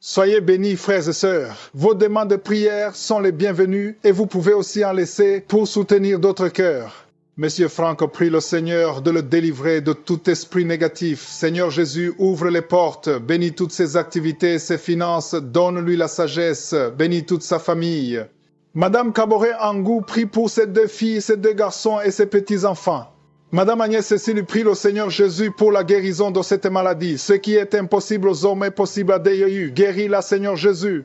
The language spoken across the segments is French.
Soyez bénis, frères et sœurs. Vos demandes de prière sont les bienvenues et vous pouvez aussi en laisser pour soutenir d'autres cœurs. Monsieur Franck prie le Seigneur de le délivrer de tout esprit négatif. Seigneur Jésus, ouvre les portes, bénis toutes ses activités, ses finances, donne-lui la sagesse, bénis toute sa famille. Madame Caboret Angou prie pour ses 2 filles, ses 2 garçons et ses petits-enfants. Madame Agnès Cécile prie le Seigneur Jésus pour la guérison de cette maladie. Ce qui est impossible aux hommes est possible à Dieu. Guéris-la, Seigneur Jésus.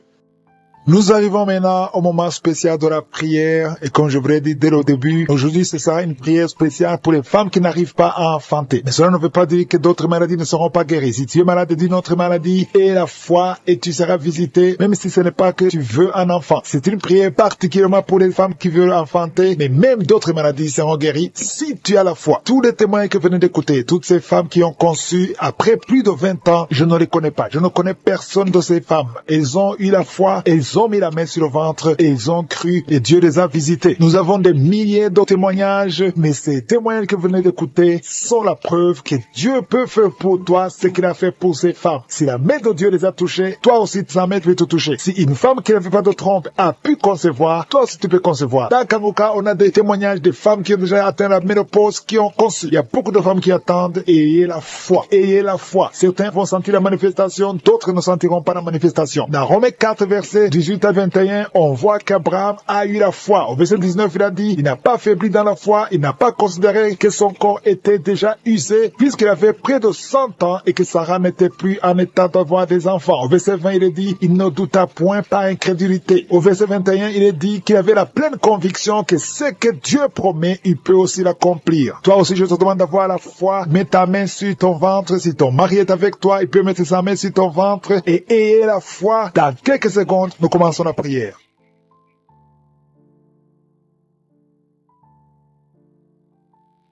Nous arrivons maintenant au moment spécial de la prière et comme je vous l'ai dit dès le début, aujourd'hui ce sera une prière spéciale pour les femmes qui n'arrivent pas à enfanter. Mais cela ne veut pas dire que d'autres maladies ne seront pas guéries. Si tu es malade d'une autre maladie, aie la foi et tu seras visité, même si ce n'est pas que tu veux un enfant. C'est une prière particulièrement pour les femmes qui veulent enfanter, mais même d'autres maladies seront guéries si tu as la foi. Tous les témoins que vous venez d'écouter, toutes ces femmes qui ont conçu après plus de 20 ans, je ne les connais pas. Je ne connais personne de ces femmes. Elles ont eu la foi, elles ont mis la main sur le ventre et ils ont cru et Dieu les a visités. Nous avons des milliers de témoignages, mais ces témoignages que vous venez d'écouter sont la preuve que Dieu peut faire pour toi ce qu'il a fait pour ces femmes. Si la main de Dieu les a touchées, toi aussi sa main peut te toucher. Si une femme qui n'avait pas de trompe a pu concevoir, toi aussi tu peux concevoir. Dans Kanguka, on a des témoignages de femmes qui ont déjà atteint la ménopause, qui ont conçu. Il y a beaucoup de femmes qui attendent et ayez la foi. Ayez la foi. Certains vont sentir la manifestation, d'autres ne sentiront pas la manifestation. Dans Romains 4, verset 18 à 21, on voit qu'Abraham a eu la foi. Au verset 19, il a dit, il n'a pas faibli dans la foi, il n'a pas considéré que son corps était déjà usé, puisqu'il avait près de 100 ans et que Sarah n'était plus en état d'avoir des enfants. Au verset 20, il est dit, il ne douta point par incrédulité. Au verset 21, il est dit qu'il avait la pleine conviction que ce que Dieu promet, il peut aussi l'accomplir. Toi aussi, je te demande d'avoir la foi. Mets ta main sur ton ventre. Si ton mari est avec toi, il peut mettre sa main sur ton ventre et ayez la foi. Dans quelques secondes, nous commençons la prière.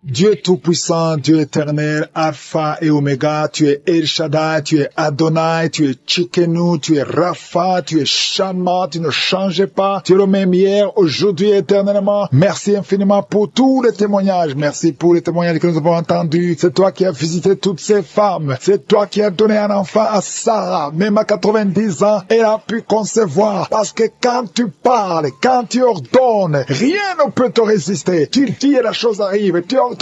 Dieu Tout-Puissant, Dieu éternel, Alpha et Oméga, tu es El Shaddai, tu es Adonai, tu es Tchikenu, tu es Rapha, tu es Shammah, tu ne changes pas, tu es le même hier, aujourd'hui et éternellement. Merci infiniment pour tous les témoignages, merci pour les témoignages que nous avons entendus. C'est toi qui as visité toutes ces femmes, c'est toi qui as donné un enfant à Sarah, même à 90 ans, elle a pu concevoir, parce que quand tu parles, quand tu ordonnes, rien ne peut te résister. Tu dis et la chose arrive, tu ordonnes,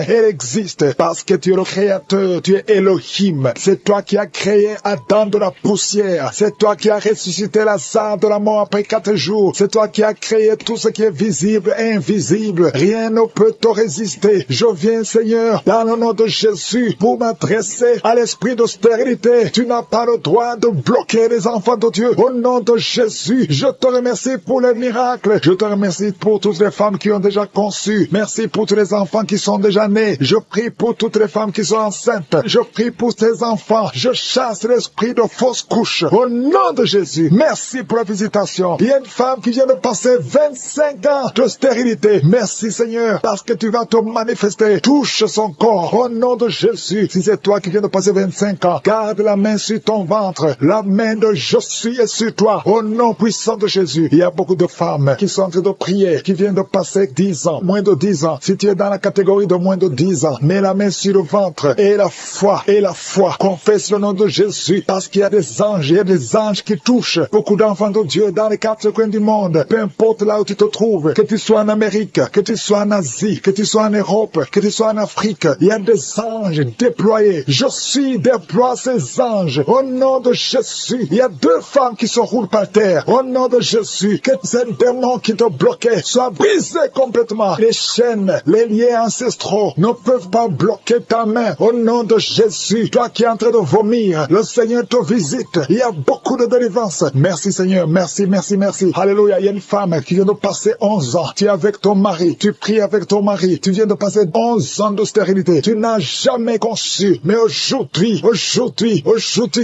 elle existe parce que tu es le créateur, tu es Elohim. C'est toi qui as créé Adam de la poussière. C'est toi qui as ressuscité Lazare de la mort après 4 jours. C'est toi qui as créé tout ce qui est visible et invisible. Rien ne peut te résister. Je viens, Seigneur, dans le nom de Jésus, pour m'adresser à l'esprit de stérilité. Tu n'as pas le droit de bloquer les enfants de Dieu. Au nom de Jésus, je te remercie pour les miracles. Je te remercie pour toutes les femmes qui ont déjà conçu. Merci pour tous les enfants qui sont déjà nés. Je prie pour toutes les femmes qui sont enceintes. Je prie pour ces enfants. Je chasse l'esprit de fausse couche. Au nom de Jésus, merci pour la visitation. Il y a une femme qui vient de passer 25 ans de stérilité. Merci Seigneur, parce que tu vas te manifester. Touche son corps. Au nom de Jésus, si c'est toi qui viens de passer 25 ans, garde la main sur ton ventre. La main de Jésus est sur toi. Au nom puissant de Jésus, il y a beaucoup de femmes qui sont en train de prier, qui viennent de passer 10 ans, moins de 10 ans. Si tu es dans la catégorie de moins de 10 ans, mets la main sur le ventre et la foi, confesse le nom de Jésus, parce qu'il y a des anges, il y a des anges qui touchent beaucoup d'enfants de Dieu dans les 4 coins du monde, peu importe là où tu te trouves, que tu sois en Amérique, que tu sois en Asie, que tu sois en Europe, que tu sois en Afrique, il y a des anges déployés. Je suis déploie ces anges au nom de Jésus. Il y a 2 femmes qui se roulent par terre au nom de Jésus. Que ces démons qui te bloquaient soient brisés complètement. Les chaînes, les liens ancestraux ne peuvent pas bloquer ta main au nom de Jésus. Toi qui es en train de vomir, le Seigneur te visite. Il y a beaucoup de délivrance. Merci Seigneur, merci, merci, merci. Alléluia. Il y a une femme qui vient de passer 11 ans. Tu es avec ton mari, tu pries avec ton mari. Tu viens de passer 11 ans de stérilité. Tu n'as jamais conçu. Mais aujourd'hui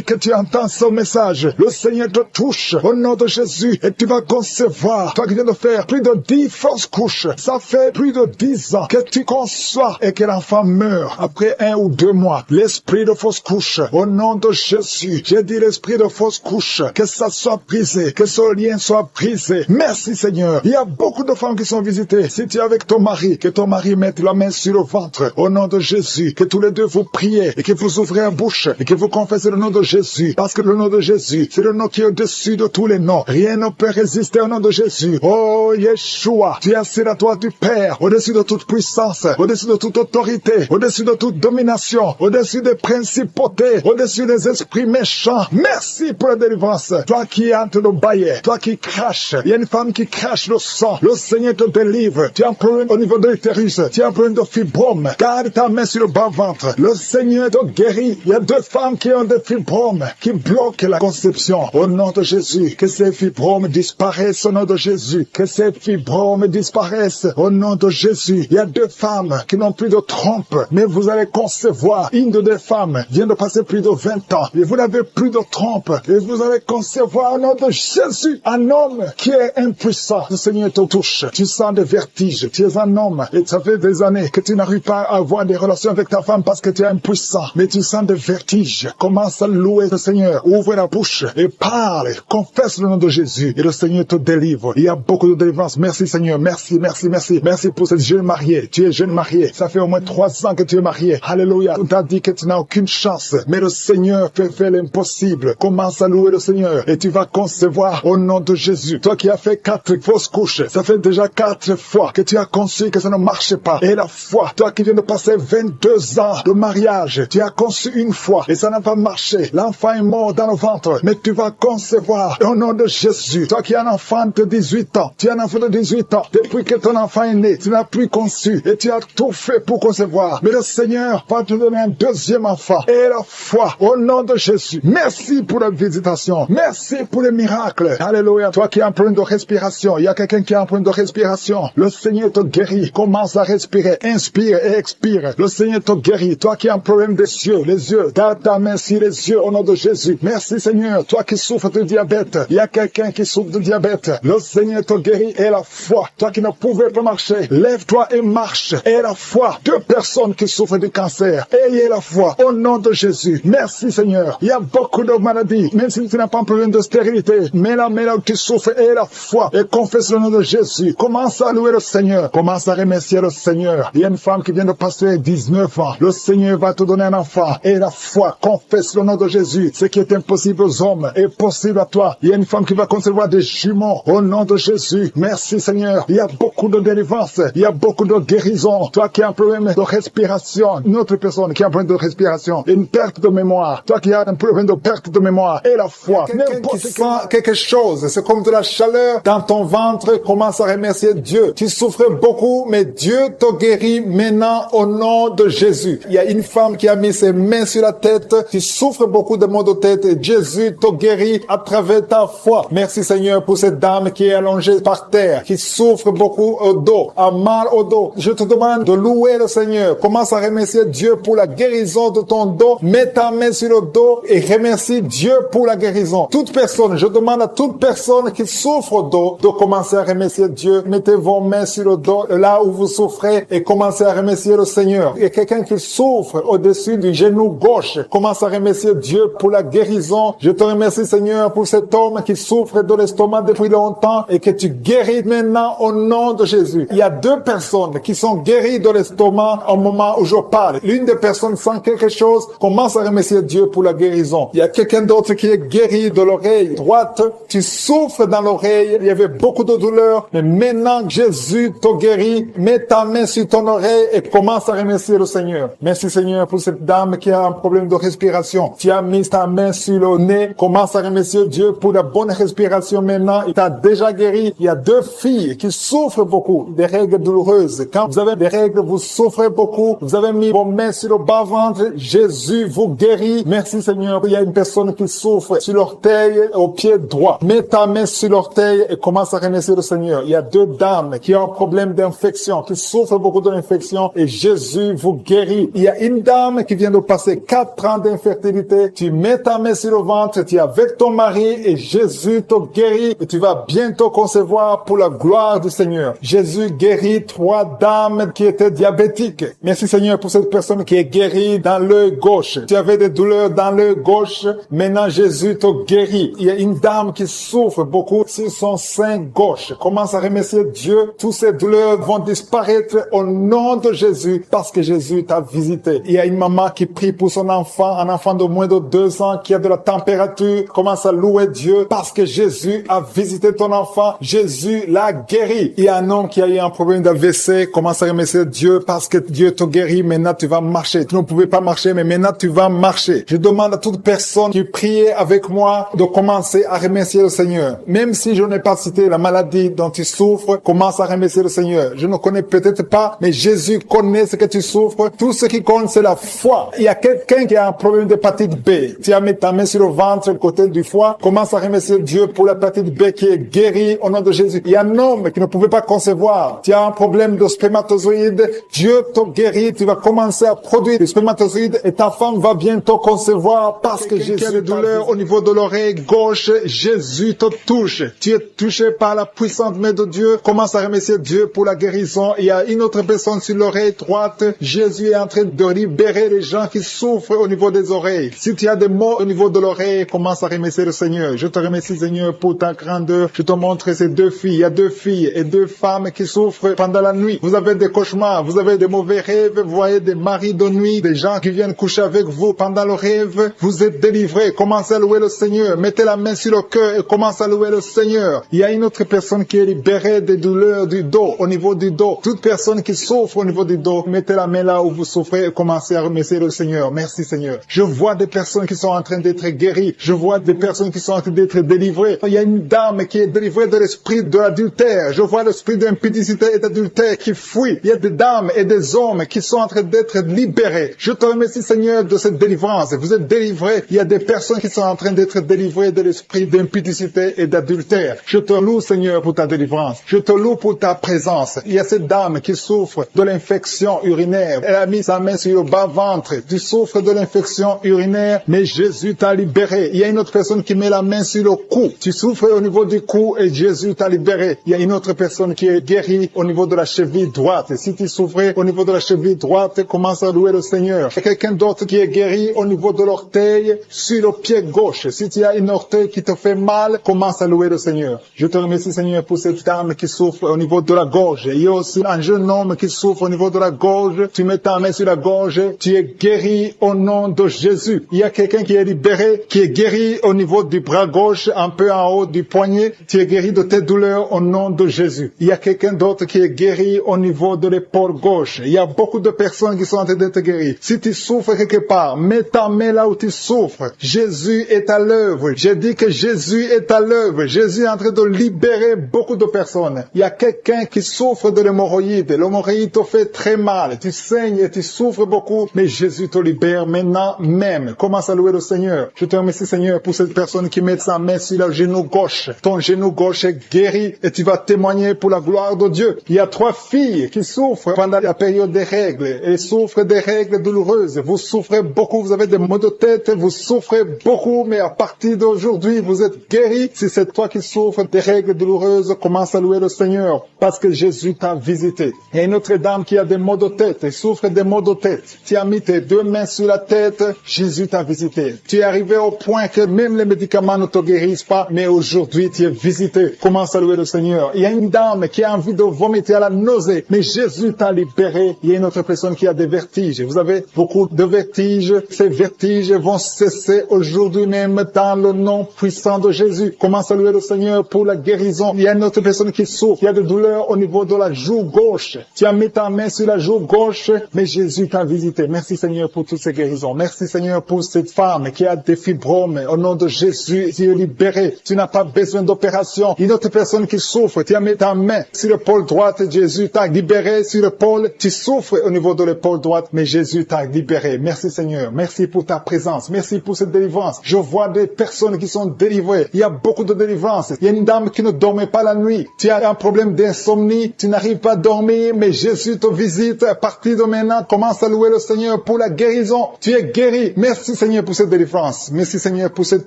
que tu entends ce message, le Seigneur te touche au nom de Jésus et tu vas concevoir. Toi qui viens de faire plus de 10 fausses couches, ça fait plus de 10 ans que tu conçois conçoit et que l'enfant meurt après 1 ou 2 mois. L'esprit de fausse couche, au nom de Jésus, j'ai dit l'esprit de fausse couche, que ça soit brisé, que ce lien soit brisé. Merci Seigneur. Il y a beaucoup de femmes qui sont visitées. Si tu es avec ton mari, que ton mari mette la main sur le ventre, au nom de Jésus, que tous les deux vous priez et que vous ouvrez la bouche et que vous confessez le nom de Jésus, parce que le nom de Jésus, c'est le nom qui est au-dessus de tous les noms. Rien ne peut résister au nom de Jésus. Oh Yeshua, tu es assis à toi du Père, au-dessus de toute puissance, au-dessus de toute autorité, au-dessus de toute domination, au-dessus des principautés, au-dessus des esprits méchants. Merci pour la délivrance. Toi qui es en train de bailler, toi qui craches, il y a une femme qui crache le sang. Le Seigneur te délivre. Tu as un problème au niveau de l'utérus, tu as un problème de fibrome. Garde ta main sur le bas-ventre. Le Seigneur te guérit. Il y a 2 femmes qui ont des fibromes, qui bloquent la conception. Au nom de Jésus, que ces fibromes disparaissent au nom de Jésus. Que ces fibromes disparaissent au nom de Jésus. Il y a 2 femmes qui n'ont plus de trompe, mais vous allez concevoir. Une de 2 femmes vient de passer plus de 20 ans et vous n'avez plus de trompe et vous allez concevoir au nom de Jésus un homme qui est impuissant. Le Seigneur te touche. Tu sens des vertiges. Tu es un homme et ça fait des années que tu n'arrives pas à avoir des relations avec ta femme parce que tu es impuissant. Mais tu sens des vertiges. Commence à louer le Seigneur. Ouvre la bouche et parle. Confesse le nom de Jésus et le Seigneur te délivre. Il y a beaucoup de délivrance. Merci Seigneur. Merci, merci, merci. Merci pour cette jeune mariée. Tu es jeune mariée. Ça fait au moins 3 ans que tu es mariée. Alléluia. On t'a dit que tu n'as aucune chance. Mais le Seigneur fait faire l'impossible. Commence à louer le Seigneur et tu vas concevoir au nom de Jésus. Toi qui as fait 4 fausses couches, ça fait déjà 4 fois que tu as conçu que ça ne marchait pas. Et la foi, toi qui viens de passer 22 ans de mariage, tu as conçu une fois et ça n'a pas marché. L'enfant est mort dans le ventre, mais tu vas concevoir au nom de Jésus. Toi qui as un enfant de 18 ans, tu as un enfant de 18 ans, depuis que ton enfant est né, tu n'as plus conçu et tu as tout fait pour concevoir. Mais le Seigneur va te donner un 2e enfant. Et la foi, au nom de Jésus. Merci pour la visitation. Merci pour les miracles. Alléluia. Toi qui as un problème de respiration, il y a quelqu'un qui a un problème de respiration. Le Seigneur te guérit. Commence à respirer. Inspire et expire. Le Seigneur te guérit. Toi qui as un problème des yeux, les yeux, garde ta main sur les yeux au nom de Jésus. Merci Seigneur. Toi qui souffres de diabète, il y a quelqu'un qui souffre de diabète. Le Seigneur te guérit et la foi. Toi qui ne pouvais pas marcher, lève-toi et marche. Et la foi. 2 personnes qui souffrent du cancer. Ayez la foi au nom de Jésus. Merci Seigneur. Il y a beaucoup de maladies, même si tu n'as pas un problème de stérilité. Mais là où tu souffres, aie la foi et confesse le nom de Jésus. Commence à louer le Seigneur. Commence à remercier le Seigneur. Il y a une femme qui vient de passer 19 ans. Le Seigneur va te donner un enfant. Et la foi, confesse le nom de Jésus. Ce qui est impossible aux hommes est possible à toi. Il y a une femme qui va concevoir des jumeaux au nom de Jésus. Merci Seigneur. Il y a beaucoup de délivrance. Il y a beaucoup de guérison. Toi qui as un problème de respiration, une autre personne qui a un problème de respiration, une perte de mémoire. Toi qui as un problème de perte de mémoire. Et la foi. N'importe quelque chose. C'est comme de la chaleur dans ton ventre. Commence à remercier Dieu. Tu souffres beaucoup, mais Dieu te guérit maintenant au nom de Jésus. Il y a une femme qui a mis ses mains sur la tête. Tu souffres beaucoup de maux de tête et Jésus te guérit à travers ta foi. Merci Seigneur pour cette dame qui est allongée par terre, qui souffre beaucoup au dos, a mal au dos. Je te demande de louer le Seigneur. Commence à remercier Dieu pour la guérison de ton dos. Mets ta main sur le dos et remercie Dieu pour la guérison. Toute personne, je demande à toute personne qui souffre au dos de commencer à remercier Dieu. Mettez vos mains sur le dos, là où vous souffrez, et commencez à remercier le Seigneur. Il y a quelqu'un qui souffre au-dessus du genou gauche. Commence à remercier Dieu pour la guérison. Je te remercie Seigneur pour cet homme qui souffre de l'estomac depuis longtemps et que tu guéris maintenant au nom de Jésus. Il y a 2 personnes qui sont guéries de l'estomac au moment où je parle. L'une des personnes sent quelque chose. Commence à remercier Dieu pour la guérison. Il y a quelqu'un d'autre qui est guéri de l'oreille droite. Tu souffres dans l'oreille. Il y avait beaucoup de douleur. Mais maintenant, Jésus te guérit. Mets ta main sur ton oreille et commence à remercier le Seigneur. Merci Seigneur pour cette dame qui a un problème de respiration. Tu as mis ta main sur le nez. Commence à remercier Dieu pour la bonne respiration maintenant. Il t'a déjà guéri. Il y a 2 filles qui souffrent beaucoup des règles douloureuses. Quand vous avez des règles, vous souffrez beaucoup. Vous avez mis vos mains sur le bas-ventre. Jésus vous guérit. Merci Seigneur. Il y a une personne qui souffre sur l'orteil au pied droit. Mets ta main sur l'orteil et commence à remercier le Seigneur. Il y a 2 dames qui ont un problème d'infection, qui souffrent beaucoup de l'infection et Jésus vous guérit. Il y a une dame qui vient de passer 4 ans d'infertilité. Tu mets ta main sur le ventre, tu es avec ton mari et Jésus te guérit et tu vas bientôt concevoir pour la gloire du Seigneur. Jésus guérit 3 dames qui était diabétique. Merci Seigneur pour cette personne qui est guérie dans l'œil gauche. Tu avais des douleurs dans l'œil gauche. Maintenant, Jésus te guérit. Il y a une dame qui souffre beaucoup sur son sein gauche. Commence à remercier Dieu. Toutes ces douleurs vont disparaître au nom de Jésus parce que Jésus t'a visité. Il y a une maman qui prie pour son enfant, un enfant de moins de 2 ans qui a de la température. Commence à louer Dieu parce que Jésus a visité ton enfant. Jésus l'a guéri. Il y a un homme qui a eu un problème d'AVC. Commence à remercier Dieu parce que Dieu t'a guéri. Maintenant, tu vas marcher. Tu ne pouvais pas marcher, mais maintenant, tu vas marcher. Je demande à toute personne qui prie avec moi de commencer à remercier le Seigneur. Même si je n'ai pas cité la maladie dont tu souffres, commence à remercier le Seigneur. Je ne connais peut-être pas, mais Jésus connaît ce que tu souffres. Tout ce qui compte, c'est la foi. Il y a quelqu'un qui a un problème d'hépatite B. Tu as mis ta main sur le ventre, le côté du foie. Commence à remercier Dieu pour l'hépatite B qui est guérie au nom de Jésus. Il y a un homme qui ne pouvait pas concevoir. Tu as un problème de spermatozoïde. Dieu te guérit. Tu vas commencer à produire des spermatozoïdes et ta femme va bientôt concevoir parce que Jésus a des douleurs au niveau de l'oreille gauche. Jésus te touche. Tu es touché par la puissante main de Dieu. Commence à remercier Dieu pour la guérison. Il y a une autre personne sur l'oreille droite. Jésus est en train de libérer les gens qui souffrent au niveau des oreilles. Si tu as des maux au niveau de l'oreille, commence à remercier le Seigneur. Je te remercie Seigneur pour ta grandeur. Je te montre ces 2 filles. Il y a 2 filles et 2 femmes qui souffrent pendant la nuit. Vous avez des cauchemars, vous avez des mauvais rêves, vous voyez des maris de nuit, des gens qui viennent coucher avec vous pendant le rêve. Vous êtes délivrés. Commencez à louer le Seigneur. Mettez la main sur le cœur et commencez à louer le Seigneur. Il y a une autre personne qui est libérée des douleurs du dos, au niveau du dos. Toute personne qui souffre au niveau du dos, mettez la main là où vous souffrez et commencez à remercier le Seigneur. Merci Seigneur. Je vois des personnes qui sont en train d'être guéries. Je vois des personnes qui sont en train d'être délivrées. Il y a une dame qui est délivrée de l'esprit de l'adultère. Je vois l'esprit d'impudicité et d'adultère qui fuit. Il y a des dames et des hommes qui sont en train d'être libérés. Je te remercie Seigneur de cette délivrance. Vous êtes délivrés. Il y a des personnes qui sont en train d'être délivrées de l'esprit d'impudicité et d'adultère. Je te loue Seigneur pour ta délivrance. Je te loue pour ta présence. Il y a cette dame qui souffre de l'infection urinaire. Elle a mis sa main sur le bas-ventre. Tu souffres de l'infection urinaire, mais Jésus t'a libéré. Il y a une autre personne qui met la main sur le cou. Tu souffres au niveau du cou et Jésus t'a libéré. Il y a une autre personne qui est guérie au niveau de la cheville droite. Si tu souffrais au niveau de la cheville droite, commence à louer le Seigneur. Il y a quelqu'un d'autre qui est guéri au niveau de l'orteil sur le pied gauche. Si tu as une orteil qui te fait mal, commence à louer le Seigneur. Je te remercie Seigneur pour cette dame qui souffre au niveau de la gorge. Il y a aussi un jeune homme qui souffre au niveau de la gorge. Tu mets ta main sur la gorge. Tu es guéri au nom de Jésus. Il y a quelqu'un qui est libéré, qui est guéri au niveau du bras gauche, un peu en haut du poignet. Tu es guéri de tes douleurs au nom de Jésus. Il y a quelqu'un d'autre qui est guéri au niveau de l'épaule gauche. Il y a beaucoup de personnes qui sont en train d'être guéries. Si tu souffres quelque part, mets ta main là où tu souffres. Jésus est à l'œuvre. J'ai dit que Jésus est à l'œuvre. Jésus est en train de libérer beaucoup de personnes. Il y a quelqu'un qui souffre de l'hémorroïde. L'hémorroïde te fait très mal. Tu saignes et tu souffres beaucoup, mais Jésus te libère maintenant même. Commence à louer le Seigneur. Je te remercie Seigneur pour cette personne qui met sa main sur le genou gauche. Ton genou gauche est guéri et tu vas témoigner pour la gloire de Dieu. Il y a 3 filles qui souffrent pendant la période des règles. Elles souffrent des règles douloureuses. Vous souffrez beaucoup, vous avez des maux de tête, vous souffrez beaucoup, mais à partir d'aujourd'hui, vous êtes guéris. Si c'est toi qui souffres des règles douloureuses, commence à louer le Seigneur parce que Jésus t'a visité. Il y a une autre dame qui a des maux de tête, elle souffre des maux de tête. Tu as mis tes 2 mains sur la tête, Jésus t'a visité. Tu es arrivé au point que même les médicaments ne te guérissent pas, mais aujourd'hui tu es visité. Commence à louer le Seigneur. Il y a une dame qui a envie de vomiter à la nausée, mais Jésus t'a libéré. Il y a une autre personne qui a des vertiges. Vous avez beaucoup de vertiges. Ces vertiges vont cesser aujourd'hui même dans le nom puissant de Jésus. Commence à louer le Seigneur pour la guérison. Il y a une autre personne qui souffre. Il y a des douleurs au niveau de la joue gauche. Tu as mis ta main sur la joue gauche, mais Jésus t'a visité. Merci Seigneur pour toutes ces guérisons. Merci Seigneur pour cette femme qui a des fibromes. Au nom de Jésus, tu es libéré. Tu n'as pas besoin d'opération. Une autre personne qui souffre, tu as mis ta main sur l'épaule droite, Jésus t'a libéré sur l'épaule. Tu souffres au niveau de l'épaule droite, mais Jésus t'a libéré. Merci Seigneur. Merci pour ta présence. Merci pour cette délivrance. Je vois des personnes qui sont délivrées. Il y a beaucoup de délivrance. Il y a une dame qui ne dormait pas la nuit. Tu as un problème d'insomnie. Tu n'arrives pas à dormir, mais Jésus te visite. À partir de maintenant, commence à louer le Seigneur pour la guérison. Tu es guéri. Merci Seigneur pour cette délivrance. Merci Seigneur pour cette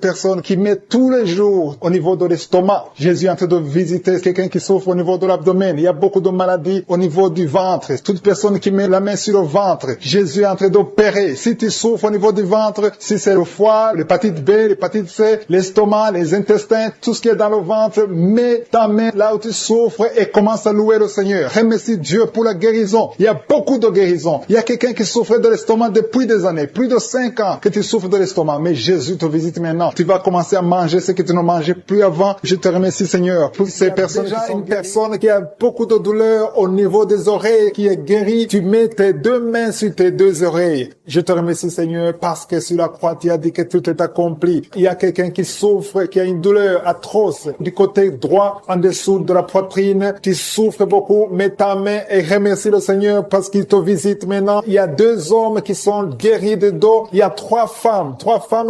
personne qui met tous les jours au niveau de l'estomac. Jésus est en train de visiter quelqu'un qui souffre au niveau de l'abdomen. Il y a beaucoup de maladies au niveau du du ventre, toute personne qui met la main sur le ventre, Jésus est en train d'opérer. Si tu souffres au niveau du ventre, si c'est le foie, l'hépatite B, l'hépatite C, l'estomac, les intestins, tout ce qui est dans le ventre, mets ta main là où tu souffres et commence à louer le Seigneur. Remercie Dieu pour la guérison. Il y a beaucoup de guérisons. Il y a quelqu'un qui souffrait de l'estomac depuis des années, plus de 5 ans que tu souffres de l'estomac, mais Jésus te visite maintenant. Tu vas commencer à manger ce que tu ne mangeais plus avant. Je te remercie Seigneur pour ces personnes qui sont une personne qui a beaucoup de douleur au niveau des oreilles, qui est guérie. Tu mets tes 2 mains sur tes 2 oreilles. Je te remercie Seigneur parce que sur la croix tu as dit que tout est accompli. Il y a quelqu'un qui souffre, qui a une douleur atroce du côté droit en dessous de la poitrine. Tu souffres beaucoup, mets ta main et remercie le Seigneur parce qu'il te visite maintenant. Il y a 2 hommes qui sont guéris de dos. Il y a 3 femmes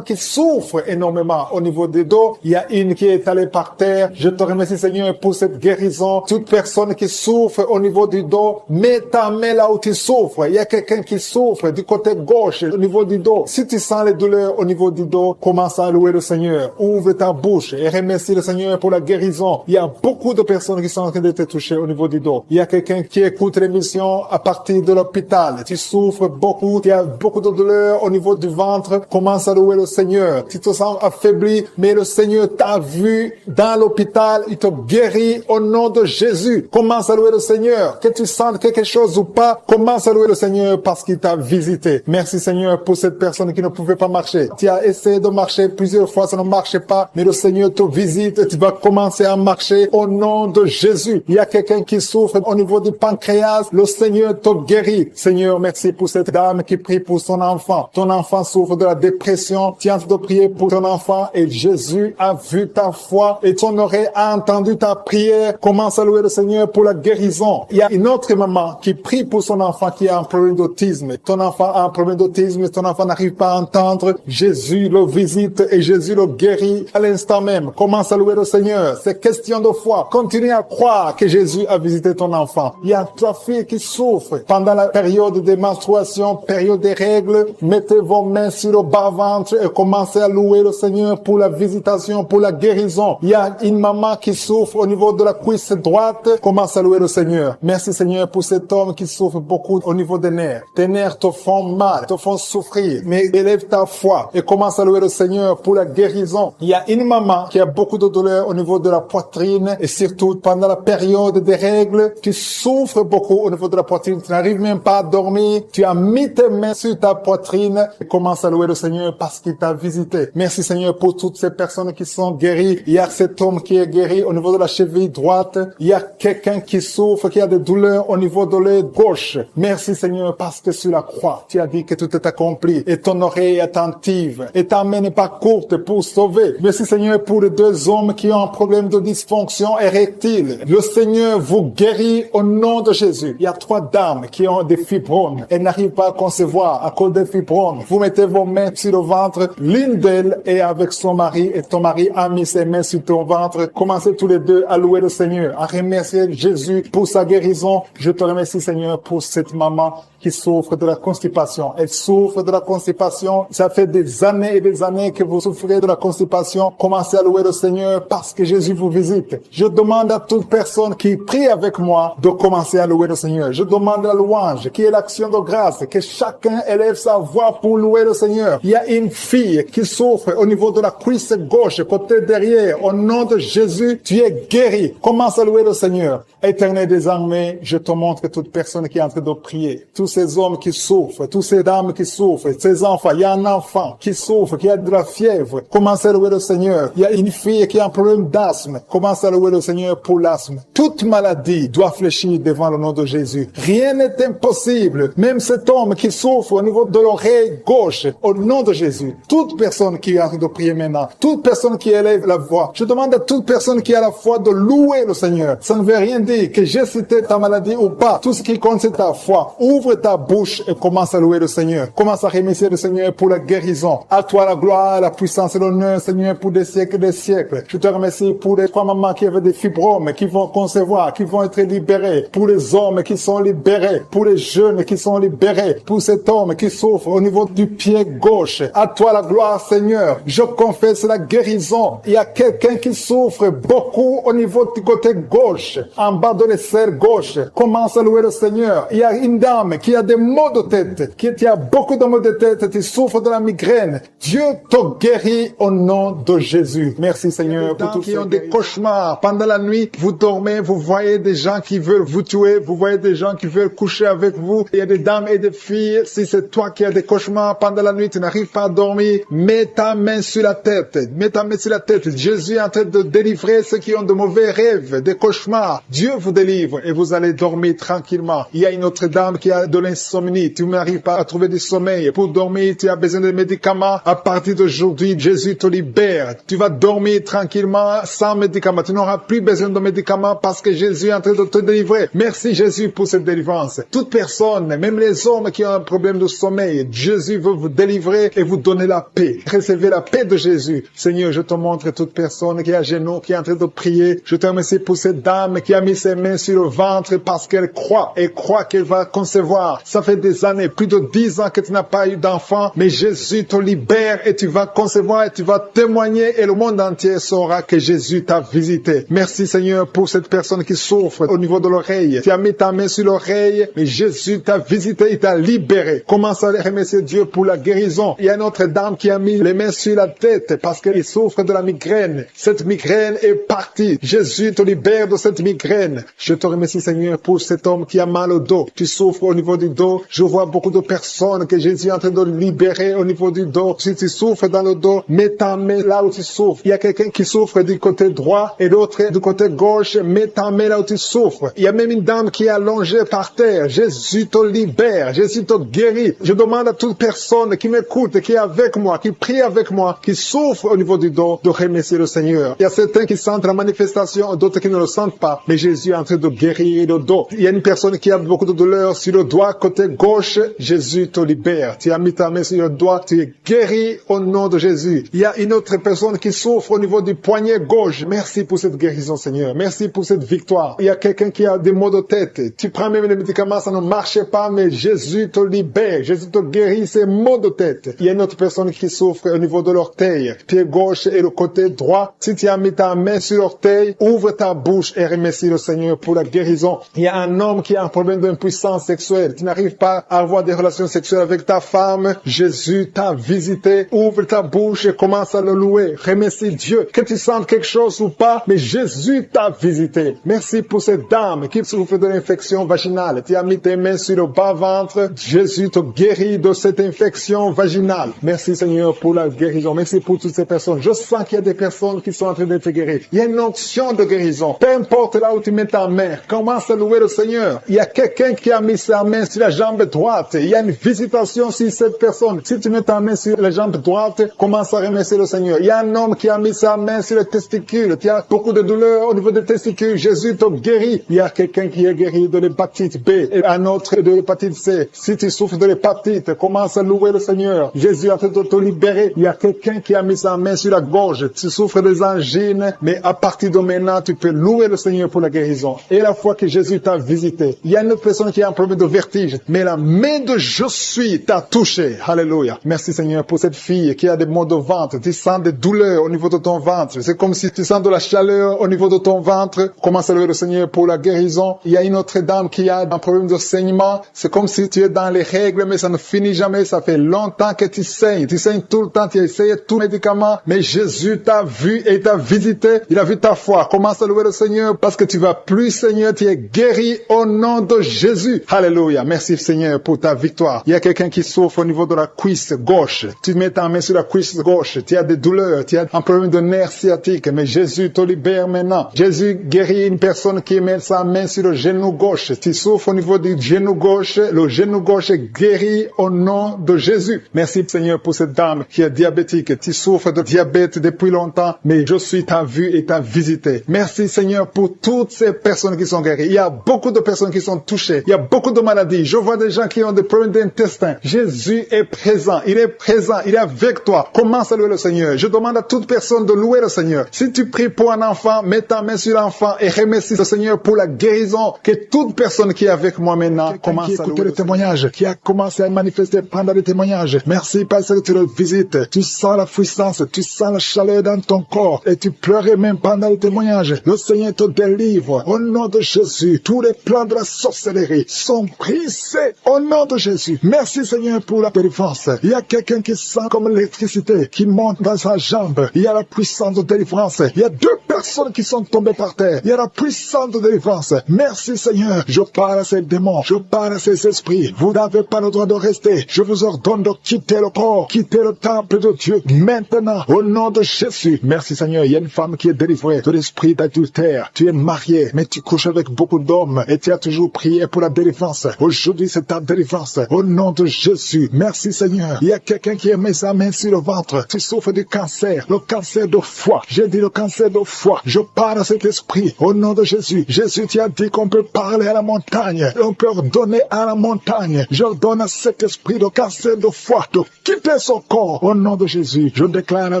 qui souffrent énormément au niveau des dos. Il y a une qui est allée par terre. Je te remercie Seigneur pour cette guérison. Toute personne qui souffre au niveau du dos, mets ta main là où tu souffres. Il y a quelqu'un qui souffre du côté gauche au niveau du dos. Si tu sens les douleurs au niveau du dos, commence à louer le Seigneur. Ouvre ta bouche et remercie le Seigneur pour la guérison. Il y a beaucoup de personnes qui sont en train d'être touchées au niveau du dos. Il y a quelqu'un qui écoute l'émission à partir de l'hôpital. Tu souffres beaucoup, tu as beaucoup de douleurs au niveau du ventre. Commence à louer le Seigneur. Tu te sens affaibli, mais le Seigneur t'a vu dans l'hôpital. Il te guérit au nom de Jésus. Commence à louer le Seigneur. Que tu sentes quelque chose ou pas, commence à louer le Seigneur parce qu'il t'a visité. Merci Seigneur pour cette personne qui ne pouvait pas marcher. Tu as essayé de marcher plusieurs fois, ça ne marchait pas, mais le Seigneur te visite. Tu vas commencer à marcher au nom de Jésus. Il y a quelqu'un qui souffre au niveau du pancréas. Le Seigneur te guérit. Seigneur, merci pour cette dame qui prie pour son enfant. Ton enfant souffre de la dépression. Tu es en train de prier pour ton enfant et Jésus a vu ta foi et ton oreille a entendu ta prière. Commence à louer le Seigneur pour la guérison. Il y a une autre maman qui prie pour son enfant qui a un problème d'autisme. Ton enfant a un problème d'autisme, ton enfant n'arrive pas à entendre. Jésus le visite et Jésus le guérit à l'instant même. Commence à louer le Seigneur. C'est question de foi. Continue à croire que Jésus a visité ton enfant. Il y a 3 filles qui souffrent pendant la période des menstruations, période des règles. Mettez vos mains sur le bas-ventre et commencez à louer le Seigneur pour la visitation, pour la guérison. Il y a une maman qui souffre au niveau de la cuisse droite. Commence à louer le Seigneur. Merci Seigneur pour cet homme qui souffre beaucoup au niveau des nerfs. Tes nerfs te font mal, te font souffrir. Mais élève ta foi et commence à louer le Seigneur pour la guérison. Il y a une maman qui a beaucoup de douleur au niveau de la poitrine et surtout pendant la période des règles. Tu souffres beaucoup au niveau de la poitrine. Tu n'arrives même pas à dormir. Tu as mis tes mains sur ta poitrine et commence à louer le Seigneur parce qu'il t'a visité. Merci Seigneur pour toutes ces personnes qui sont guéries. Il y a cet homme qui est guéri au niveau de la cheville droite. Il y a quelqu'un qui souffre, qui a des douleurs au niveau de l'œil gauche. Merci Seigneur parce que sur la croix, tu as dit que tout est accompli et ton oreille est attentive et ta main n'est pas courte pour sauver. Merci Seigneur pour les 2 hommes qui ont un problème de dysfonction érectile. Le Seigneur vous guérit au nom de Jésus. Il y a 3 dames qui ont des fibromes. Elles n'arrivent pas à concevoir à cause des fibromes. Vous mettez vos mains sur le ventre. L'une d'elles est avec son mari et ton mari a mis ses mains sur ton ventre. Commencez tous les 2 à louer le Seigneur, à remercier Jésus pour sa guérison. Je te remercie Seigneur pour cette maman qui souffre de la constipation. Elle souffre de la constipation. Ça fait des années et des années que vous souffrez de la constipation. Commencez à louer le Seigneur parce que Jésus vous visite. Je demande à toute personne qui prie avec moi de commencer à louer le Seigneur. Je demande la louange, qui est l'action de grâce, que chacun élève sa voix pour louer le Seigneur. Il y a une fille qui souffre au niveau de la cuisse gauche, côté derrière. Au nom de Jésus, tu es guéri. Commence à louer le Seigneur. Éternel des armées, je te montre toute personne qui est en train de prier. Tous ces hommes qui souffrent, toutes ces dames qui souffrent, ces enfants. Il y a un enfant qui souffre, qui a de la fièvre. Commence à louer le Seigneur. Il y a une fille qui a un problème d'asthme. Commence à louer le Seigneur pour l'asthme. Toute maladie doit fléchir devant le nom de Jésus. Rien n'est impossible. Même cet homme qui souffre au niveau de l'oreille gauche, au nom de Jésus. Toute personne qui est en train de prier maintenant, toute personne qui élève la voix, je demande à toute personne qui a la foi de louer le Seigneur. Ça ne veut rien dire que j'ai cité ta maladie ou pas. Tout ce qui compte, c'est ta foi. Ouvre ta bouche et commence à louer le Seigneur. Commence à remercier le Seigneur pour la guérison. À toi la gloire, la puissance et l'honneur, Seigneur, pour des siècles et des siècles. Je te remercie pour les 3 mamans qui avaient des fibromes, qui vont concevoir, qui vont être libérés. Pour les hommes qui sont libérés. Pour les jeunes qui sont libérés. Pour cet homme qui souffre au niveau du pied gauche. À toi la gloire, Seigneur. Je confesse la guérison. Il y a quelqu'un qui souffre beaucoup au niveau du côté gauche. En bas de l'aisselle gauche. Commence à louer le Seigneur. Il y a une dame qui a des maux de tête, qui a beaucoup de maux de tête, qui souffre de la migraine. Dieu te guérit au nom de Jésus. Merci Seigneur pour tous ceux qui ont des cauchemars. Pendant la nuit, vous dormez, vous voyez des gens qui veulent vous tuer, vous voyez des gens qui veulent coucher avec vous. Il y a des dames et des filles. Si c'est toi qui as des cauchemars pendant la nuit, tu n'arrives pas à dormir, mets ta main sur la tête. Mets ta main sur la tête. Jésus est en train de délivrer ceux qui ont de mauvais rêves, des cauchemars. Dieu vous délivre et vous allez dormir tranquillement. Il y a une autre dame qui a de l'insomnie. Tu n'arrives pas à trouver du sommeil. Pour dormir, tu as besoin de médicaments. À partir d'aujourd'hui, Jésus te libère. Tu vas dormir tranquillement sans médicaments. Tu n'auras plus besoin de médicaments parce que Jésus est en train de te délivrer. Merci Jésus pour cette délivrance. Toute personne, même les hommes qui ont un problème de sommeil, Jésus veut vous délivrer et vous donner la paix. Recevez la paix de Jésus. Seigneur, je te montre toute personne qui est à genoux, qui est en train de prier. Je te remercie pour cette dame qui a mis ses mains sur le ventre parce qu'elle croit et croit qu'elle va concevoir. Ça fait des années, plus de 10 ans que tu n'as pas eu d'enfant, mais Jésus te libère et tu vas concevoir et tu vas témoigner et le monde entier saura que Jésus t'a visité. Merci Seigneur pour cette personne qui souffre au niveau de l'oreille. Tu as mis ta main sur l'oreille, mais Jésus t'a visité, il t'a libéré. Commence à remercier Dieu pour la guérison. Il y a une autre dame qui a mis les mains sur la tête parce qu'elle souffre de la migraine. Cette migraine est partie. Jésus te libère de cette migraine. Je te remercie Seigneur pour cet homme qui a mal au dos. Tu souffres au niveau du dos. Je vois beaucoup de personnes que Jésus est en train de libérer au niveau du dos. Si tu souffres dans le dos, mets ta main là où tu souffres. Il y a quelqu'un qui souffre du côté droit et l'autre du côté gauche. Mets ta main là où tu souffres. Il y a même une dame qui est allongée par terre. Jésus te libère. Jésus te guérit. Je demande à toute personne qui m'écoute, qui est avec moi, qui prie avec moi, qui souffre au niveau du dos, de remercier le Seigneur. Il y a certains qui sentent la manifestation, d'autres qui ne le sentent pas. Mais Jésus est en train de guérir le dos. Il y a une personne qui a beaucoup de douleur sur le doigt, côté gauche. Jésus te libère. Tu as mis ta main sur le doigt, tu es guéri au nom de Jésus. Il y a une autre personne qui souffre au niveau du poignet gauche. Merci pour cette guérison, Seigneur. Merci pour cette victoire. Il y a quelqu'un qui a des maux de tête. Tu prends même les médicaments, ça ne marche pas, mais Jésus te libère. Jésus te guérit ces maux de tête. Il y a une autre personne qui souffre au niveau de l'orteil, pied gauche et le côté droit. Si tu as mis ta main sur l'orteil, ouvre ta bouche et remercie le Seigneur pour la guérison. Il y a un homme qui a un problème d'impuissance sexuelle. Tu n'arrives pas à avoir des relations sexuelles avec ta femme. Jésus t'a visité. Ouvre ta bouche et commence à le louer. Remercie Dieu. Que tu sentes quelque chose ou pas, mais Jésus t'a visité. Merci pour cette dame qui souffre de l'infection vaginale. Tu as mis tes mains sur le bas-ventre. Jésus te guérit de cette infection vaginale. Merci Seigneur pour la guérison. Merci pour toutes ces personnes. Je sens qu'il y a des personnes qui sont en train d'être guéries. Il y a une onction de guérison. Peu importe là où tu mets ta main, commence à louer le Seigneur. Il y a quelqu'un qui a mis sa main sur la jambe droite. Il y a une visitation sur cette personne. Si tu mets ta main sur la jambe droite, commence à remercier le Seigneur. Il y a un homme qui a mis sa main sur le testicule. Tu as beaucoup de douleurs au niveau des testicules. Jésus te guérit. Il y a quelqu'un qui est guéri de l'hépatite B et un autre de l'hépatite C. Si tu souffres de l'hépatite, commence à louer le Seigneur. Jésus est en train de te libérer. Il y a quelqu'un qui a mis sa main sur la gorge. Tu souffres des angines, mais à partir de maintenant, tu peux louer le Seigneur pour la guérison. Et la fois que Jésus t'a visité, il y a une autre personne qui a un problème de vertige, mais la main de je suis t'a touché. Alléluia. Merci Seigneur pour cette fille qui a des maux de ventre. Tu sens des douleurs au niveau de ton ventre. C'est comme si tu sens de la chaleur au niveau de ton ventre. Commence à louer le Seigneur pour la guérison. Il y a une autre dame qui a un problème de saignement. C'est comme si tu es dans les règles, mais ça ne finit jamais. Ça fait longtemps que tu saignes. Tu saignes tout le temps. Tu as essayé tout médicament, mais Jésus t'a vu et t'a visité. Il a vu ta foi. Commence à louer le Seigneur parce que tu vas plus, Seigneur. Tu es guéri au nom de Jésus. Alléluia. Merci Seigneur pour ta victoire. Il y a quelqu'un qui souffre au niveau de la cuisse gauche. Tu mets ta main sur la cuisse gauche. Tu as des douleurs. Tu as un problème de nerf sciatique, mais Jésus te libère maintenant. Jésus guérit une personne qui met sa main sur le genou gauche. Tu souffres au niveau du genou gauche. Le genou gauche est guéri au nom de Jésus. Merci Seigneur pour cette dame qui est diabétique. Tu souffres de diabète depuis longtemps, mais je suis ta vue et ta visité. Merci Seigneur pour toutes ces personnes qui sont guéries. Il y a beaucoup de personnes qui sont touchées. Il y a beaucoup de maladies. Je vois des gens qui ont des problèmes d'intestin. Jésus est présent. Il est présent. Il est avec toi. Commence à louer le Seigneur. Je demande à toute personne de louer le Seigneur. Si tu pries pour un enfant, mets ta main sur l'enfant et remercie le Seigneur pour la guérison. Que toute personne qui est avec moi maintenant commence à louer le témoignage, qui a commencé à manifester pendant les témoignages. Merci parce que tu le visites. Tu sens la puissance, tu sens la chaleur dans ton corps et tu pleurais même pendant le témoignage. Le Seigneur te délivre. Au nom de Jésus, Jésus. Tous les plans de la sorcellerie sont brisés au nom de Jésus. Merci Seigneur pour la délivrance. Il y a quelqu'un qui sent comme l'électricité qui monte dans sa jambe. Il y a la puissance de délivrance. Il y a 2 personnes qui sont tombées par terre. Il y a la puissance de délivrance. Merci Seigneur. Je parle à ces démons. Je parle à ces esprits. Vous n'avez pas le droit de rester. Je vous ordonne de quitter le corps, quitter le temple de Dieu maintenant au nom de Jésus. Merci Seigneur. Il y a une femme qui est délivrée de l'esprit d'adultère. Tu es marié, mais tu couches avec beaucoup d'hommes et tu as toujours prié pour la délivrance. Aujourd'hui, c'est ta délivrance au nom de Jésus. Merci Seigneur. Il y a quelqu'un qui a mis sa main sur le ventre. Tu souffres du cancer, le cancer de foie. J'ai dit le cancer de foie. Je parle à cet esprit au nom de Jésus. Jésus, tu as dit qu'on peut parler à la montagne. On peut ordonner à la montagne. J'ordonne à cet esprit de cancer de foie de quitter son corps au nom de Jésus. Je déclare la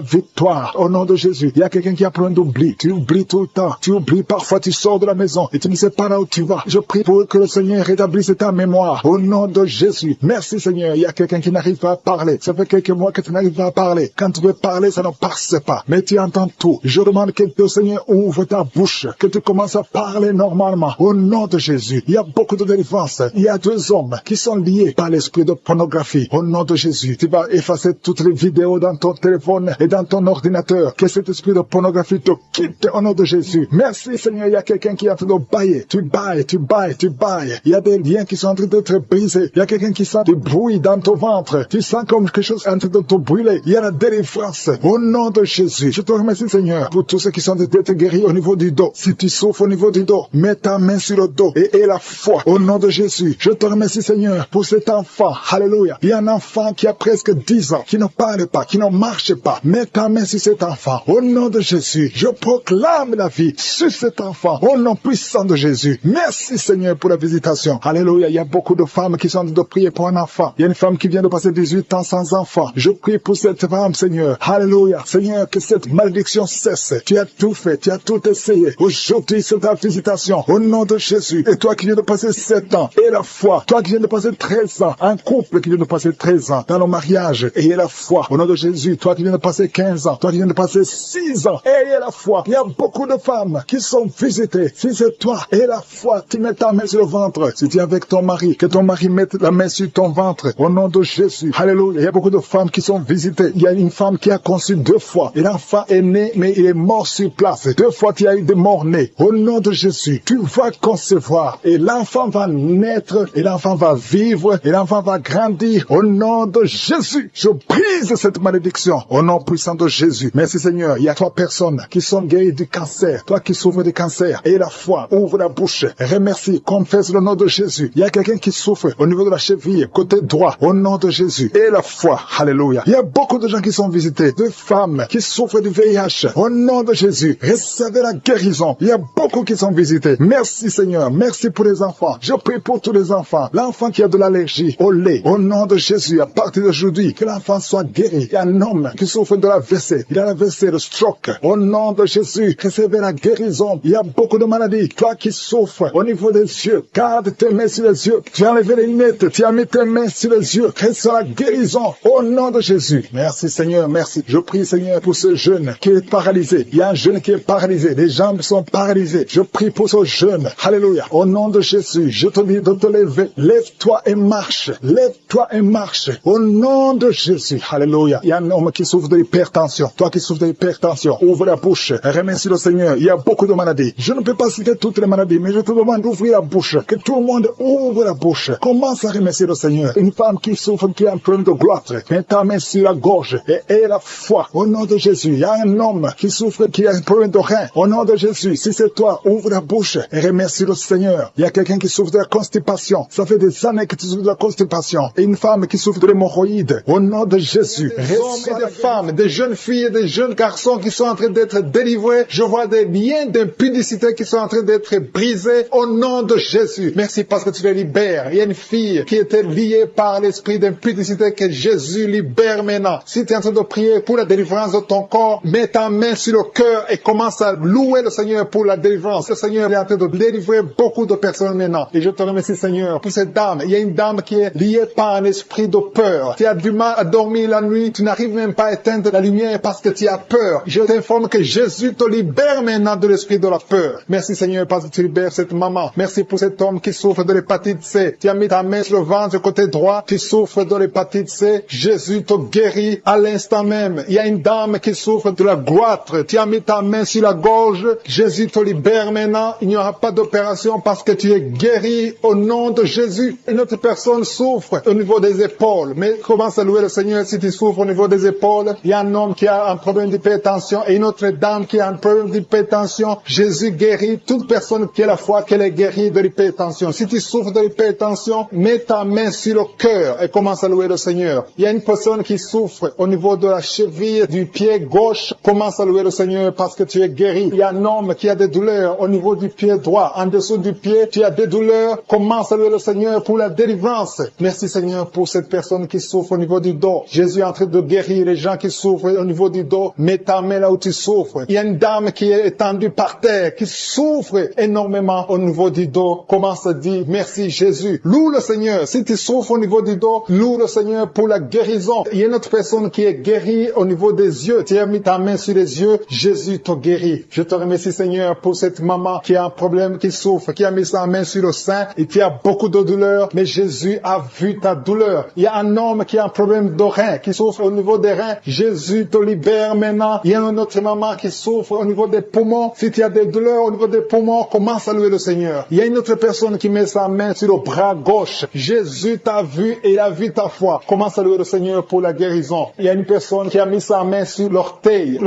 victoire au nom de Jésus. Il y a quelqu'un qui a plein d'oubli. Tu oublies tout le temps. Tu oublies parfois, tu sors de la maison et tu ne sais pas là où tu vas. Je prie pour que le Seigneur rétablisse ta mémoire au nom de Jésus. Merci Seigneur. Il y a quelqu'un qui n'arrive pas à parler. Ça fait quelques mois que tu n'arrives pas à parler. Quand tu veux parler, ça ne passe pas. Mais tu entends tout. Je demande que le Seigneur ouvre ta bouche, que tu commences à parler normalement au nom de Jésus. Il y a beaucoup de délivrance. Il y a 2 hommes qui sont liés par l'esprit de pornographie au nom de Jésus. Tu vas effacer toutes les vidéos dans ton téléphone et dans ton ordinateur. Que cet esprit de pornographie te quitte au nom de Jésus. Merci Seigneur. Il y a quelqu'un qui est en train de bailler. Tu bailles, tu bailles, tu bailles. Il y a des liens qui sont en train d'être brisés. Il y a quelqu'un qui sent du bruit dans ton ventre. Tu sens comme quelque chose est en train de te brûler. Il y a la délivrance au nom de Jésus. Je te remercie Seigneur pour tous ceux qui sont d'être guéris au niveau du dos. Si tu souffres au niveau du dos, mets ta main sur le dos et aie la foi au nom de Jésus. Je te remercie Seigneur pour cet enfant. Alléluia. Il y a un enfant qui a presque 10 ans, qui ne parle pas, qui ne marche pas. Mets ta main sur cet enfant au nom de Jésus. Je proclame la vie sur cet enfant au nom puissant de Jésus. Merci Seigneur pour la visitation. Alléluia. Il y a beaucoup de femmes qui sont en train de prier pour un enfant. Il y a une femme qui vient de passer 18 ans sans enfant. Je prie pour cette femme Seigneur. Alléluia. Seigneur, que cette malédiction cesse. Tu as tout fait, tu as tout essayé. Aujourd'hui, c'est ta visitation au nom de Jésus. Et toi qui viens de passer 7 ans, et la foi. Toi qui viens de passer 13 ans, un couple qui vient de passer 13 ans dans le mariage, ayez la foi au nom de Jésus. Toi qui viens de passer 15 ans, toi qui viens de passer 6 ans, ayez la foi. Il y a beaucoup de femmes qui sont visitées. Si c'est toi, ayez la foi. Tu mets ta main sur le ventre. Si tu es avec ton mari, que ton mari mette la main sur ton ventre au nom de Jésus. Alléluia. Il y a beaucoup de femmes qui sont visitées. Il y a une femme qui a conçu 2 fois. Et l'enfant est né, mais il est mort sur place. 2 fois, tu as eu des morts-nés. Au nom de Jésus, tu vas concevoir. Et l'enfant va naître. Et l'enfant va vivre. Et l'enfant va grandir. Au nom de Jésus, je brise cette malédiction. Au nom puissant de Jésus. Merci Seigneur. Il y a 3 personnes qui sont guéries du cancer. Toi qui souffres du cancer. Et la foi. Ouvre la bouche. Remercie. Confesse le nom de Jésus. Il y a quelqu'un qui souffre au niveau de la cheville, côté droit. Au nom de Jésus. Et la foi. Alléluia. Il y a beaucoup de gens qui sont visités. De femmes qui souffrent du VIH. Au nom de Jésus. Recevez la guérison. Il y a beaucoup qui sont visités. Merci Seigneur. Merci pour les enfants. Je prie pour tous les enfants. L'enfant qui a de l'allergie au lait. Au nom de Jésus. À partir d'aujourd'hui, que l'enfant soit guéri. Il y a un homme qui souffre de l'AVC. Il a l'AVC, le stroke. Au nom de Jésus. Recevez la guérison. Il y a beaucoup de maladies. Toi qui souffres au niveau des yeux. Garde tes mains sur les yeux. Tu as enlevé les lunettes. Tu as mis tes mains sur les yeux. Reçois la guérison. Au nom de Jésus. Merci Seigneur. Merci. Je prie Seigneur pour ce jeune qui est paralysé. Il y a un jeune qui est paralysé. Les jambes sont paralysées. Je prie pour ce jeune. Alléluia. Au nom de Jésus. Je te dis de te lever. Lève-toi et marche. Lève-toi et marche. Au nom de Jésus. Alléluia. Il y a un homme qui souffre de l'hypertension. Toi qui souffres de l'hypertension. Ouvre la bouche. Remercie le Seigneur. Il y a beaucoup de maladies. Je ne peux pas citer toutes les maladies, mais je te demande d'ouvrir la bouche. Que tout le monde ouvre la bouche. Commence à remercier le Seigneur. Une femme qui souffre, qui a un problème de gloître. Mets ta main sur la gorge et aie la foi. Au nom de Jésus. Il y a un homme qui souffre, qui a un problème de rein. Au nom de Jésus. Si c'est toi, ouvre la bouche et remercie le Seigneur. Il y a quelqu'un qui souffre de la constipation. Ça fait des années que tu souffres de la constipation. Et une femme qui souffre de l'hémorroïde. Au nom de Jésus. Des hommes et des femmes, des jeunes filles et des jeunes garçons qui sont en train d'être délivrés. Je vois des liens d'impudicité qui sont en train d'être brisés au nom de Jésus. Merci parce que tu les libères. Il y a une fille qui était liée par l'esprit d'impudicité que Jésus libère maintenant. Si tu es en train de prier pour la délivrance de ton corps, mets ta main sur le cœur et commence à louer le Seigneur pour la délivrance. Le Seigneur est en train de délivrer beaucoup de personnes maintenant. Et je te remercie Seigneur pour cette dame. Il y a une dame qui est liée par un esprit de peur. Tu as du mal à dormir la nuit. Tu n'arrives même pas à éteindre la lumière parce que tu as peur. Je t'informe que Jésus te libère maintenant de l'esprit de la peur. Merci Seigneur parce que tu libères Seigneur, cette maman. Merci pour cet homme qui souffre de l'hépatite C. Tu as mis ta main sur le ventre côté droit, qui souffre de l'hépatite C. Jésus te guérit à l'instant même. Il y a une dame qui souffre de la goitre. Tu as mis ta main sur la gorge. Jésus te libère maintenant. Il n'y aura pas d'opération parce que tu es guéri au nom de Jésus. Une autre personne souffre au niveau des épaules. Mais commence à louer le Seigneur si tu souffres au niveau des épaules. Il y a un homme qui a un problème d'hypertension et une autre dame qui a un problème d'hypertension. Jésus guérit toute personne qui a la foi qu'elle est guérie de l'hypertension. Si tu souffres de l'hypertension, mets ta main sur le cœur et commence à louer le Seigneur. Il y a une personne qui souffre au niveau de la cheville du pied gauche. Commence à louer le Seigneur parce que tu es guéri. Il y a un homme qui a des douleurs au niveau du pied droit. En dessous du pied, tu as des douleurs. Commence à louer le Seigneur pour la délivrance. Merci Seigneur pour cette personne qui souffre au niveau du dos. Jésus est en train de guérir les gens qui souffrent au niveau du dos. Mets ta main là où tu souffres. Il y a une dame qui est étendue par terre, qui souffre énormément au niveau du dos. Commence à dire merci Jésus. Loue le Seigneur. Si tu souffres au niveau du dos, loue le Seigneur pour la guérison. Il y a une autre personne qui est guérie au niveau des yeux. Tu as mis ta main sur les yeux. Jésus te guérit. Je te remercie Seigneur pour cette maman qui a un problème, qui souffre, qui a mis sa main sur le sein et qui a beaucoup de douleur. Mais Jésus a vu ta douleur. Il y a un homme qui a un problème de rein, qui souffre au niveau des reins. Jésus te libère maintenant. Il y a une autre maman qui souffre au niveau des poumons. Si tu as des douleurs au niveau des poumons, commence à louer le Seigneur. Il y a une autre personne qui met sa main sur le bras gauche. Jésus t'a vu et il a vu ta foi. Commence à louer le Seigneur pour la guérison. Il y a une personne qui a mis sa main sur l'orteil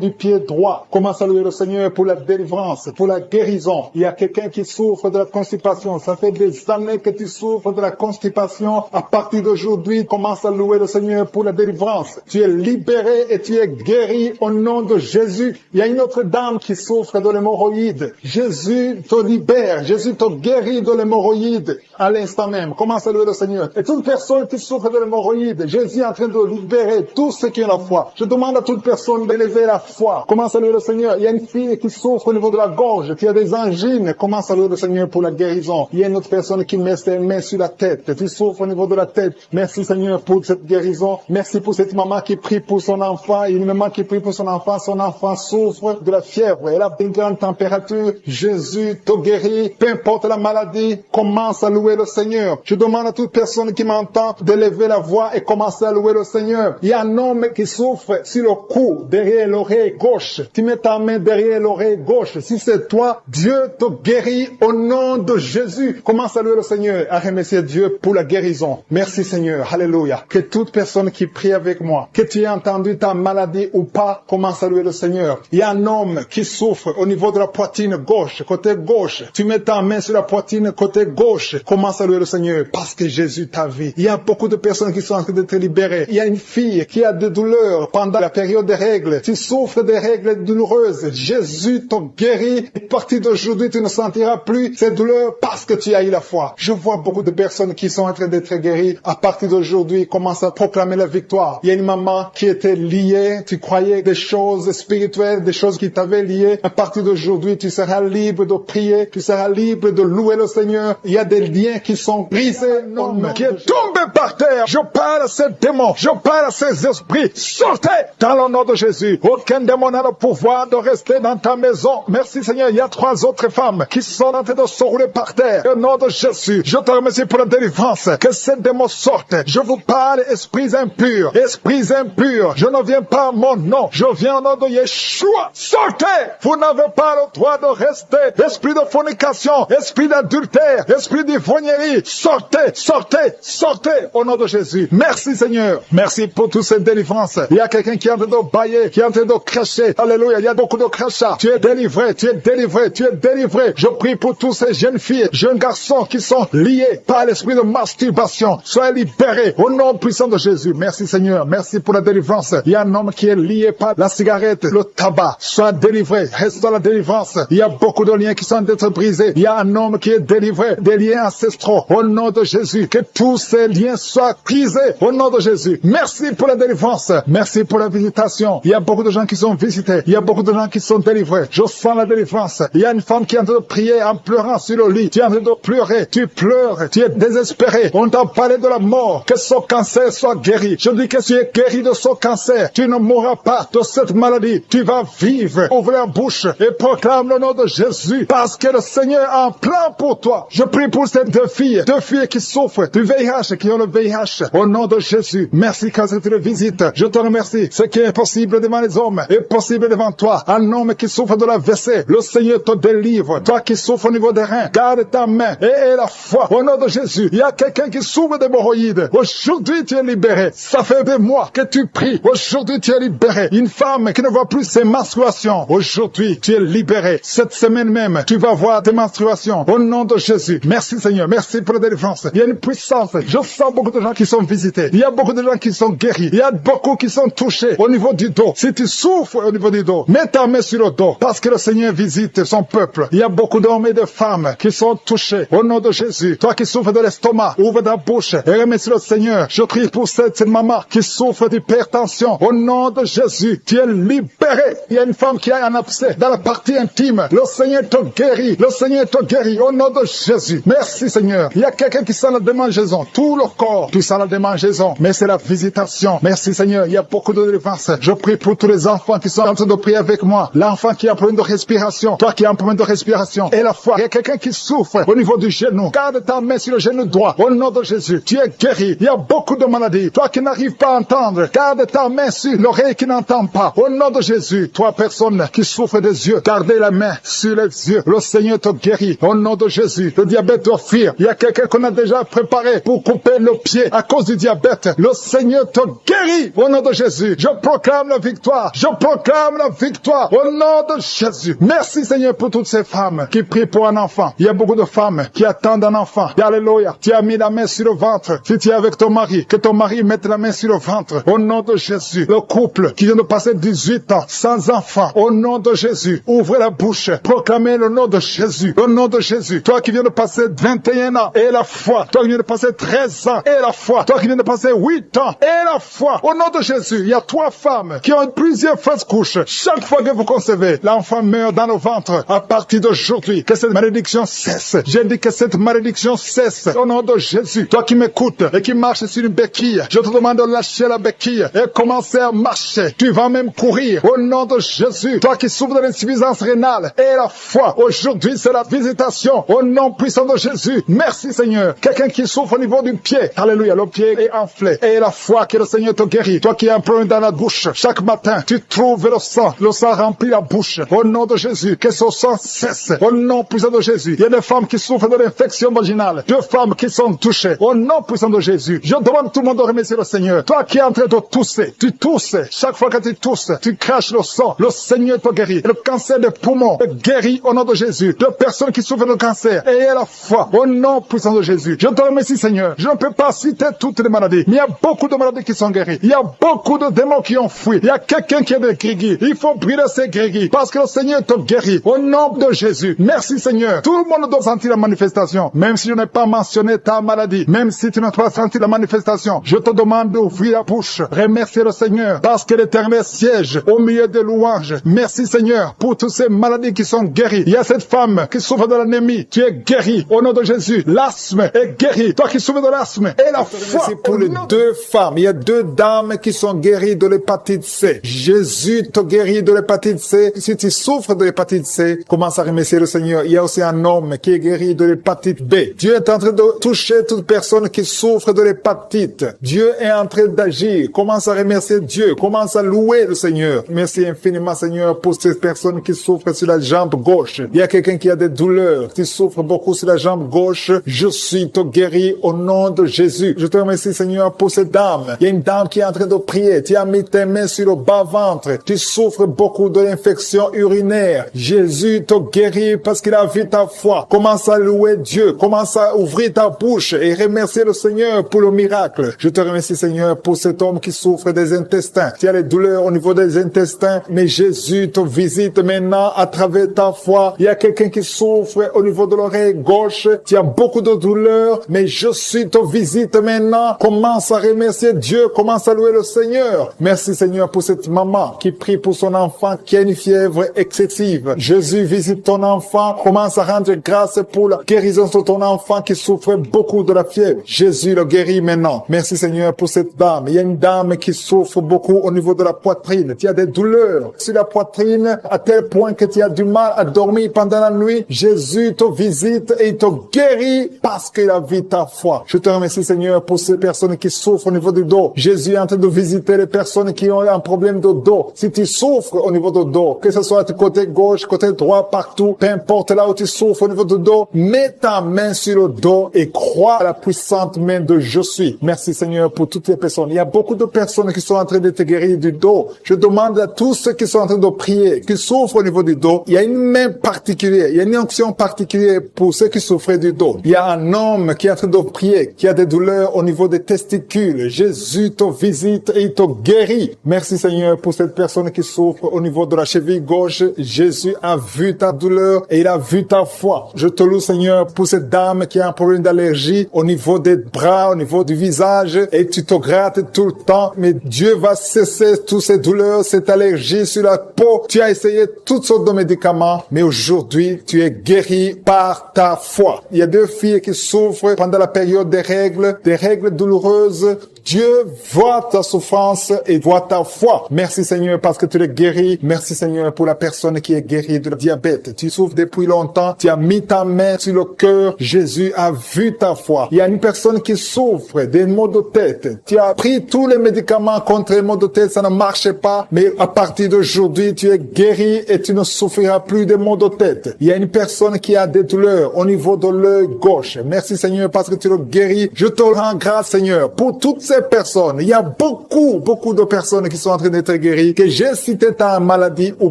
du pied droit. Commence à louer le Seigneur pour la délivrance, pour la guérison. Il y a quelqu'un qui souffre de la constipation. Ça fait des années que tu souffres de la constipation. À partir d'aujourd'hui, commence à louer le Seigneur pour la délivrance. Tu es libéré et tu es guéri au nom de Jésus. Il y a une autre dame qui souffre de l'hémorroïde. Jésus te libère. Jésus te guérit de l'hémorroïde à l'instant même. Commence à louer le Seigneur. Et toute personne qui souffre de l'hémorroïde, Jésus est en train de libérer tous ceux qui ont la foi. Je demande à toute personne d'élever la foi. Commence à louer le Seigneur. Il y a une fille qui souffre au niveau de la gorge, qui a des angines. Commence à louer le Seigneur pour la guérison. Il y a une autre personne qui met ses mains sur la tête. Tu souffres au niveau de la tête. Merci Seigneur pour cette guérison. Merci pour cette maman qui prie pour son enfant. Il y a une maman qui prie pour son enfant. Son enfant souffre de la fièvre. Elle a une grande température. Jésus te guérit. Peu importe la maladie, commence à louer le Seigneur. Je demande à toute personne qui m'entend d'élever la voix et commencer à louer le Seigneur. Il y a un homme qui souffre sur le cou, derrière l'oreille gauche. Tu mets ta main derrière l'oreille gauche. Si c'est toi, Dieu te guérit au nom de Jésus. Commence à louer le Seigneur, à remercier Dieu pour la guérison. Merci Seigneur. Alléluia. Que toute personne qui prie avec moi, que tu aies entendu ta maladie ou pas, commence à louer le Seigneur. Il y a un homme qui souffre au niveau de la poitrine gauche, côté gauche. Tu mets ta main sur la poitrine côté gauche. Commence à louer le Seigneur parce que Jésus t'a vu. Il y a beaucoup de personnes qui sont en train d'être libérées. Il y a une fille qui a des douleurs pendant la période des règles. Tu souffres des règles douloureuses. Jésus t'a guéri. À partir d'aujourd'hui, tu ne sentiras plus ces douleurs parce que tu as eu la foi. Je vois beaucoup de personnes qui sont en train d'être guéries. À partir d'aujourd'hui, commence à proclamer la victoire. Il y a une maman qui était liée. Tu croyais des choses spirituelles, des choses qui t'avaient lié. À partir d'aujourd'hui, tu seras libre de prier. Tu seras libre de louer le Seigneur. Il y a des liens qui sont brisés. Homme qui est tombé par terre. Je parle à ces démons. Je parle à ces esprits. Sortez dans le nom de Jésus. Aucun démon n'a le pouvoir de rester dans ta maison. Merci Seigneur. Il y a 3 autres femmes qui sont en train de se rouler par terre. Au nom de Jésus, je te remercie pour la délivrance. Que ces démons sortent. Je vous parle, esprits impurs. Esprits impurs. Je ne viens pas à mon nom. Je viens au nom de Yeshua. Sortez. Vous n'avez pas le droit de rester. Esprit de fornication. Esprit d'adultère. Esprit d'ivrognerie. Sortez. Sortez. Sortez. Au nom de Jésus. Merci Seigneur. Merci pour toutes ces délivrances. Il y a quelqu'un qui est en train de bailler, qui est en train de cracher. Alléluia. Il y a beaucoup de crachats. Tu es délivré. Tu es délivré. Tu es délivré. Je prie pour tous ces jeunes filles, jeunes garçons qui sont liés par l'esprit de masturbation. Soyez libérés au nom puissant de Jésus. Merci Seigneur. Merci pour la délivrance. Il y a un homme qui est lié par la cigarette, le tabac. Sois délivré. Reste dans la délivrance. Il y a beaucoup de liens qui sont d'être brisés. Il y a un homme qui est délivré des liens ancestraux. Au nom de Jésus, que tous ces liens soient brisés. Au nom de Jésus. Merci pour la délivrance. Merci pour la visitation. Il y a beaucoup de gens qui sont visités. Il y a beaucoup de gens qui sont délivrés. Je sens la délivrance. Il y a une femme qui est en train de prier en pleurant sur le lit. Tu es en train de pleurer. Tu pleures. Tu es désespéré. On t'a parlé de la mort. Que son cancer soit guéri. Je dis que tu es guéri de son cancer. Tu ne mourras pas de cette maladie. Tu vas vivre. Ouvre la bouche et proclame le nom de Jésus. Parce que le Seigneur a un plan pour toi. Je prie pour ces deux filles qui souffrent du VIH, qui ont le VIH. Au nom de Jésus. Merci quand tu le visites. Je te remercie. Ce qui est impossible devant les hommes est possible devant toi. Un homme qui souffre de la WC, le Seigneur te délivre. Toi qui souffres au niveau des reins, garde ta main et aie la foi. Au nom de Jésus, il y a quelqu'un qui souffre d'hémorroïdes. Aujourd'hui, tu es libéré. Ça fait des mois que tu pries. Aujourd'hui, tu es libéré. Une femme qui ne voit plus ses menstruations. Aujourd'hui, tu es libéré. Cette semaine même, tu vas voir tes menstruations. Au nom de Jésus. Merci Seigneur. Merci pour la délivrance. Il y a une puissance. Je sens beaucoup de gens qui sont visités. Il y a beaucoup de gens qui sont guéris. Il y a beaucoup qui sont touchés au niveau du dos. Si tu souffres au niveau du dos, mets ta main sur le dos parce que le Seigneur visite son peuple. Il y a beaucoup d'hommes et de femmes qui sont touchés au nom de Jésus. Toi qui souffres de l'estomac, ouvre ta bouche et remercie le Seigneur. Je prie pour cette maman qui souffre d'hypertension. Au nom de Jésus, tu es libéré. Il y a une femme qui a un abcès dans la partie intime. Le Seigneur te guérit. Le Seigneur te guérit au nom de Jésus. Merci Seigneur. Il y a quelqu'un qui sent la démangeaison. Tout le corps, tu sens la démangeaison. Mais c'est la visitation. Merci Seigneur. Il y a beaucoup de délivrance. Je prie pour tous les enfants qui sont en train de prier avec moi. L'enfant qui a un problème de respiration. Toi qui as un problème de respiration. Et la foi. Il y a quelqu'un qui souffre au niveau du genou. Garde ta main sur le genou droit. Au nom de Jésus. Tu es guéri. Il y a beaucoup de maladies. Toi qui n'arrives pas à entendre. Garde ta main sur l'oreille qui n'entend pas. Au nom de Jésus. Toi personne qui souffre des yeux. Gardez la main sur les yeux. Le Seigneur te guérit. Au nom de Jésus. Le diabète doit fuir. Il y a quelqu'un qu'on a déjà préparé pour couper le pied à cause du diabète. Le Seigneur te guérit. Au nom de Jésus. Je proclame la victoire. Je proclame la victoire. Au nom de Jésus. Merci Seigneur pour toutes ces femmes qui prient pour un enfant. Il y a beaucoup de femmes qui attendent un enfant. Alléluia. Tu as mis la main sur le ventre. Si tu es avec ton mari, que ton mari mette la main sur le ventre. Au nom de Jésus. Le couple qui vient de passer 18 ans sans enfant. Au nom de Jésus. Ouvrez la bouche. Proclamez le nom de Jésus. Le nom de Jésus. Toi qui viens de passer 21 ans et la foi. Toi qui viens de passer 13 ans et la foi. Toi qui viens de passer 8 ans et la foi. Au nom de Jésus. Il y a 3 femmes qui ont plusieurs fausses couches. Chaque fois que vous concevez, l'enfant meurt dans le ventre. À partir d'aujourd'hui, que cette malédiction cesse. J'ai dit que cette malédiction cesse. Au nom de Jésus. Toi qui m'écoutes et qui marches sur une béquille, je te demande de lâcher la béquille et commencer à marcher. Tu vas même courir. Au nom de Jésus. Toi qui souffres de l'insuffisance rénale et la foi. Aujourd'hui, c'est la visitation. Au nom puissant de Jésus. Merci Seigneur. Quelqu'un qui souffre au niveau du pied. Alléluia. Le pied est enflé. Et la foi que le Seigneur te guérit. Toi qui as un problème dans la bouche. Chaque matin, tu trouves le sang. Le sang remplit la bouche. Au nom de Jésus. Que ce sang cesse. Au nom puissant de Jésus. Il y a des femmes qui souffrent de l'infection vaginale. 2 femmes qui sont touchées. Au nom puissant de Jésus. Je demande tout le monde de remercier le Seigneur. Toi qui es en train de tousser. Tu tousses. Chaque fois que tu tousses, tu craches le sang. Le Seigneur te guérit. Le cancer des poumons est guéri au nom de Jésus. 2 personnes qui souffrent de cancer. Ayez la foi. Au nom puissant de Jésus. Je te remercie Seigneur. Je ne peux pas citer toutes les maladies. Mais il y a beaucoup de maladies qui sont guéries. Il y a beaucoup de démons qui ont fui. Il y a quelqu'un qui est des grégis. Il faut brûler ces grégis. Parce que le Seigneur te guérit. Au nom de Jésus. Merci Seigneur. Tout le monde doit sentir la manifestation. Même si je n'ai pas mentionné ta maladie. Même si tu n'as pas senti la manifestation. Je te demande d'ouvrir la bouche. Remercier le Seigneur. Parce que l'Éternel siège au milieu des louanges. Merci Seigneur pour toutes ces maladies qui sont guéries. Il y a cette femme qui souffre de l'anémie. Tu es guéri. Au nom de Jésus. L'asthme est guéri. Toi qui souffres de l'asthme. Et la foi. Merci pour les 2 femmes. Il y a 2 dames qui sont guéries de l'hépatite C. Jésus te guérit de l'hépatite C. Si tu souffres de l'hépatite C, commence à remercier le Seigneur. Il y a aussi un homme qui est guéri de l'hépatite B. Dieu est en train de toucher toute personne qui souffre de l'hépatite. Dieu est en train d'agir. Commence à remercier Dieu. Commence à louer le Seigneur. Merci infiniment Seigneur pour ces personnes qui souffrent sur la jambe gauche. Il y a quelqu'un qui a des douleurs. Tu souffres beaucoup sur la jambe gauche. Je suis te guéri au nom de Jésus. Je te remercie Seigneur pour cette dame. Il y a une dame qui est en train de prier. Tu as mis tes mains sur le bas-ventre. Tu souffres beaucoup de l'infection urinaire. Jésus te guérit parce qu'il a vu ta foi. Commence à louer Dieu. Commence à ouvrir ta bouche et remercier le Seigneur pour le miracle. Je te remercie Seigneur pour cet homme qui souffre des intestins. Tu as les douleurs au niveau des intestins, mais Jésus te visite maintenant à travers ta foi. Il y a quelqu'un qui souffre au niveau de l'oreille gauche. Tu as beaucoup de douleurs, mais je suis te visite maintenant. Commence à remercier Dieu, commence à louer le Seigneur. Merci Seigneur pour cette maman qui prie pour son enfant qui a une fièvre excessive. Jésus, visite ton enfant, commence à rendre grâce pour la guérison de ton enfant qui souffrait beaucoup de la fièvre. Jésus le guérit maintenant. Merci Seigneur pour cette dame. Il y a une dame qui souffre beaucoup au niveau de la poitrine. Tu as des douleurs sur la poitrine à tel point que tu as du mal à dormir pendant la nuit. Jésus te visite et il te guérit parce qu'il a vu ta foi. Je te remercie Seigneur pour ces personnes qui souffrent au niveau du dos. Jésus est en train de visiter les personnes qui ont un problème de dos. Si tu souffres au niveau du dos, que ce soit du côté gauche, côté droit, partout, peu importe là où tu souffres au niveau du dos, mets ta main sur le dos et crois à la puissante main de Je suis. Merci Seigneur pour toutes les personnes. Il y a beaucoup de personnes qui sont en train de te guérir du dos. Je demande à tous ceux qui sont en train de prier, qui souffrent au niveau du dos, il y a une main particulière, il y a une onction particulière pour ceux qui souffrent du dos. Il y a un homme qui est en train de prier, qui a des douleurs au niveau des testicules. Jésus te visite et il te guérit. Merci Seigneur pour cette personne qui souffre au niveau de la cheville gauche. Jésus a vu ta douleur et il a vu ta foi. Je te loue Seigneur pour cette dame qui a un problème d'allergie au niveau des bras, au niveau du visage et tu te grattes tout le temps. Mais Dieu va cesser toutes ces douleurs, cette allergie sur la peau. Tu as essayé toutes sortes de médicaments, mais aujourd'hui tu es guéri par ta foi. Il y a 2 filles qui souffrent pendant la période des règles douloureuses. Dieu voit ta souffrance et voit ta foi. Merci Seigneur parce que tu es guéri. Merci Seigneur pour la personne qui est guérie de diabète. Tu souffres depuis longtemps. Tu as mis ta main sur le cœur. Jésus a vu ta foi. Il y a une personne qui souffre des maux de tête. Tu as pris tous les médicaments contre les maux de tête. Ça ne marchait pas. Mais à partir d'aujourd'hui, tu es guéri et tu ne souffriras plus des maux de tête. Il y a une personne qui a des douleurs au niveau de l'œil gauche. Merci Seigneur parce que tu le guéris. Je te rends grâce Seigneur pour toutes ces personnes. Il y a beaucoup de personnes qui sont en train d'être guéries, que j'ai cité ta maladie ou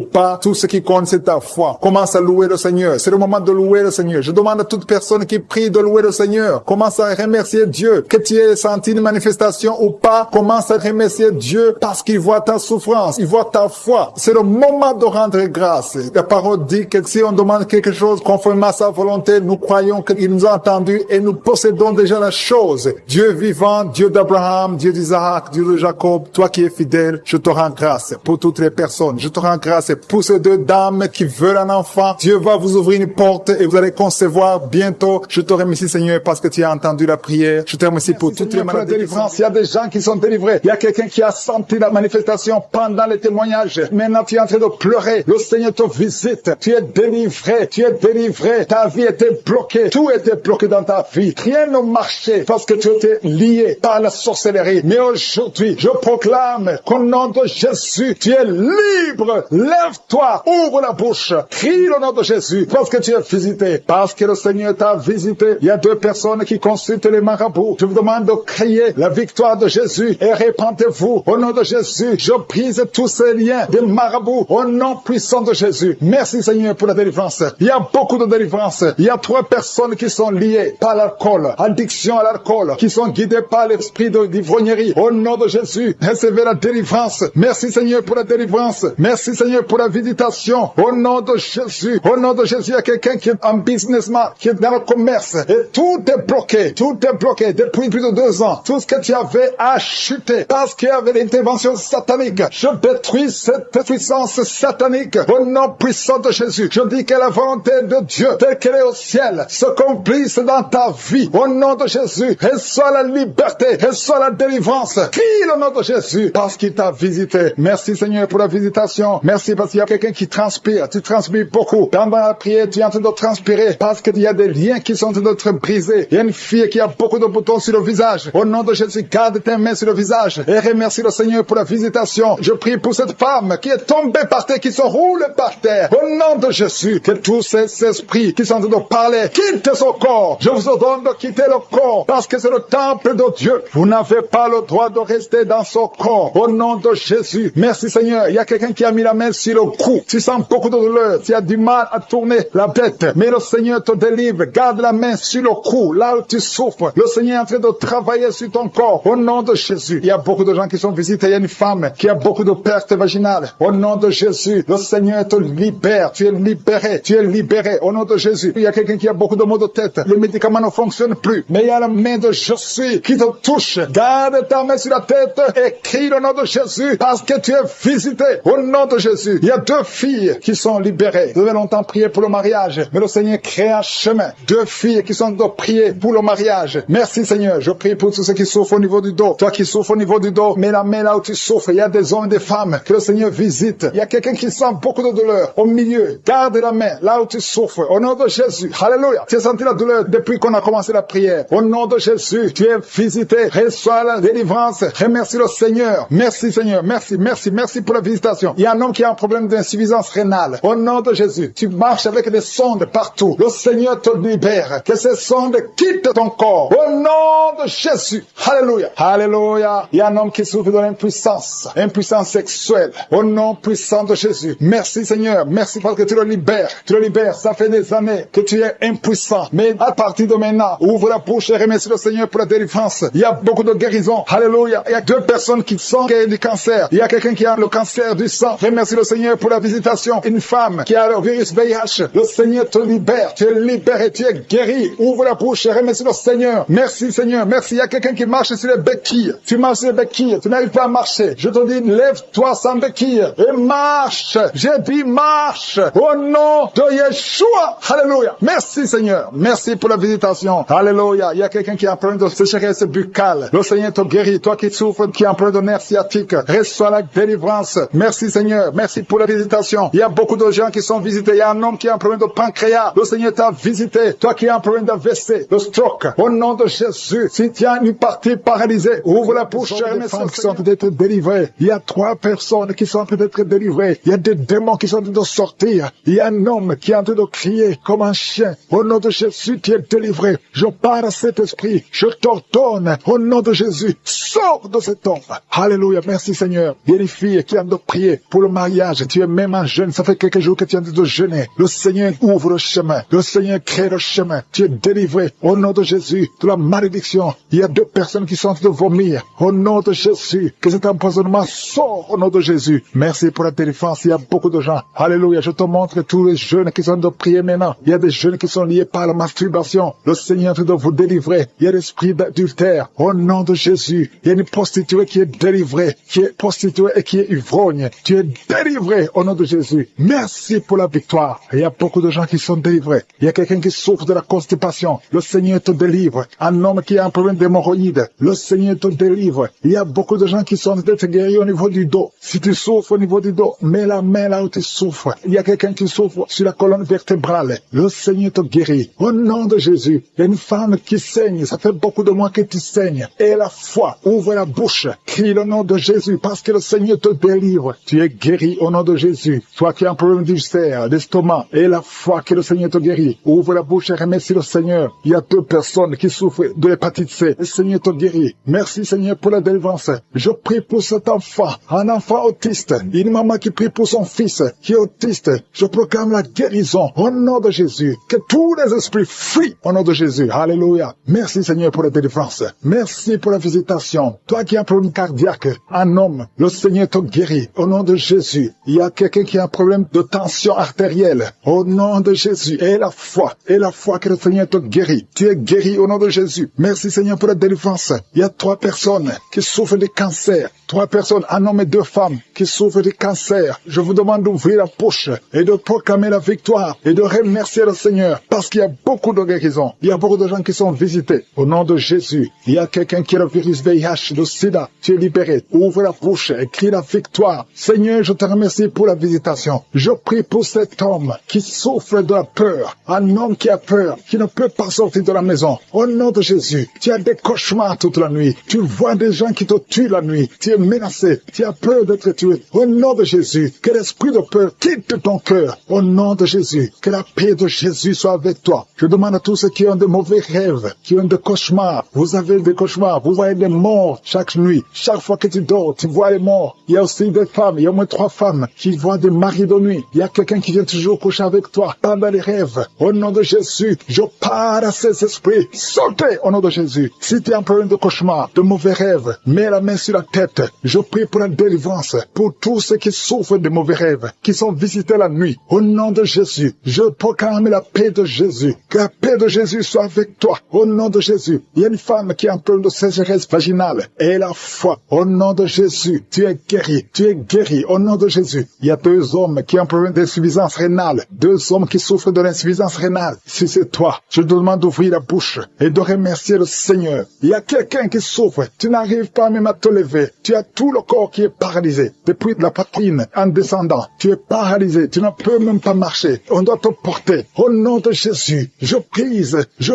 pas, tout ce qui compte c'est ta foi. Commence à louer le Seigneur. C'est le moment de louer le Seigneur. Je demande à toute personne qui prie de louer le Seigneur. Commence à remercier Dieu. Que tu aies senti une manifestation ou pas, commence à remercier Dieu parce qu'il voit ta souffrance, il voit ta foi. C'est le moment de rendre grâce. La parole dit que si on demande quelque chose conformément à sa volonté, nous croyons qu'il nous a entendus et nous possédons déjà la chose. Dieu vivant, Dieu d'Abraham, Dieu d'Isaac, Dieu de Jacob, toi qui es fidèle, je te rends grâce pour toutes les personnes. Je te rends grâce pour ces 2 dames qui veulent un enfant. Dieu va vous ouvrir une porte et vous allez concevoir bientôt. Je te remercie Seigneur parce que tu as entendu la prière. Je te remercie pour toutes les maladies. Il y a des gens qui sont délivrés. Il y a quelqu'un qui a senti la manifestation pendant les témoignages. Maintenant tu es en train de pleurer. Le Seigneur te visite. Tu es délivré. Tu es délivré. Ta vie était bloquée. Tout était bloqué dans ta vie. Rien ne marchait parce que tu étais lié par la sorcellerie. Mais aujourd'hui, je proclame qu'au nom de Jésus, tu es libre. Lève-toi, ouvre la bouche, crie le nom de Jésus, parce que tu es visité, parce que le Seigneur t'a visité. Il y a 2 personnes qui consultent les marabouts. Je vous demande de crier la victoire de Jésus et répandez-vous. Au nom de Jésus, je brise tous ces liens des marabouts au nom puissant de Jésus. Merci Seigneur pour la délivrance. Il y a beaucoup de délivrance. Il y a 3 personnes qui sont liées par l'alcool, addiction à l'alcool, qui sont guidées par l'esprit d'ivrognerie. Au nom de Jésus, recevez la délivrance. Merci Seigneur pour la délivrance. Merci Seigneur pour la visitation. Au nom de Jésus. Au nom de Jésus, il y a quelqu'un qui est un businessman, qui est dans le commerce. Et tout est bloqué. Tout est bloqué depuis plus de 2 ans. Tout ce que tu avais a chuté parce qu'il y avait l'intervention satanique. Je détruis cette puissance satanique. Au nom puissant de Jésus. Je dis que la volonté de Dieu, telle qu'elle est au ciel, se accomplisse dans ta vie. Au nom de Jésus. Reçois la liberté. Reçois la délivrance. Crie le nom de Jésus parce qu'il t'a visité. Merci Seigneur pour la visitation. Merci parce qu'il y a quelqu'un qui transpire. Tu transpires beaucoup. Pendant la prière, tu es en train de transpirer parce qu'il y a des liens qui sont en train d'être brisés. Il y a une fille qui a beaucoup de boutons sur le visage. Au nom de Jésus, garde tes mains sur le visage et remercie le Seigneur pour la visitation. Je prie pour cette femme qui est tombée par terre, qui se roule par terre. Au nom de Jésus, que tous ces esprits qui sont en train de parler quittent son corps. Je vous ordonne de quitter le corps parce que c'est le temple de Dieu. Vous n'avez n'avait pas le droit de rester dans son corps. Au nom de Jésus. Merci Seigneur. Il y a quelqu'un qui a mis la main sur le cou. Tu sens beaucoup de douleur. Tu as du mal à tourner la tête. Mais le Seigneur te délivre. Garde la main sur le cou. Là où tu souffres. Le Seigneur est en train de travailler sur ton corps. Au nom de Jésus. Il y a beaucoup de gens qui sont visités. Il y a une femme qui a beaucoup de pertes vaginales. Au nom de Jésus. Le Seigneur te libère. Tu es libéré. Tu es libéré. Au nom de Jésus. Il y a quelqu'un qui a beaucoup de maux de tête. Les médicaments ne fonctionnent plus. Mais il y a la main de Je suis qui te touche. Garde ta main sur la tête et crie le nom de Jésus parce que tu es visité. Au nom de Jésus. Il y a 2 filles qui sont libérées. Vous avez longtemps prié pour le mariage. Mais le Seigneur crée un chemin. 2 filles qui sont de prier pour le mariage. Merci Seigneur. Je prie pour tous ceux qui souffrent au niveau du dos. Toi qui souffres au niveau du dos, mets la main là où tu souffres. Il y a des hommes et des femmes que le Seigneur visite. Il y a quelqu'un qui sent beaucoup de douleur au milieu. Garde la main là où tu souffres. Au nom de Jésus. Alléluia. Tu as senti la douleur depuis qu'on a commencé la prière. Au nom de Jésus, tu es visité. Reçois la délivrance. Remercie le Seigneur. Merci Seigneur. Merci, merci, merci pour la visitation. Il y a un homme qui a un problème d'insuffisance rénale. Au nom de Jésus, tu marches avec des sondes partout. Le Seigneur te libère. Que ces sondes quittent ton corps. Au nom de Jésus. Alléluia. Alléluia. Il y a un homme qui souffre de l'impuissance. Impuissance sexuelle. Au nom puissant de Jésus. Merci Seigneur. Merci parce que tu le libères. Tu le libères. Ça fait des années que tu es impuissant. Mais à partir de maintenant, ouvre la bouche et remercie le Seigneur pour la délivrance. Il y a beaucoup de guérisons. Alléluia. Il y a 2 personnes qui sont guéries du cancer. Il y a quelqu'un qui a le cancer du sang. Remercie le Seigneur pour la visitation. Une femme qui a le virus VIH. Le Seigneur te libère. Tu es libéré. Tu es guéri. Ouvre la bouche et remercie le Seigneur. Merci Seigneur. Merci. Il y a quelqu'un qui marche sur les béquilles. Tu marches sur les béquilles. Tu n'arrives pas à marcher. Je te dis, lève-toi sans béquilles et marche. J'ai dit marche. Au nom de Yeshua. Alléluia. Merci Seigneur. Merci pour la visitation. Alléluia. Il y a quelqu'un qui a un problème de sécheresse buccale. Le Seigneur te guérit. Toi qui souffres, qui a un problème de nerf sciatique, reçois la délivrance. Merci Seigneur. Merci pour la visitation. Il y a beaucoup de gens qui sont visités. Il y a un homme qui a un problème de pancréas. Le Seigneur t'a visité. Toi qui as un problème d'AVC, de stroke. Au nom de Jésus. Si tu as une partie paralysée, ouvre la bouche. Il y a des femmes qui sont en train d'être délivrées. Il y a 3 personnes qui sont en train d'être délivrées. Il y a des démons qui sont en train de sortir. Il y a un homme qui est en train de crier comme un chien. Au nom de Jésus, tu es délivré. Je parle à cet esprit. Je t'ordonne. Au nom de Jésus, sors de cet homme. Alléluia. Merci Seigneur. Il y a une fille qui est en train de prier pour le mariage. Tu es même un jeune. Ça fait quelques jours que tu es en train de jeûner. Le Seigneur ouvre le chemin. Le Seigneur crée le chemin. Tu es délivré. Au nom de Jésus, de la malédiction. Il y a 2 personnes qui sont en train de vomir. Au nom de Jésus, que cet empoisonnement sort au nom de Jésus. Merci pour la délivrance. Il y a beaucoup de gens. Alléluia. Je te montre tous les jeunes qui sont en train de prier maintenant. Il y a des jeunes qui sont liés par la masturbation. Le Seigneur est en train de vous délivrer. Il y a l'esprit d'adultère. Au nom de Jésus, il y a une prostituée qui est délivrée, qui est prostituée et qui est ivrogne. Tu es délivré au nom de Jésus. Merci pour la victoire. Il y a beaucoup de gens qui sont délivrés. Il y a quelqu'un qui souffre de la constipation. Le Seigneur te délivre. Un homme qui a un problème d'hémorroïdes. Le Seigneur te délivre. Il y a beaucoup de gens qui sont d'être guéris au niveau du dos. Si tu souffres au niveau du dos, mets la main là où tu souffres. Il y a quelqu'un qui souffre sur la colonne vertébrale. Le Seigneur te guérit. Au nom de Jésus, il y a une femme qui saigne. Ça fait beaucoup de mois que tu saignes. Et la foi, ouvre la bouche. Crie le nom de Jésus parce que le Seigneur te délivre. Tu es guéri au nom de Jésus. Toi qui as un problème d'ulcère, d'estomac, et la foi que le Seigneur te guérit. Ouvre la bouche et remercie le Seigneur. Il y a 2 personnes qui souffrent de l'hépatite C. Le Seigneur te guérit. Merci Seigneur pour la délivrance. Je prie pour cet enfant, un enfant autiste. Une maman qui prie pour son fils qui est autiste. Je proclame la guérison au nom de Jésus. Que tous les esprits fuient au nom de Jésus. Alléluia. Merci Seigneur pour la délivrance. Merci pour la visitation. Toi qui as un problème cardiaque, un homme, le Seigneur te guérit au nom de Jésus. Il y a quelqu'un qui a un problème de tension artérielle au nom de Jésus. Et la foi que le Seigneur te guérit. Tu es guéri au nom de Jésus. Merci Seigneur pour la délivrance. Il y a 3 personnes qui souffrent de cancer. 3 personnes, un homme et 2 femmes qui souffrent de cancer. Je vous demande d'ouvrir la bouche et de proclamer la victoire et de remercier le Seigneur parce qu'il y a beaucoup de guérisons. Il y a beaucoup de gens qui sont visités au nom de Jésus. Il y a quelqu'un qui a le virus VIH, le sida. Tu es libéré. Ouvre la bouche et crie la victoire. Seigneur, je te remercie pour la visitation. Je prie pour cet homme qui souffre de la peur. Un homme qui a peur, qui ne peut pas sortir de la maison. Au nom de Jésus, tu as des cauchemars toute la nuit. Tu vois des gens qui te tuent la nuit. Tu es menacé. Tu as peur d'être tué. Au nom de Jésus, que l'esprit de peur quitte ton cœur. Au nom de Jésus, que la paix de Jésus soit avec toi. Je demande à tous ceux qui ont de mauvais rêves, qui ont des cauchemars. Vous avez des cauchemars. cauchemars, vous voyez des morts chaque nuit. Chaque fois que tu dors, tu vois les morts. Il y a aussi des femmes, il y a au moins 3 femmes qui voient des maris de nuit. Il y a quelqu'un qui vient toujours coucher avec toi, pas dans les rêves. Au nom de Jésus, je pars à ces esprits. Sortez au nom de Jésus. Si tu es en problème de cauchemar, de mauvais rêves, mets la main sur la tête. Je prie pour la délivrance, pour tous ceux qui souffrent de mauvais rêves, qui sont visités la nuit. Au nom de Jésus, je proclame la paix de Jésus. Que la paix de Jésus soit avec toi. Au nom de Jésus, il y a une femme qui a un problème de sécheresse vaginale. Et la foi, au nom de Jésus, tu es guéri. Tu es guéri. Au nom de Jésus, il y a 2 hommes qui ont un problème d'insuffisance rénale. 2 hommes qui souffrent de l'insuffisance rénale. Si c'est toi, je te demande d'ouvrir la bouche et de remercier le Seigneur. Il y a quelqu'un qui souffre. Tu n'arrives pas même à te lever. Tu as tout le corps qui est paralysé. Depuis la poitrine en descendant, tu es paralysé. Tu ne peux même pas marcher. On doit te porter. Au nom de Jésus, je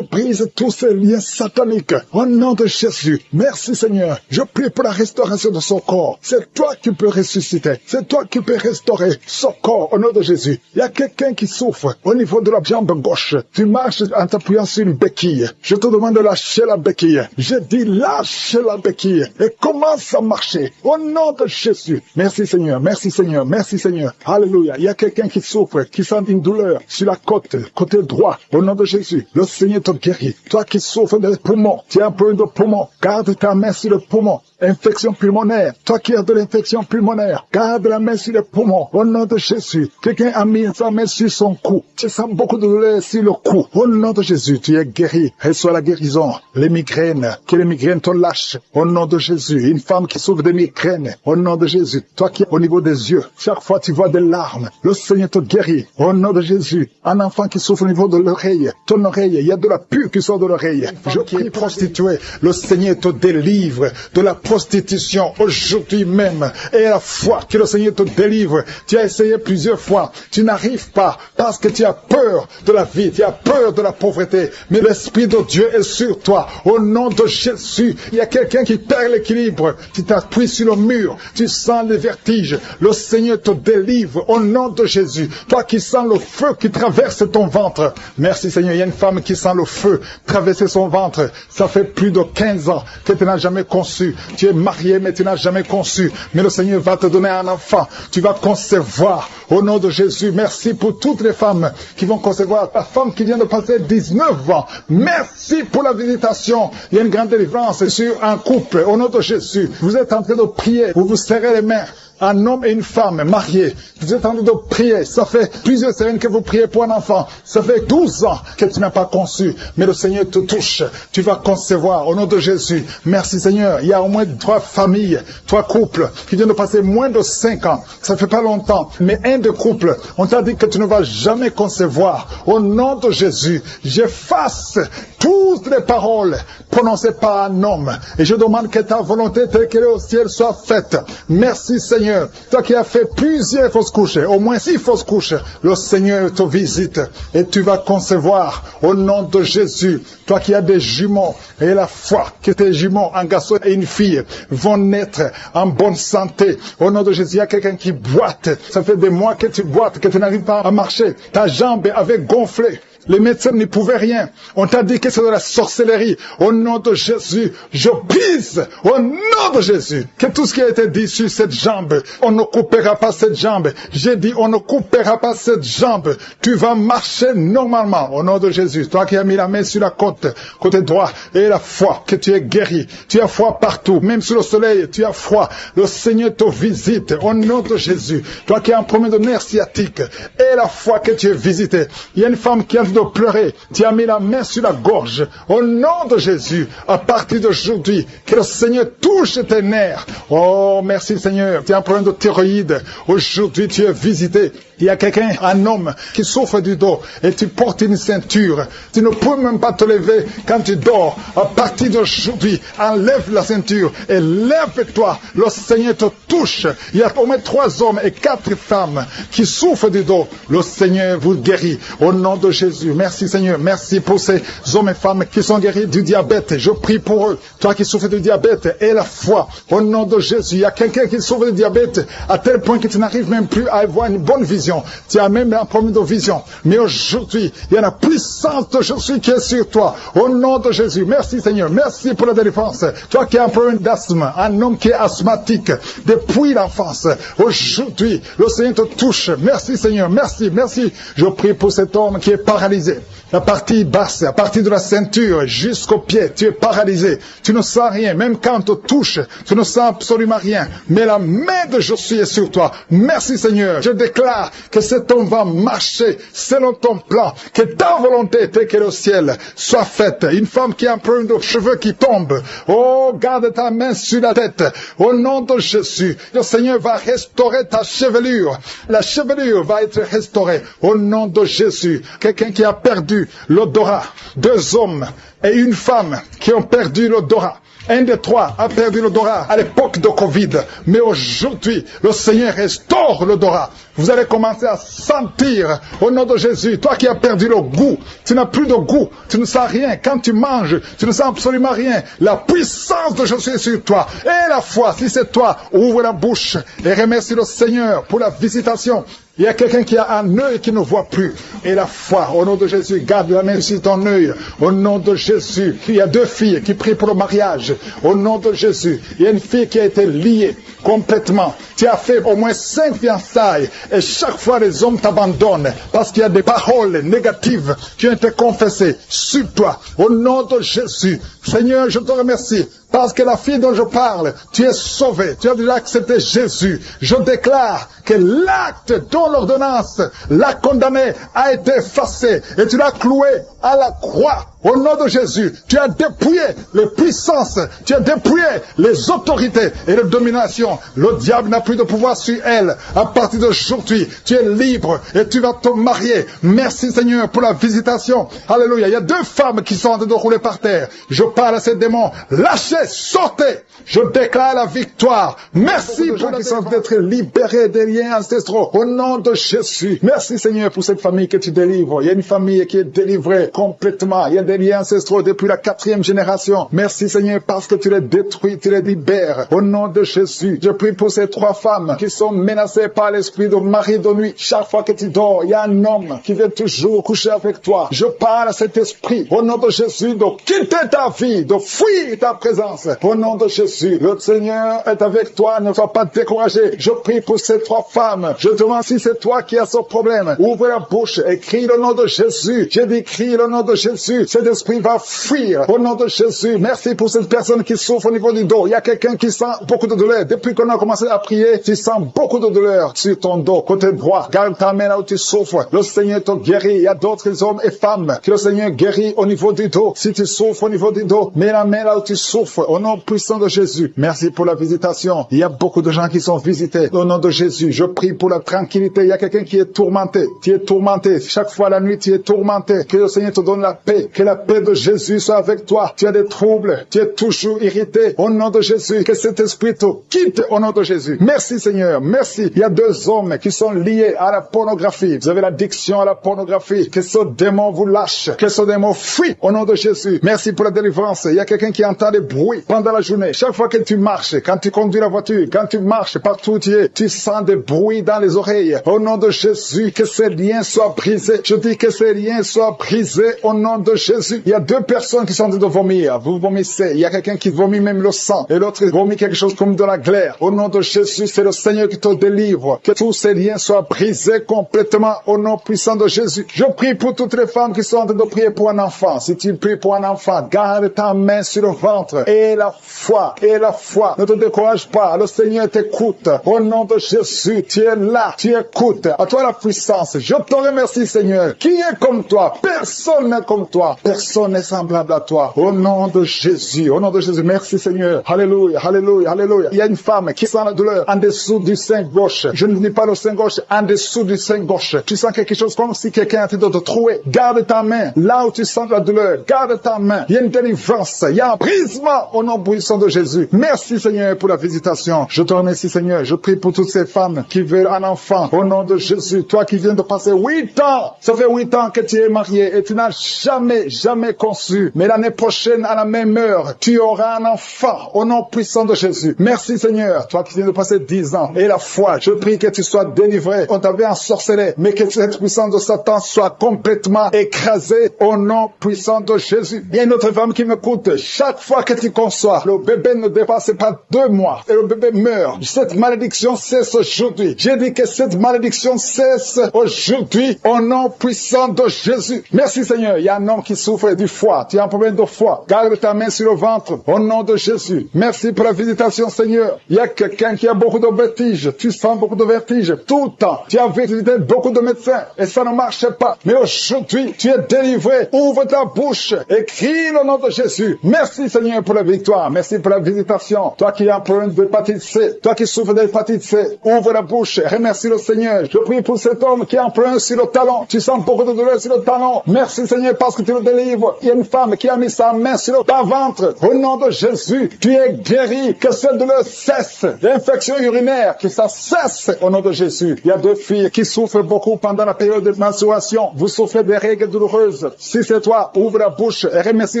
brise tous ces liens sataniques. Au nom de Jésus, merci Seigneur. Je prie pour la restauration de son corps. C'est toi qui peux ressusciter. C'est toi qui peux restaurer son corps au nom de Jésus. Il y a quelqu'un qui souffre au niveau de la jambe gauche. Tu marches en t'appuyant sur une béquille. Je te demande de lâcher la béquille. Je dis lâche la béquille et commence à marcher au nom de Jésus. Merci Seigneur, merci Seigneur, merci Seigneur. Alléluia. Il y a quelqu'un qui souffre, qui sent une douleur sur la côté droit. Au nom de Jésus, le Seigneur te guérit. Toi qui souffres des poumons, tu as un problème de poumon, garde ta main sur le poumon. Infection pulmonaire, toi qui as de l'infection pulmonaire, garde la main sur le poumon. Au nom de Jésus, quelqu'un a mis sa main sur son cou. Tu sens beaucoup de douleur sur le cou. Au nom de Jésus, tu es guéri. Reçois la guérison. Les migraines, que les migraines te lâchent. Au nom de Jésus, une femme qui souffre de migraines. Au nom de Jésus, toi qui es au niveau des yeux, chaque fois tu vois des larmes. Le Seigneur te guérit. Au nom de Jésus, un enfant qui souffre au niveau de l'oreille, ton oreille, il y a de la pure qui sort de l'oreille. Je prie prostituée, le Seigneur te délivre de la prostitution aujourd'hui même. Et la foi que le Seigneur te délivre. Tu as essayé plusieurs fois. Tu n'arrives pas parce que tu as peur de la vie. Tu as peur de la pauvreté. Mais l'Esprit de Dieu est sur toi. Au nom de Jésus, il y a quelqu'un qui perd l'équilibre. Tu t'appuies sur le mur. Tu sens les vertiges. Le Seigneur te délivre au nom de Jésus. Toi qui sens le feu qui traverse ton ventre. Merci Seigneur. Il y a une femme qui sent le feu traverser son ventre. Ça fait plus de 15 ans que tu n'as jamais conçu. Tu es marié mais tu n'as jamais conçu. Mais le Seigneur va te donner un enfant. Tu vas concevoir au nom de Jésus. Merci pour toutes les femmes qui vont concevoir. La femme qui vient de passer 19 ans. Merci pour la visitation. Il y a une grande délivrance sur un couple au nom de Jésus. Vous êtes en train de prier. Vous vous serrez les mains. Un homme et une femme mariés, vous êtes en train de prier, ça fait plusieurs semaines que vous priez pour un enfant, ça fait 12 ans que tu n'as pas conçu, mais le Seigneur te touche, tu vas concevoir au nom de Jésus. Merci Seigneur, il y a au moins 3 familles, 3 couples qui viennent de passer moins de 5 ans, ça fait pas longtemps, mais un des couples, on t'a dit que tu ne vas jamais concevoir. Au nom de Jésus, j'efface toutes les paroles prononcées par un homme et je demande que ta volonté telle qu'elle est au ciel soit faite. Merci Seigneur. Toi qui as fait plusieurs fausses couches, au moins 6 fausses couches, le Seigneur te visite et tu vas concevoir au nom de Jésus. Toi qui as des jumeaux et la foi que tes jumeaux, un garçon et une fille, vont naître en bonne santé. Au nom de Jésus, il y a quelqu'un qui boite. Ça fait des mois que tu boites, que tu n'arrives pas à marcher. Ta jambe avait gonflé. Les médecins n'y pouvaient rien. On t'a dit que c'est de la sorcellerie. Au nom de Jésus, je brise, au nom de Jésus, que tout ce qui a été dit sur cette jambe, on ne coupera pas cette jambe. J'ai dit, on ne coupera pas cette jambe. Tu vas marcher normalement, au nom de Jésus. Toi qui as mis la main sur la côté droit, et la foi, que tu es guéri. Tu as foi partout, même sous le soleil, tu as foi. Le Seigneur te visite, au nom de Jésus. Toi qui as un problème de nerf sciatique, et la foi que tu es visité. Il y a une femme qui a de pleurer, tu as mis la main sur la gorge. Au nom de Jésus, à partir d'aujourd'hui, que le Seigneur touche tes nerfs. Oh, merci Seigneur. Tu as un problème de thyroïde. Aujourd'hui, tu es visité. Il y a quelqu'un, un homme, qui souffre du dos et tu portes une ceinture. Tu ne peux même pas te lever quand tu dors. À partir d'aujourd'hui, enlève la ceinture et lève-toi. Le Seigneur te touche. Il y a au moins 3 hommes et 4 femmes qui souffrent du dos. Le Seigneur vous guérit. Au nom de Jésus. Merci Seigneur. Merci pour ces hommes et femmes qui sont guéris du diabète. Je prie pour eux. Toi qui souffres du diabète, et la foi. Au nom de Jésus. Il y a quelqu'un qui souffre du diabète à tel point que tu n'arrives même plus à avoir une bonne vision. vision. Tu as même la promis de vision. Mais aujourd'hui, il y a la puissance de Jésus qui est sur toi. Au nom de Jésus. Merci Seigneur. Merci pour la délivrance. Toi qui as un problème d'asthme, un homme qui est asthmatique depuis l'enfance. Aujourd'hui, le Seigneur te touche. Merci Seigneur. Merci, merci. Je prie pour cet homme qui est paralysé. La partie basse, à partir de la ceinture jusqu'au pied, tu es paralysé. Tu ne sens rien. Même quand on te touche, tu ne sens absolument rien. Mais la main de Jésus est sur toi. Merci Seigneur. Je déclare que cet homme va marcher selon ton plan. Que ta volonté, telle qu'elle est au ciel, soit faite. Une femme qui a un problème de cheveux qui tombent. Oh, garde ta main sur la tête. Au nom de Jésus, le Seigneur va restaurer ta chevelure. La chevelure va être restaurée. Au nom de Jésus. Quelqu'un qui a perdu l'odorat. 2 hommes et une femme qui ont perdu l'odorat. Un des 3 a perdu l'odorat à l'époque de Covid. Mais aujourd'hui, le Seigneur restaure l'odorat. Vous allez commencer à sentir, au nom de Jésus, toi qui as perdu le goût, tu n'as plus de goût, tu ne sens rien. Quand tu manges, tu ne sens absolument rien. La puissance de Jésus est sur toi. Et la foi, si c'est toi, ouvre la bouche et remercie le Seigneur pour la visitation. Il y a quelqu'un qui a un œil qui ne voit plus. Et la foi, au nom de Jésus, garde la main sur ton œil. Au nom de Jésus, il y a 2 filles qui prient pour le mariage. Au nom de Jésus, il y a une fille qui a été liée complètement. Tu as fait au moins 5 fiançailles. Et chaque fois, les hommes t'abandonnent. Parce qu'il y a des paroles négatives qui ont été confessées sur toi. Au nom de Jésus, Seigneur, je te remercie. Parce que la fille dont je parle, tu es sauvée, tu as déjà accepté Jésus. Je déclare que l'acte dont l'ordonnance l'a condamné a été effacé et tu l'as cloué à la croix. Au nom de Jésus, tu as dépouillé les puissances, tu as dépouillé les autorités et les dominations. Le diable n'a plus de pouvoir sur elle. À partir d'aujourd'hui, tu es libre et tu vas te marier. Merci Seigneur pour la visitation. Alléluia. Il y a 2 femmes qui sont en train de rouler par terre. Je parle à ces démons. Lâchez, sortez. Je déclare la victoire. Merci pour gens qui sont d'être libérés des liens ancestraux. Au nom de Jésus. Merci Seigneur pour cette famille que tu délivres. Il y a une famille qui est délivrée complètement. Il y a des liens ancestraux depuis la 4e génération. Merci Seigneur parce que tu les détruis, tu les libères. Au nom de Jésus, je prie pour ces 3 femmes qui sont menacées par l'esprit de mari de nuit. Chaque fois que tu dors, il y a un homme qui vient toujours coucher avec toi. Je parle à cet esprit, au nom de Jésus, de quitter ta vie, de fuir ta présence. Au nom de Jésus, le Seigneur est avec toi, ne sois pas découragé. Je prie pour ces 3 femmes. Je te demande si c'est toi qui as ce problème. Ouvre la bouche et crie le nom de Jésus. J'ai dit crie le nom de Jésus. Cet esprit va fuir au nom de Jésus. Merci pour cette personne qui souffre au niveau du dos. Il y a quelqu'un qui sent beaucoup de douleur. Depuis qu'on a commencé à prier, tu sens beaucoup de douleur sur ton dos, côté droit. Garde ta main là où tu souffres. Le Seigneur te guérit. Il y a d'autres hommes et femmes que le Seigneur guérit au niveau du dos. Si tu souffres au niveau du dos, mets la main là où tu souffres. Au nom puissant de Jésus. Merci pour la visitation. Il y a beaucoup de gens qui sont visités. Au nom de Jésus, je prie pour la tranquillité. Il y a quelqu'un qui est tourmenté. Tu es tourmenté. Chaque fois la nuit, tu es tourmenté. Que le Seigneur te donne la paix. Que la paix de Jésus soit avec toi. Tu as des troubles. Tu es toujours irrité. Au nom de Jésus, que cet esprit te quitte au nom de Jésus. Merci Seigneur. Merci. Il y a 2 hommes qui sont liés à la pornographie. Vous avez l'addiction à la pornographie. Que ce démon vous lâche. Que ce démon fuit au nom de Jésus. Merci pour la délivrance. Il y a quelqu'un qui entend des bruits pendant la journée. Chaque fois que tu marches, quand tu conduis la voiture, quand tu marches partout où tu es, tu sens des bruits dans les oreilles. Au nom de Jésus, que ces liens soient brisés. Je dis que ces liens soient brisés au nom de Jésus. Il y a 2 personnes qui sont en train de vomir. Vous vomissez. Il y a quelqu'un qui vomit même le sang. Et l'autre vomit quelque chose comme de la glaire. Au nom de Jésus, c'est le Seigneur qui te délivre. Que tous ces liens soient brisés complètement au nom puissant de Jésus. Je prie pour toutes les femmes qui sont en train de prier pour un enfant. Si tu pries pour un enfant, garde ta main sur le ventre. Et la foi. Et la foi. Ne te décourage pas. Le Seigneur t'écoute. Au nom de Jésus, tu es là. Tu écoutes. À toi la puissance. Je te remercie, Seigneur. Qui est comme toi? Personne n'est comme toi. Personne n'est semblable à toi. Au nom de Jésus. Au nom de Jésus. Merci, Seigneur. Alléluia. Alléluia. Alléluia. Il y a une femme qui sent la douleur en dessous du sein gauche. Je ne dis pas le sein gauche, en dessous du sein gauche. Tu sens quelque chose comme si quelqu'un était de te trouer. Garde ta main. Là où tu sens la douleur, garde ta main. Il y a une délivrance. Il y a un brisement pas au nom puissant de Jésus. Merci Seigneur pour la visitation. Je te remercie Seigneur. Je prie pour toutes ces femmes qui veulent un enfant au nom de Jésus. Toi qui viens de passer 8 ans, ça fait 8 ans que tu es marié et tu n'as jamais conçu. Mais l'année prochaine, à la même heure, tu auras un enfant au nom puissant de Jésus. Merci Seigneur. Toi qui viens de passer 10 ans et la foi, je prie que tu sois délivré. On t'avait ensorcelé, mais que cette puissance de Satan soit complètement écrasée au nom puissant de Jésus. Il y a une autre femme qui m'écoute. Chaque fois que tu conçois, le bébé ne dépasse pas 2 mois et le bébé meurt. Cette malédiction cesse aujourd'hui. J'ai dit que cette malédiction cesse aujourd'hui au nom puissant de Jésus. Merci Seigneur. Il y a un homme qui souffre du foie. Tu as un problème de foie. Garde ta main sur le ventre au nom de Jésus. Merci pour la visitation Seigneur. Il y a quelqu'un qui a beaucoup de vertiges. Tu sens beaucoup de vertiges tout le temps. Tu as visité beaucoup de médecins et ça ne marche pas. Mais aujourd'hui, tu es délivré. Ouvre ta bouche et crie le nom de Jésus. Merci Seigneur pour la victoire. Merci pour la visitation. Toi qui as un problème d'hépatite C, toi qui souffres d'hépatite C, ouvre la bouche. Remercie le Seigneur. Je prie pour cet homme qui a un problème sur le talon. Tu sens beaucoup de douleur sur le talon. Merci Seigneur parce que tu le délivres. Il y a une femme qui a mis sa main sur ton ventre. Au nom de Jésus, tu es guéri. Que cette douleur cesse. L'infection urinaire, que ça cesse au nom de Jésus. Il y a 2 filles qui souffrent beaucoup pendant la période de menstruation. Vous souffrez des règles douloureuses. Si c'est toi, ouvre la bouche et remercie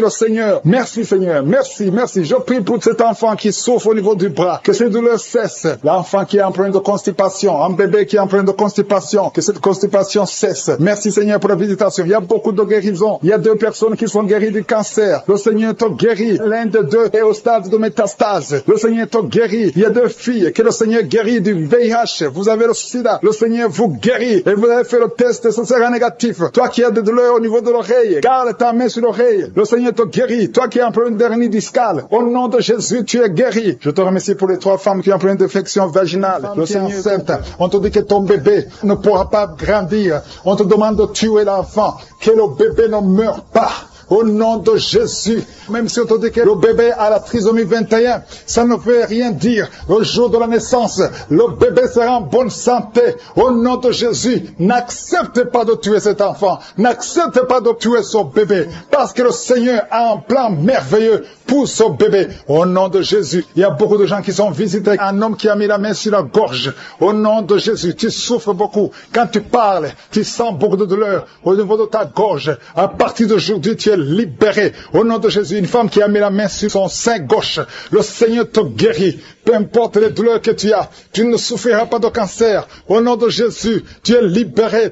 le Seigneur. Merci Seigneur. Merci. Je prie pour cet enfant qui souffre au niveau du bras. Que cette douleur cesse. L'enfant qui est en problème de constipation. Un bébé qui est en problème de constipation. Que cette constipation cesse. Merci Seigneur pour la visitation. Il y a beaucoup de guérisons. Il y a 2 personnes qui sont guéries du cancer. Le Seigneur te guérit. L'un de 2 est au stade de métastase. Le Seigneur te guérit. Il y a 2 filles que le Seigneur guérit du VIH. Vous avez le sida. Le Seigneur vous guérit. Et vous avez fait le test et ce sera négatif. Toi qui as des douleurs au niveau de l'oreille, garde ta main sur l'oreille. Le Seigneur te guérit. Toi qui as un problème d'hernie discale, au nom de Jésus, tu es guéri. Je te remercie pour les 3 femmes qui ont un problème d'infection vaginale. Le Seigneur est enceinte. On te dit que ton bébé ne pourra pas grandir. On te demande de tuer l'enfant. Que le bébé ne meure pas. Au nom de Jésus, même si on te dit que le bébé a la trisomie 21, ça ne veut rien dire. Le jour de la naissance, le bébé sera en bonne santé. Au nom de Jésus, n'accepte pas de tuer cet enfant. N'accepte pas de tuer son bébé. Parce que le Seigneur a un plan merveilleux pour son bébé. Au nom de Jésus, il y a beaucoup de gens qui sont visités. Un homme qui a mis la main sur la gorge. Au nom de Jésus, tu souffres beaucoup. Quand tu parles, tu sens beaucoup de douleur au niveau de ta gorge. À partir d'aujourd'hui, tu es libéré. Au nom de Jésus, une femme qui a mis la main sur son sein gauche, le Seigneur te guérit. Peu importe les douleurs que tu as, tu ne souffriras pas de cancer. Au nom de Jésus, tu es libéré,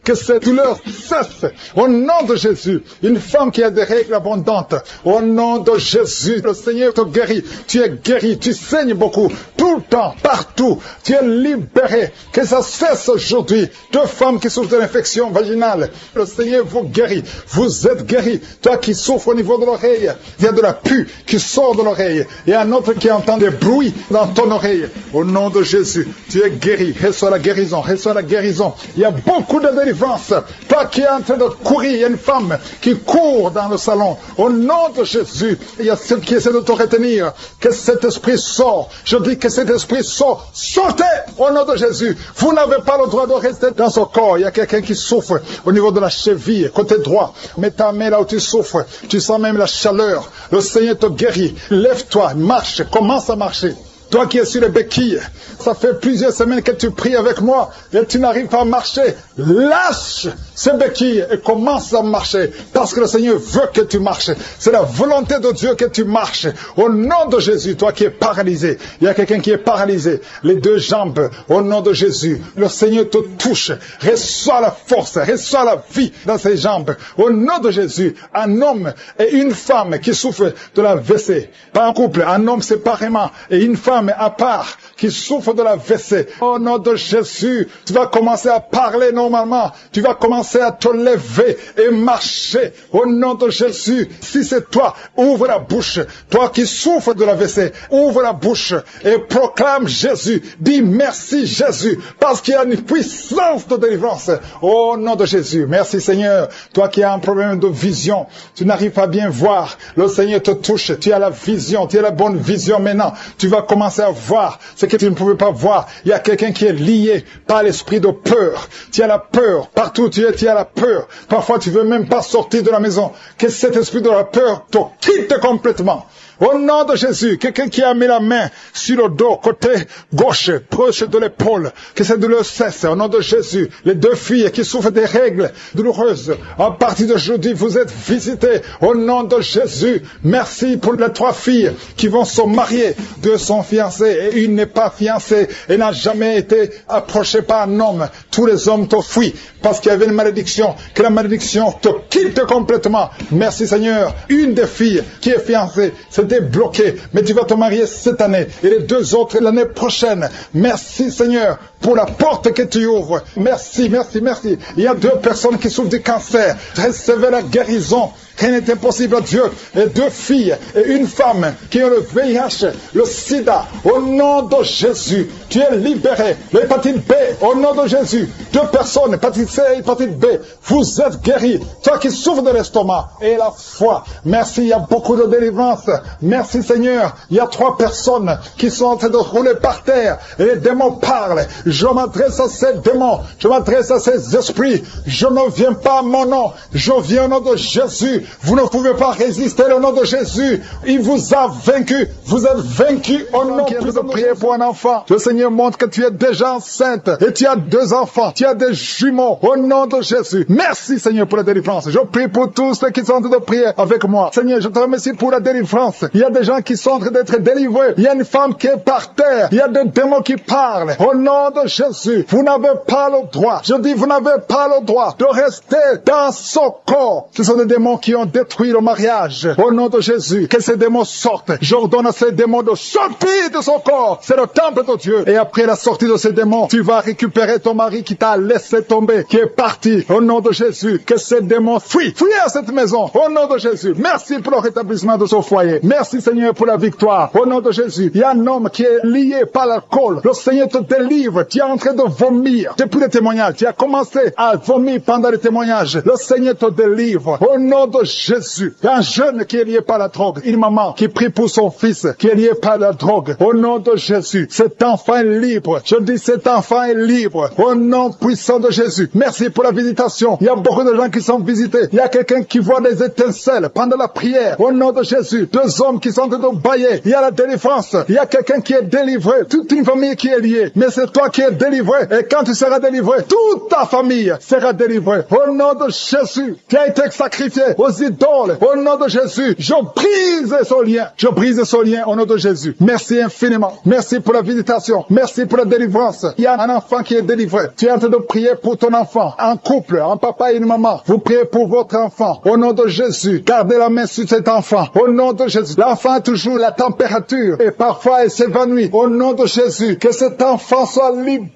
que cette douleur cesse. Au nom de Jésus, une femme qui a des règles abondantes, au nom de Jésus, le Seigneur te guérit. Tu es guéri, tu saignes beaucoup, tout le temps, partout. Tu es libéré, que ça cesse aujourd'hui. 2 femmes qui souffrent de l'infection vaginale, le Seigneur vous guérit. Vous êtes guéri. Toi qui souffres au niveau de l'oreille, il y a de la pus qui sort de l'oreille. Et un autre qui entend des bruits dans ton oreille. Au nom de Jésus, tu es guéri. Reçois la guérison, reçois la guérison. Il y a beaucoup de délivrance. Toi qui es en train de courir, il y a une femme qui court dans le salon. Au nom de Jésus, il y a ceux qui essaient de te retenir. Que cet esprit sort. Je dis que cet esprit sort. Sortez au nom de Jésus. Vous n'avez pas le droit de rester dans ce corps. Il y a quelqu'un qui souffre au niveau de la cheville, côté droit. Mets ta main là où tu souffres. Tu sens même la chaleur. Le Seigneur te guérit. Lève-toi, marche, commence à marcher. Toi qui es sur les béquilles, ça fait plusieurs semaines que tu pries avec moi et tu n'arrives pas à marcher. Lâche ces béquilles et commence à marcher parce que le Seigneur veut que tu marches. C'est la volonté de Dieu que tu marches. Au nom de Jésus, toi qui es paralysé, il y a quelqu'un qui est paralysé, les 2 jambes, au nom de Jésus, le Seigneur te touche. Reçois la force, reçois la vie dans ses jambes. Au nom de Jésus, un homme et une femme qui souffrent de la WC, pas un couple, un homme séparément et une femme à part qui souffre de la WC. Au nom de Jésus, tu vas commencer à parler normalement. Tu vas commencer à te lever et marcher. Au nom de Jésus, si c'est toi, ouvre la bouche. Toi qui souffres de la WC, ouvre la bouche et proclame Jésus. Dis merci Jésus, parce qu'il y a une puissance de délivrance. Au nom de Jésus, merci Seigneur. Toi qui as un problème de vision, tu n'arrives pas à bien voir. Le Seigneur te touche. Tu as la vision, tu as la bonne vision maintenant. Tu vas commencer à voir ce que tu ne pouvais pas voir. Il y a quelqu'un qui est lié par l'esprit de peur. Tu as la peur. Partout où tu es, tu as la peur. Parfois, tu ne veux même pas sortir de la maison. Que cet esprit de la peur te quitte complètement. Au nom de Jésus, quelqu'un qui a mis la main sur le dos, côté gauche, proche de l'épaule, que cette douleur cesse. Au nom de Jésus, les deux filles qui souffrent des règles douloureuses, à partir d'aujourd'hui, vous êtes visitées. Au nom de Jésus, merci pour les 3 filles qui vont se marier. 2 sont fiancées et une n'est pas fiancée et n'a jamais été approchée par un homme. Tous les hommes te fuient parce qu'il y avait une malédiction. Que la malédiction te quitte complètement. Merci Seigneur. Une des filles qui est fiancée, c'était bloquée, mais tu vas te marier cette année et les 2 autres l'année prochaine. Merci Seigneur pour la porte que tu ouvres. Merci, merci, merci. Il y a 2 personnes qui souffrent du cancer. Recevez la guérison. Rien n'est impossible à Dieu. Et 2 filles et une femme qui ont le VIH, le sida. Au nom de Jésus, tu es libéré. L'hépatite B, au nom de Jésus. 2 personnes, hépatite C et hépatite B. Vous êtes guéris. Toi qui souffres de l'estomac et la foi. Merci, il y a beaucoup de délivrance. Merci Seigneur. Il y a 3 personnes qui sont en train de rouler par terre. Et les démons parlent. Je m'adresse à ces démons. Je m'adresse à ces esprits. Je ne viens pas à mon nom. Je viens au nom de Jésus. Vous ne pouvez pas résister au nom de Jésus. Il vous a vaincu. Vous êtes vaincu au nom de prier pour un enfant. Le Seigneur montre que tu es déjà enceinte et tu as 2 enfants. Tu as des jumeaux au nom de Jésus. Merci Seigneur pour la délivrance. Je prie pour tous ceux qui sont en train de prier avec moi. Seigneur, je te remercie pour la délivrance. Il y a des gens qui sont en train d'être délivrés. Il y a une femme qui est par terre. Il y a des démons qui parlent. Au nom de Jésus, vous n'avez pas le droit. Je dis, vous n'avez pas le droit de rester dans son corps. Ce sont des démons qui ont détruit le mariage. Au nom de Jésus, que ces démons sortent. J'ordonne à ces démons de sortir de son corps. C'est le temple de Dieu. Et après la sortie de ces démons, tu vas récupérer ton mari qui t'a laissé tomber, qui est parti. Au nom de Jésus, que ces démons fuient. Fuis à cette maison. Au nom de Jésus. Merci pour le rétablissement de son foyer. Merci Seigneur pour la victoire. Au nom de Jésus, il y a un homme qui est lié par l'alcool. Le Seigneur te délivre. Tu es en train de vomir. Depuis le témoignage, tu as commencé à vomir pendant le témoignage. Le Seigneur te délivre. Au nom de Jésus. Il y a un jeune qui est lié par la drogue. Une maman qui prie pour son fils qui est lié par la drogue. Au nom de Jésus. Cet enfant est libre. Je dis cet enfant est libre. Au nom puissant de Jésus. Merci pour la visitation. Il y a beaucoup de gens qui sont visités. Il y a quelqu'un qui voit des étincelles pendant la prière. Au nom de Jésus. 2 hommes qui sont en train de bailler. Il y a la délivrance. Il y a quelqu'un qui est délivré. Toute une famille qui est liée. Mais c'est toi qui es délivré. Et quand tu seras délivré, toute ta famille sera délivrée. Au nom de Jésus. Qui a été sacrifié aux idoles. Au nom de Jésus. Je brise ce lien. Je brise ce lien au nom de Jésus. Merci infiniment. Merci pour la visitation. Merci pour la délivrance. Il y a un enfant qui est délivré. Tu es en train de prier pour ton enfant. Un couple, un papa et une maman. Vous priez pour votre enfant. Au nom de Jésus. Gardez la main sur cet enfant. Au nom de Jésus. L'enfant a toujours la température. Et parfois il s'évanouit. Au nom de Jésus. Que cet enfant soit libéré.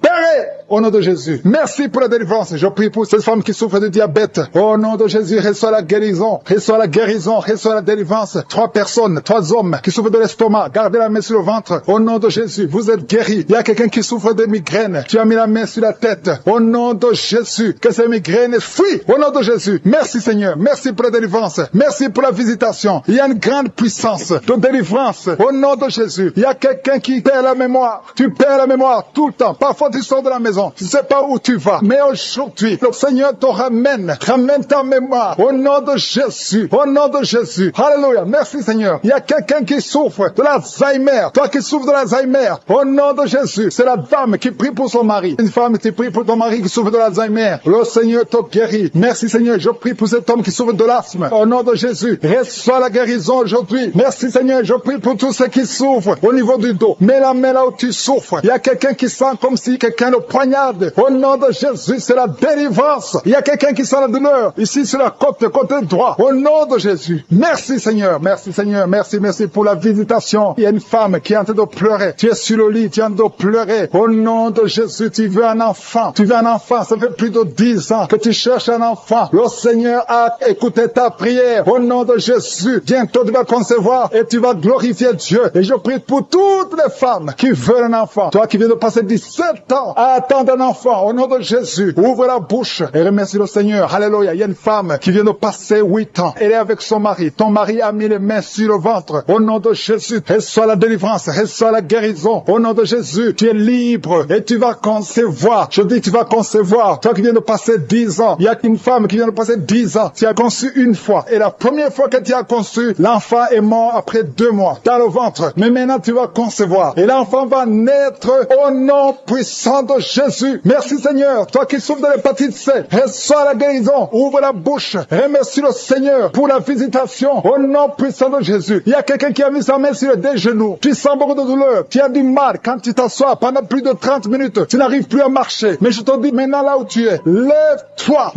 Au nom de Jésus. Merci pour la délivrance. Je prie pour cette femme qui souffre de diabète. Au nom de Jésus. Reçois la guérison. Reçois la guérison. Reçois la délivrance. 3 personnes, 3 hommes qui souffrent de l'estomac. Gardez la main sur le ventre. Au nom de Jésus. Vous êtes guéris. Il y a quelqu'un qui souffre de migraine. Tu as mis la main sur la tête. Au nom de Jésus. Que ces migraines fuient. Au nom de Jésus. Merci Seigneur. Merci pour la délivrance. Merci pour la visitation. Il y a une grande puissance de délivrance. Au nom de Jésus. Il y a quelqu'un qui perd la mémoire. Tu perds la mémoire tout le temps. Parfois tu sors de la maison. Tu ne sais pas où tu vas. Mais aujourd'hui, le Seigneur te ramène. Ramène ta mémoire. Au nom de Jésus. Au nom de Jésus. Alléluia. Merci Seigneur. Il y a quelqu'un qui souffre de l'Alzheimer. Toi qui souffres de l'Alzheimer. Au nom de Jésus. C'est la dame qui prie pour son mari. Une femme qui prie pour ton mari qui souffre de l'Alzheimer. Le Seigneur te guérit. Merci Seigneur. Je prie pour cet homme qui souffre de l'asthme. Au nom de Jésus. Reçois la guérison aujourd'hui. Merci Seigneur. Je prie pour tous ceux qui souffrent au niveau du dos. Mets la main là où tu souffres. Il y a quelqu'un qui sent comme si quelqu'un le poignarde. Au nom de Jésus. C'est la délivrance. Il y a quelqu'un qui sent la douleur. Ici sur la côté droit. Au nom de Jésus. Merci Seigneur. Merci Seigneur. Merci pour la visitation. Il y a une femme qui est en train de pleurer. Tu es sur le lit. Tu es en train de pleurer. Au nom de Jésus. Tu veux un enfant. Tu veux un enfant. Ça fait plus de 10 ans que tu cherches un enfant. Le Seigneur a écouté ta prière. Au nom de Jésus. Bientôt tu vas concevoir et tu vas glorifier Dieu. Et je prie pour toutes les femmes qui veulent un enfant. Toi qui viens de passer 17 ans à attendre Attends d'un enfant, au nom de Jésus. Ouvre la bouche et remercie le Seigneur. Alléluia. Il y a une femme qui vient de passer 8 ans. Elle est avec son mari. Ton mari a mis les mains sur le ventre. Au nom de Jésus, reçois la délivrance, reçois la guérison. Au nom de Jésus, tu es libre et tu vas concevoir. Je dis, tu vas concevoir. Toi qui viens de passer 10 ans, il y a une femme qui vient de passer 10 ans. Tu as conçu une fois. Et la première fois que tu as conçu, l'enfant est mort après 2 mois dans le ventre. Mais maintenant, tu vas concevoir. Et l'enfant va naître au nom puissant de Jésus. Merci Seigneur. Toi qui souffres de l'hépatite C, reçois la guérison. Ouvre la bouche. Remercie le Seigneur pour la visitation au nom puissant de Jésus. Il y a quelqu'un qui a mis sa main sur des genoux. Tu sens beaucoup de douleur. Tu as du mal quand tu t'assois pendant plus de 30 minutes. Tu n'arrives plus à marcher. Mais je te dis maintenant là où tu es, lève-toi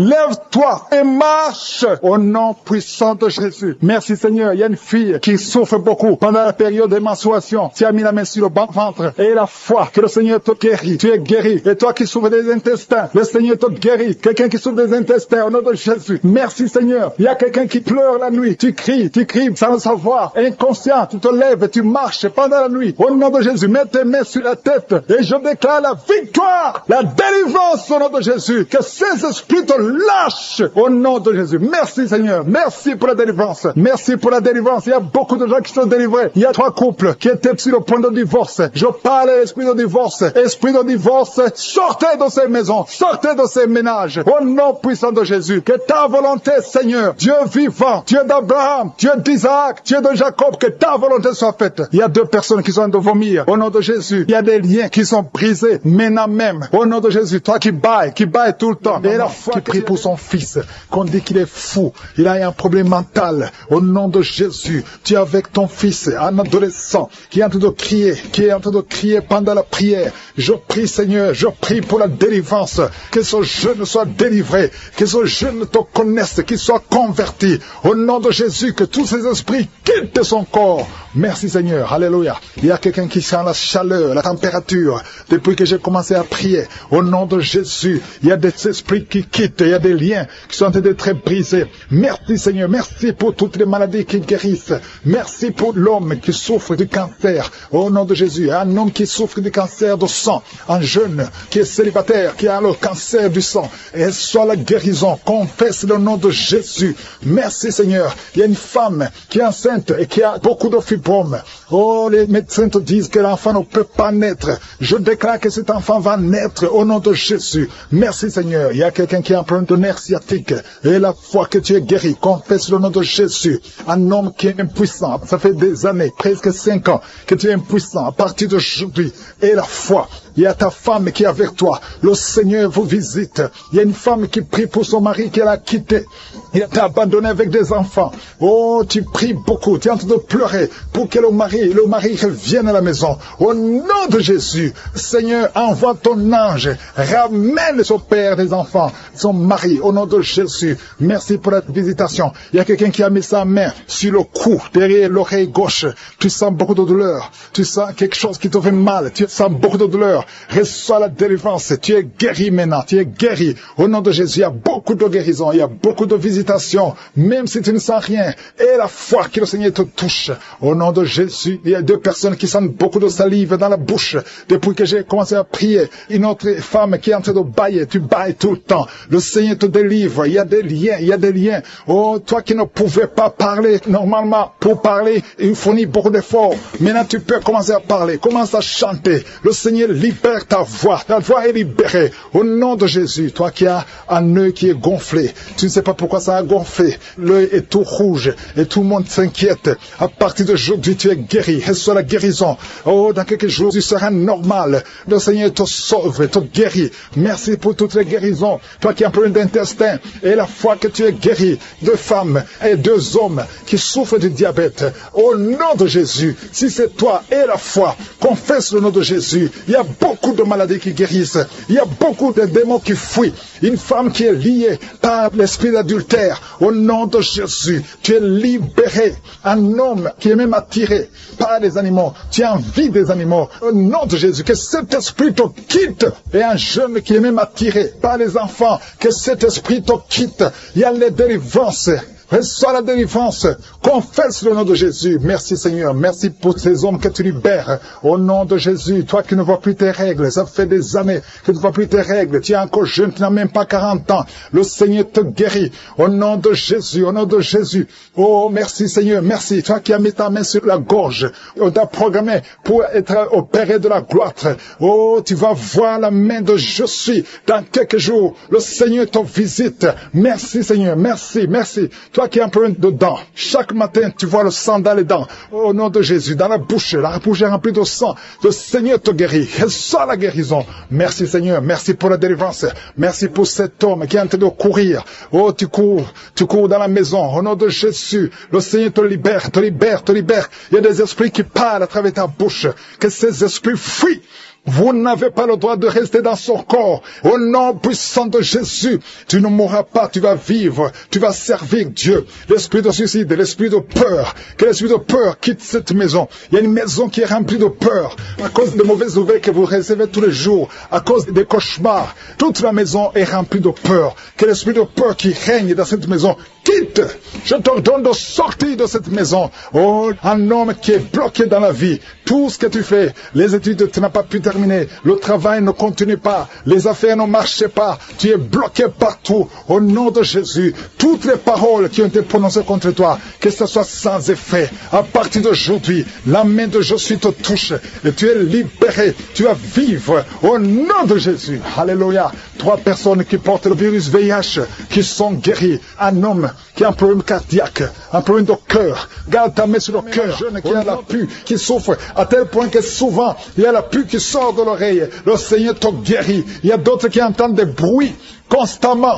et marche au nom puissant de Jésus. Merci Seigneur. Il y a une fille qui souffre beaucoup pendant la période de menstruation. Tu as mis la main sur le ventre et la foi que le Seigneur te guérit. Tu es guéri. Et toi qui souffres des intestins, le Seigneur te guérit. Quelqu'un qui souffre des intestins au nom de Jésus. Merci Seigneur. Il y a quelqu'un qui pleure la nuit. Tu cries sans le savoir. Inconscient, tu te lèves et tu marches pendant la nuit. Au nom de Jésus, mets tes mains sur la tête et je déclare la victoire, la délivrance au nom de Jésus. Que ces esprits te lâchent au nom de Jésus. Merci Seigneur. Merci pour la délivrance. Merci pour la délivrance. Il y a beaucoup de gens qui sont délivrés. Il y a 3 couples qui étaient sur le point de divorce. Je parle à l'esprit de divorce. Esprit de divorce, sortez de ces maisons. Sortez de ces ménages. Au nom puissant de Jésus. Que ta volonté, Seigneur, Dieu vivant, Dieu d'Abraham, Dieu d'Isaac, Dieu de Jacob, que ta volonté soit faite. Il y a 2 personnes qui sont en train de vomir. Au nom de Jésus. Il y a des liens qui sont brisés maintenant même. Au nom de Jésus. Toi qui bailles tout le temps. Et la foi qui prie pour son fils, qu'on dit qu'il est fou. Il a un problème mental. Au nom de Jésus. Tu es avec ton fils, un adolescent, qui est en train de crier pendant la prière. Je prie Seigneur, je prie pour la délivrance. Que ce jeune soit délivré. Que ce jeune te connaisse, qu'il soit converti. Au nom de Jésus, que tous ces esprits quittent son corps. Merci Seigneur, alléluia. Il y a quelqu'un qui sent la chaleur, la température, depuis que j'ai commencé à prier. Au nom de Jésus, il y a des esprits qui quittent, il y a des liens qui sont en train d'être brisés. Merci Seigneur, merci pour toutes les maladies qui guérissent. Merci pour l'homme qui souffre du cancer. Au nom de Jésus, un homme qui souffre du cancer du sang, un jeune qui est célibataire, qui a le cancer du sang. Et soit la guérison, confesse le nom de Jésus. Merci Seigneur. Il y a une femme qui est enceinte et qui a beaucoup de fibrome. Oh, les médecins te disent que l'enfant ne peut pas naître. Je déclare que cet enfant va naître au nom de Jésus. Merci Seigneur. Il y a quelqu'un qui a un problème de nerf sciatique. Et la foi que tu es guéri, confesse le nom de Jésus. Un homme qui est impuissant. Ça fait des années, presque 5 ans, que tu es impuissant. À partir d'aujourd'hui, et la foi. Il y a ta femme qui est avec toi. Le Seigneur vous visite. Il y a une femme qui prie pour son mari qu'elle a quitté. Il t'a abandonné avec des enfants. Oh, tu pries beaucoup. Tu es en train de pleurer pour que le mari revienne à la maison. Au nom de Jésus, Seigneur, envoie ton ange. Ramène son père des enfants, son mari, au nom de Jésus. Merci pour la visitation. Il y a quelqu'un qui a mis sa main sur le cou, derrière l'oreille gauche. Tu sens beaucoup de douleur. Tu sens quelque chose qui te fait mal. Tu sens beaucoup de douleur. Reçois la délivrance. Tu es guéri maintenant. Tu es guéri. Au nom de Jésus, il y a beaucoup de guérison. Il y a beaucoup de visitation. Même si tu ne sens rien. Et la foi que le Seigneur te touche. Au nom de Jésus, il y a 2 personnes qui sentent beaucoup de salive dans la bouche. Depuis que j'ai commencé à prier. Une autre femme qui est en train de bailler. Tu bailles tout le temps. Le Seigneur te délivre. Il y a des liens. Il y a des liens. Oh, toi qui ne pouvais pas parler normalement. Pour parler, il fournit beaucoup d'efforts. Maintenant, tu peux commencer à parler. Commence à chanter. Le Seigneur libère ta voix. Ta voix est libérée. Au nom de Jésus, toi qui as un œil qui est gonflé. Tu ne sais pas pourquoi ça a gonflé. L'œil est tout rouge. Et tout le monde s'inquiète. À partir d'aujourd'hui, tu es guéri. Reçois la guérison. Oh, dans quelques jours, tu seras normal. Le Seigneur te sauve, te guérit. Merci pour toutes les guérisons. Toi qui as un problème d'intestin. Et la foi que tu es guéri. 2 femmes et 2 hommes qui souffrent du diabète. Au nom de Jésus, si c'est toi et la foi, confesse le nom de Jésus. Il y a beaucoup de maladies qui guérissent. Il y a beaucoup de démons qui fuient. Une femme qui est liée par l'esprit d'adultère. Au nom de Jésus, tu es libéré. Un homme qui est même attiré par les animaux. Tu as envie des animaux. Au nom de Jésus, que cet esprit te quitte. Et un jeune qui est même attiré par les enfants. Que cet esprit te quitte. Il y a les délivrances. Reçois la délivrance. Confesse le nom de Jésus. Merci Seigneur. Merci pour ces hommes que tu libères. Au nom de Jésus, toi qui ne vois plus tes tes règles. Ça fait des années que tu ne vois plus tes règles. Tu es encore jeune, tu n'as même pas 40 ans. Le Seigneur te guérit. Au nom de Jésus, au nom de Jésus. Oh, merci Seigneur, merci. Toi qui as mis ta main sur la gorge, on t'a programmé pour être opéré de la gloire. Oh, tu vas voir la main de je suis dans quelques jours. Le Seigneur te visite. Merci Seigneur, merci, merci. Toi qui as un problème de dents, chaque matin tu vois le sang dans les dents. Au nom de Jésus, dans la bouche est remplie de sang. Le Seigneur te guérit. Reçois la guérison. Merci Seigneur, merci pour la délivrance. Merci pour cet homme qui est en train de courir. Oh, tu cours dans la maison. Au nom de Jésus, le Seigneur te libère, te libère, te libère. Il y a des esprits qui parlent à travers ta bouche. Que ces esprits fuient. Vous n'avez pas le droit de rester dans son corps. Au nom puissant de Jésus, tu ne mourras pas, tu vas vivre, tu vas servir Dieu. L'esprit de suicide, l'esprit de peur, que l'esprit de peur quitte cette maison. Il y a une maison qui est remplie de peur, à cause des mauvaises nouvelles que vous recevez tous les jours, à cause des cauchemars. Toute la maison est remplie de peur. Que l'esprit de peur qui règne dans cette maison quitte. Je t'ordonne de sortir de cette maison. Oh, un homme qui est bloqué dans la vie. Tout ce que tu fais, les études, tu n'as pas pu terminer. Le travail ne continue pas. Les affaires ne marchaient pas. Tu es bloqué partout. Au nom de Jésus, toutes les paroles qui ont été prononcées contre toi, que ce soit sans effet. À partir d'aujourd'hui, la main de Jésus te touche et tu es libéré. Tu vas vivre au nom de Jésus. Alléluia. 3 personnes qui portent le virus VIH, qui sont guéries. Un homme qui a un problème cardiaque, un problème de cœur. Garde ta main sur le cœur. Un jeune qui a la pue, qui souffre, à tel point que souvent, il y a la pue qui sort de l'oreille. Le Seigneur te guérit. Il y a d'autres qui entendent des bruits constamment.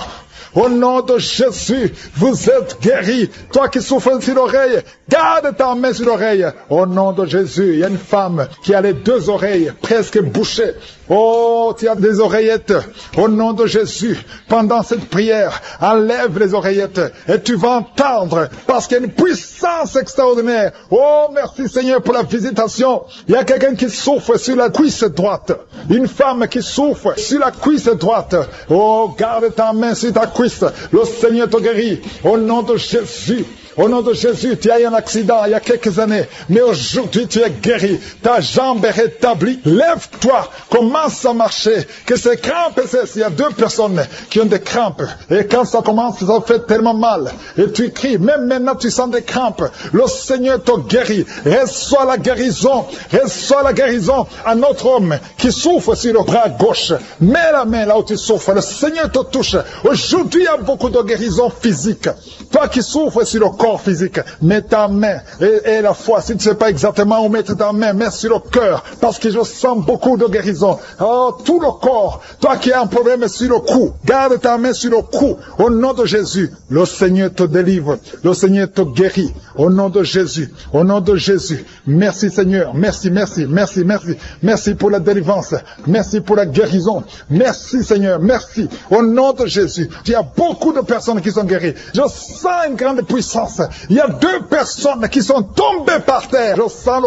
Au nom de Jésus, vous êtes guéris. Toi qui souffres sur l'oreille, garde ta main sur l'oreille. Au nom de Jésus, il y a une femme qui a les 2 oreilles presque bouchées. Oh, tu as des oreillettes. Au nom de Jésus, pendant cette prière, enlève les oreillettes et tu vas entendre parce qu'il y a une puissance extraordinaire. Oh, merci Seigneur pour la visitation. Il y a quelqu'un qui souffre sur la cuisse droite. Une femme qui souffre sur la cuisse droite. Oh, garde ta main sur ta cuisse. Le Seigneur te guérit. Au nom de Jésus. Au nom de Jésus, tu as eu un accident il y a quelques années, mais aujourd'hui tu es guéri. Ta jambe est rétablie. Lève-toi, commence à marcher. Que ces crampes cessent. Il y a 2 personnes qui ont des crampes. Et quand ça commence, ça fait tellement mal. Et tu cries, même maintenant tu sens des crampes. Le Seigneur te guérit. Reçois la guérison. Reçois la guérison. Un autre homme qui souffre sur le bras gauche. Mets la main là où tu souffres. Le Seigneur te touche. Aujourd'hui, il y a beaucoup de guérison physique. Toi qui souffres sur le corps physique, mets ta main et la foi. Si tu ne sais pas exactement où mettre ta main, mets sur le cœur, parce que je sens beaucoup de guérison. Oh, tout le corps. Toi qui as un problème sur le cou, garde ta main sur le cou. Au nom de Jésus, le Seigneur te délivre. Le Seigneur te guérit. Au nom de Jésus. Au nom de Jésus. Merci Seigneur. Merci, merci, merci, merci. Merci pour la délivrance. Merci pour la guérison. Merci Seigneur. Merci. Au nom de Jésus. Il y a beaucoup de personnes qui sont guéries. Je sens une grande puissance. Il y a 2 personnes qui sont tombées par terre. Je sens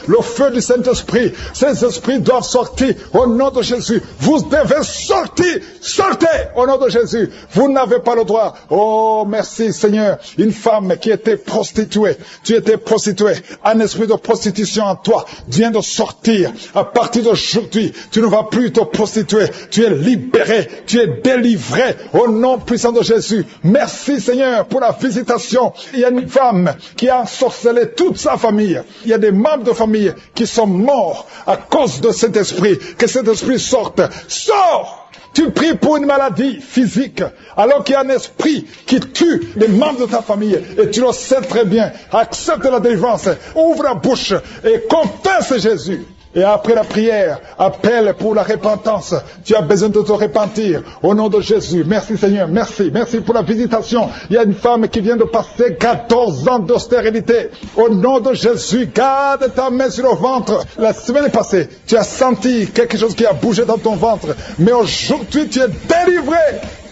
le feu du Saint-Esprit. Ces esprits doivent sortir au nom de Jésus. Vous devez sortir. Sortez au nom de Jésus. Vous n'avez pas le droit. Oh, merci Seigneur. Une femme qui était prostituée. Tu étais prostituée. Un esprit de prostitution en toi vient de sortir. À partir d'aujourd'hui, tu ne vas plus te prostituer. Tu es libéré. Tu es délivré au nom puissant de Jésus. Merci Seigneur pour la visitation. Il y a une femme qui a ensorcelé toute sa famille. Il y a des membres de famille qui sont morts à cause de cet esprit. Que cet esprit sorte. Sors! Tu pries pour une maladie physique, alors qu'il y a un esprit qui tue les membres de ta famille, et tu le sais très bien. Accepte la délivrance, ouvre la bouche et confesse Jésus. Et après la prière, appelle pour la repentance. Tu as besoin de te repentir. Au nom de Jésus. Merci Seigneur. Merci. Merci pour la visitation. Il y a une femme qui vient de passer 14 ans d'austérité. Au nom de Jésus, garde ta main sur le ventre. La semaine passée, tu as senti quelque chose qui a bougé dans ton ventre. Mais aujourd'hui, tu es délivré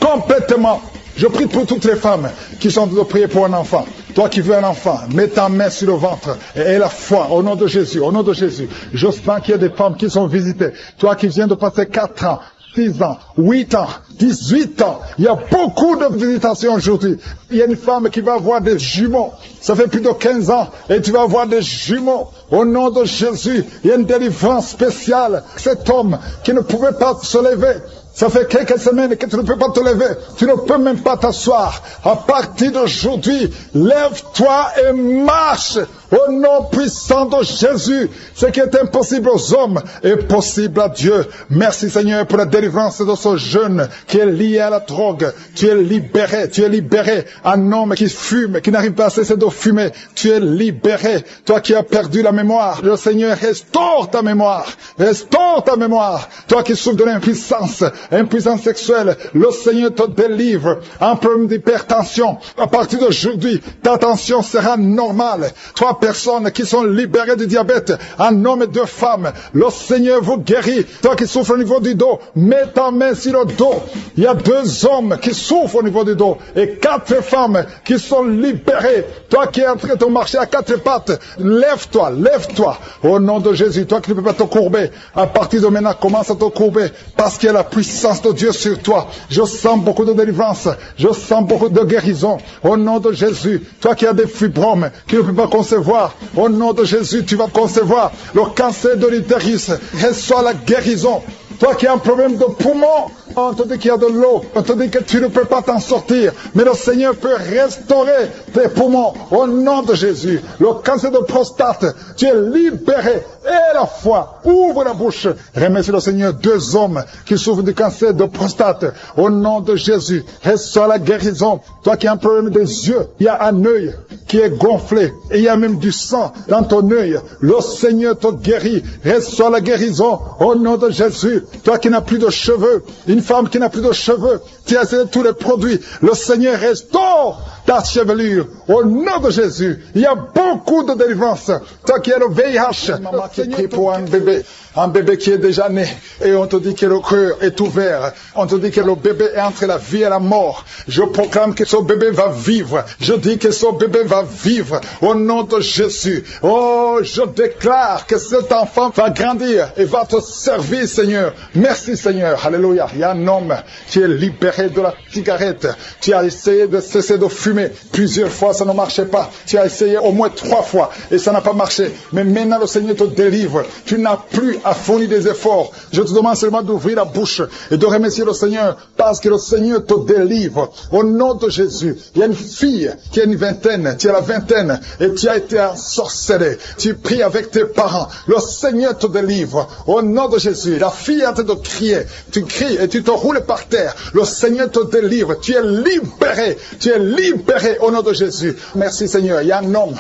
complètement. Je prie pour toutes les femmes qui sont de prier pour un enfant. Toi qui veux un enfant, mets ta main sur le ventre et la foi au nom de Jésus, au nom de Jésus. Je sens qu'il y a des femmes qui sont visitées. Toi qui viens de passer 4 ans, 6 ans, 8 ans, 18 ans. Il y a beaucoup de visitations aujourd'hui. Il y a une femme qui va avoir des jumeaux. Ça fait plus de 15 ans et tu vas avoir des jumeaux. Au nom de Jésus, il y a une délivrance spéciale. Cet homme qui ne pouvait pas se lever, ça fait quelques semaines que tu ne peux pas te lever. Tu ne peux même pas t'asseoir. À partir d'aujourd'hui, lève-toi et marche. Au nom puissant de Jésus, ce qui est impossible aux hommes est possible à Dieu. Merci Seigneur pour la délivrance de ce jeune qui est lié à la drogue. Tu es libéré, tu es libéré. Un homme qui fume, qui n'arrive pas à cesser de fumer. Tu es libéré. Toi qui as perdu la mémoire, le Seigneur restaure ta mémoire. Restaure ta mémoire. Toi qui souffres de l'impuissance, impuissance sexuelle, le Seigneur te délivre. Un problème d'hypertension, à partir d'aujourd'hui, ta tension sera normale. Toi personnes qui sont libérées du diabète, un homme et 2 femmes, le Seigneur vous guérit. Toi qui souffres au niveau du dos, mets ta main sur le dos. Il y a 2 hommes qui souffrent au niveau du dos et 4 femmes qui sont libérées. Toi qui es en train de marcher à 4 pattes, lève-toi, lève-toi. Au nom de Jésus, toi qui ne peux pas te courber, à partir de maintenant, commence à te courber parce qu'il y a la puissance de Dieu sur toi. Je sens beaucoup de délivrance, je sens beaucoup de guérison. Au nom de Jésus, toi qui as des fibromes, qui ne peux pas concevoir, au nom de Jésus, tu vas concevoir le cancer de l'utérus. Reçois la guérison. Toi qui as un problème de poumon, on te dit qu'il y a de l'eau, on te dit que tu ne peux pas t'en sortir, mais le Seigneur peut restaurer tes poumons au nom de Jésus. Le cancer de prostate, tu es libéré. Et la foi, ouvre la bouche. Remercie le Seigneur 2 hommes qui souffrent du cancer de prostate. Au nom de Jésus, reçois la guérison. Toi qui as un problème des yeux, il y a un œil qui est gonflé et il y a même du sang dans ton œil. Le Seigneur te guérit. Reçois la guérison au nom de Jésus. Toi qui n'as plus de cheveux, une femme qui n'a plus de cheveux, tu as essayé tous les produits. Le Seigneur restaure ta chevelure au nom de Jésus. Il y a beaucoup de délivrance. Toi qui es le VIH, maman qui prie pour un bébé qui est déjà né, et on te dit que le cœur est ouvert, on te dit que le bébé est entre la vie et la mort. Je proclame que ce bébé va vivre. Je dis que ce bébé va vivre au nom de Jésus. Oh, je déclare que cet enfant va grandir et va te servir, Seigneur. Merci, Seigneur. Alléluia. Il y a un homme qui est libéré de la cigarette. Tu as essayé de cesser de fumer plusieurs fois, ça ne marchait pas. Tu as essayé au moins 3 fois et ça n'a pas marché. Mais maintenant, le Seigneur te délivre. Tu n'as plus à fournir des efforts. Je te demande seulement d'ouvrir la bouche et de remercier le Seigneur parce que le Seigneur te délivre. Au nom de Jésus, il y a une fille qui a une vingtaine, tu as la vingtaine et tu as été ensorcelé. Tu pries avec tes parents. Le Seigneur te délivre. Au nom de Jésus, la fille est en train de crier. Tu cries et tu te roules par terre. Le Seigneur te délivre. Tu es libéré. Tu es libéré au nom de Jésus. Merci Seigneur. Il y a un homme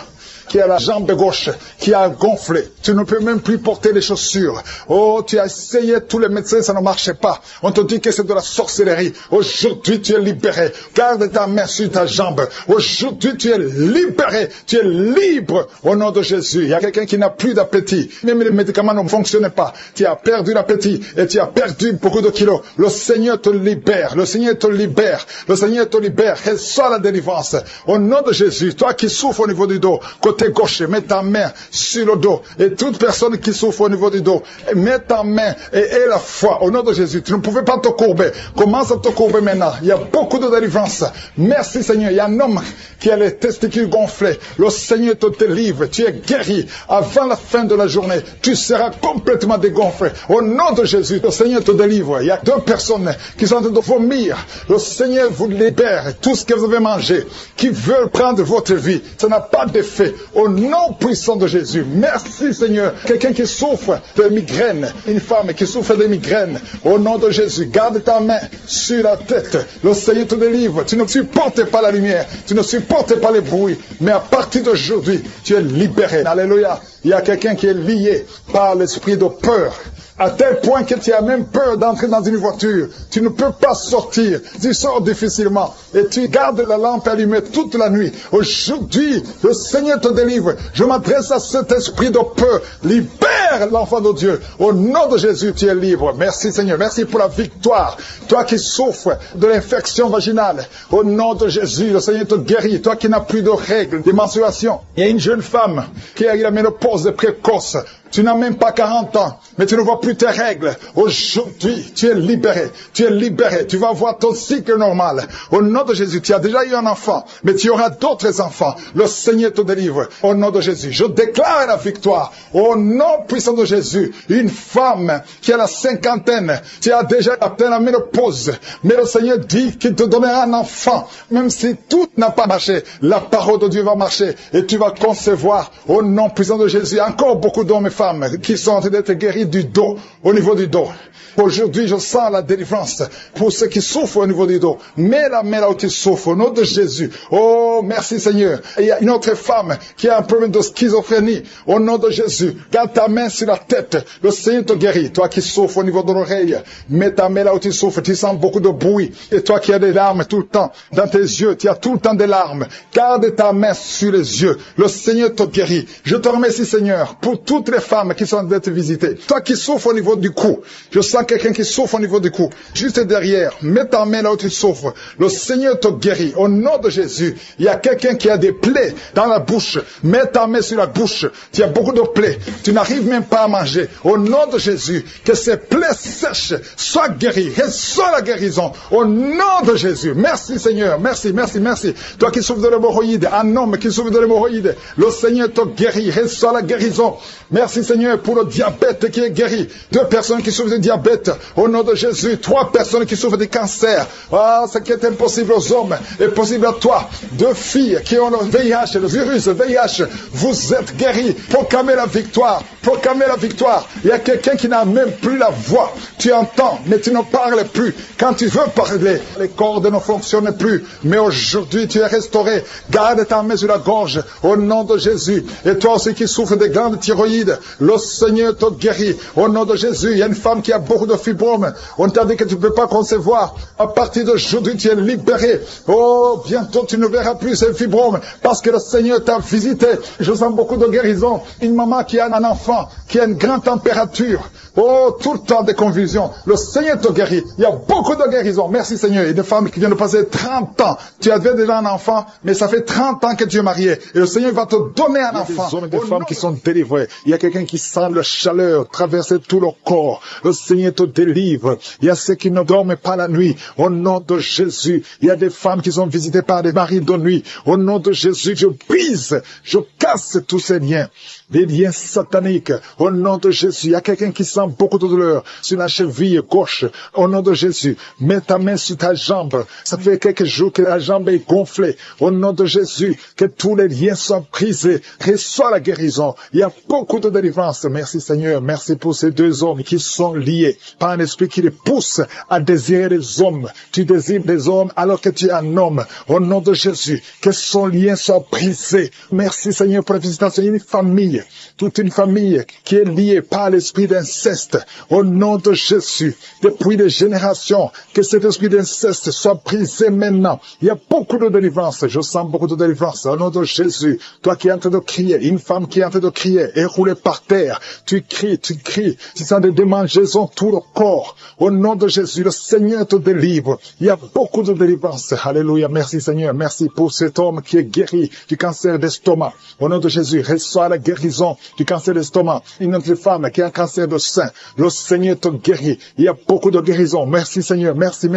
qui a la jambe gauche, qui a gonflé. Tu ne peux même plus porter les chaussures. Oh, tu as essayé tous les médecins, ça ne marchait pas. On te dit que c'est de la sorcellerie. Aujourd'hui, tu es libéré. Garde ta main sur ta jambe. Aujourd'hui, tu es libéré. Tu es libre au nom de Jésus. Il y a quelqu'un qui n'a plus d'appétit. Même les médicaments ne fonctionnent pas. Tu as perdu l'appétit et tu as perdu beaucoup de kilos. Le Seigneur te libère. Le Seigneur te libère. Le Seigneur te libère. Reçois la délivrance. Au nom de Jésus, toi qui souffres au niveau du dos, côté gauche, mets ta main sur le dos. Et toute personne qui souffre au niveau du dos, mets ta main et aie la foi au nom de Jésus. Tu ne pouvais pas te courber. Commence à te courber maintenant. Il y a beaucoup de délivrance. Merci Seigneur. Il y a un homme qui a les testicules gonflés. Le Seigneur te délivre. Tu es guéri. Avant la fin de la journée, tu seras complètement dégonflé. Au nom de Jésus, le Seigneur te délivre. Il y a 2 personnes qui sont en train de vomir. Le Seigneur vous libère. Tout ce que vous avez mangé, qui veulent prendre votre vie, ça n'a pas d'effet. Au nom puissant de Jésus. Merci Seigneur. Quelqu'un qui souffre de migraine, une femme qui souffre de migraine, au nom de Jésus, garde ta main sur la tête. Le Seigneur te délivre. Tu ne supportes pas la lumière, tu ne supportes pas les bruits, mais à partir d'aujourd'hui, tu es libéré. Alléluia. Il y a quelqu'un qui est lié par l'esprit de peur, à tel point que tu as même peur d'entrer dans une voiture. Tu ne peux pas sortir. Tu sors difficilement. Et tu gardes la lampe allumée toute la nuit. Aujourd'hui, le Seigneur te délivre. Je m'adresse à cet esprit de peur. Libère l'enfant de Dieu. Au nom de Jésus, tu es libre. Merci Seigneur. Merci pour la victoire. Toi qui souffres de l'infection vaginale. Au nom de Jésus, le Seigneur te guérit. Toi qui n'as plus de règles, de menstruation. Il y a une jeune femme qui a eu la ménopause précoce. Tu n'as même pas 40 ans, mais tu ne vois plus tes règles. Aujourd'hui, tu es libéré. Tu es libéré. Tu vas voir ton cycle normal. Au nom de Jésus, tu as déjà eu un enfant, mais tu auras d'autres enfants. Le Seigneur te délivre. Au nom de Jésus, je déclare la victoire. Au nom puissant de Jésus, une femme qui a la cinquantaine, tu as déjà atteint la ménopause, mais le Seigneur dit qu'il te donnera un enfant. Même si tout n'a pas marché, la parole de Dieu va marcher et tu vas concevoir au nom puissant de Jésus. Encore beaucoup d'hommes et femmes qui sont en train d'être guéris du dos, au niveau du dos. Aujourd'hui, je sens la délivrance pour ceux qui souffrent au niveau du dos. Mets la main là où tu souffres, au nom de Jésus. Oh, merci Seigneur. Et il y a une autre femme qui a un problème de schizophrénie. Au nom de Jésus, garde ta main sur la tête. Le Seigneur te guérit. Toi qui souffres au niveau de l'oreille, mets ta main là où tu souffres. Tu sens beaucoup de bruit. Et toi qui as des larmes tout le temps dans tes yeux, tu as tout le temps des larmes. Garde ta main sur les yeux. Le Seigneur te guérit. Je te remercie Seigneur pour toutes les femmes qui sont en train d'être visitées. Toi qui souffres au niveau du cou, je sens quelqu'un qui souffre au niveau du cou. Juste derrière, mets ta main là où tu souffres. Le Seigneur te guérit. Au nom de Jésus, il y a quelqu'un qui a des plaies dans la bouche. Mets ta main sur la bouche. Tu as beaucoup de plaies. Tu n'arrives même pas à manger. Au nom de Jésus, que ces plaies sèches soient guéries. Reçois la guérison. Au nom de Jésus. Merci Seigneur. Merci, merci, merci. Toi qui souffres de l'hémorroïde, un homme qui souffre de l'hémorroïde, le Seigneur te guérit. Reçois la guérison. Merci Seigneur pour le diabète qui est guéri. 2 personnes qui souffrent de diabète. Au nom de Jésus, 3 personnes qui souffrent de cancer. Ah, ce qui est impossible aux hommes est possible à toi. 2 filles qui ont le VIH, le virus VIH. Vous êtes guéris. Proclamez la victoire. Proclamez la victoire. Il y a quelqu'un qui n'a même plus la voix. Tu entends, mais tu ne parles plus. Quand tu veux parler, les cordes ne fonctionnent plus. Mais aujourd'hui, tu es restauré. Garde ta main sur la gorge. Au nom de Jésus. Et toi aussi qui souffres des glandes thyroïdes, le Seigneur te guérit. Au nom de Jésus, il y a une femme qui a beaucoup de fibromes. On t'a dit que tu ne peux pas concevoir. À partir d'aujourd'hui, tu es libéré. Oh, bientôt tu ne verras plus ces fibromes parce que le Seigneur t'a visité. Je sens beaucoup de guérison. Une maman qui a un enfant, qui a une grande température. Oh, tout le temps des convulsions. Le Seigneur te guérit. Il y a beaucoup de guérison. Merci Seigneur. Il y a des femmes qui viennent de passer 30 ans. Tu avais déjà un enfant, mais ça fait 30 ans que tu es marié. Et le Seigneur va te donner un enfant. Il y a des hommes et des femmes qui sont délivrés. Il y a quelqu'un qui sent la chaleur traverser tout le corps. Le Seigneur te délivre. Il y a ceux qui ne dorment pas la nuit. Au nom de Jésus. Il y a des femmes qui sont visitées par des maris de nuit. Au nom de Jésus, je brise, je casse tous ces liens. Des liens sataniques. Au nom de Jésus. Il y a quelqu'un qui sent beaucoup de douleur sur la cheville gauche. Au nom de Jésus. Mets ta main sur ta jambe. Ça fait quelques jours que la jambe est gonflée. Au nom de Jésus. Que tous les liens soient brisés. Reçois la guérison. Il y a beaucoup de délivrance. Merci Seigneur. Merci pour ces 2 hommes qui sont liés par un esprit qui les pousse à désirer des hommes. Tu désires des hommes alors que tu es un homme. Au nom de Jésus. Que son lien soit brisé. Merci Seigneur pour la visitation. Il y a une famille. Toute une famille qui est liée par l'esprit d'inceste. Au nom de Jésus, depuis des générations, que cet esprit d'inceste soit brisé maintenant. Il y a beaucoup de délivrance. Je sens beaucoup de délivrance. Au nom de Jésus, toi qui es en train de crier, une femme qui est en train de crier, et roulée par terre, tu cries. Tu sens des démangeaisons tout le corps. Au nom de Jésus, le Seigneur te délivre. Il y a beaucoup de délivrance. Alléluia. Merci Seigneur. Merci pour cet homme qui est guéri du cancer d'estomac. Au nom de Jésus, reçois la guérison du cancer d'estomac. Une autre femme qui a un cancer de sein. Le Seigneur te guérit. Il y a beaucoup de guérison. Merci Seigneur. Merci.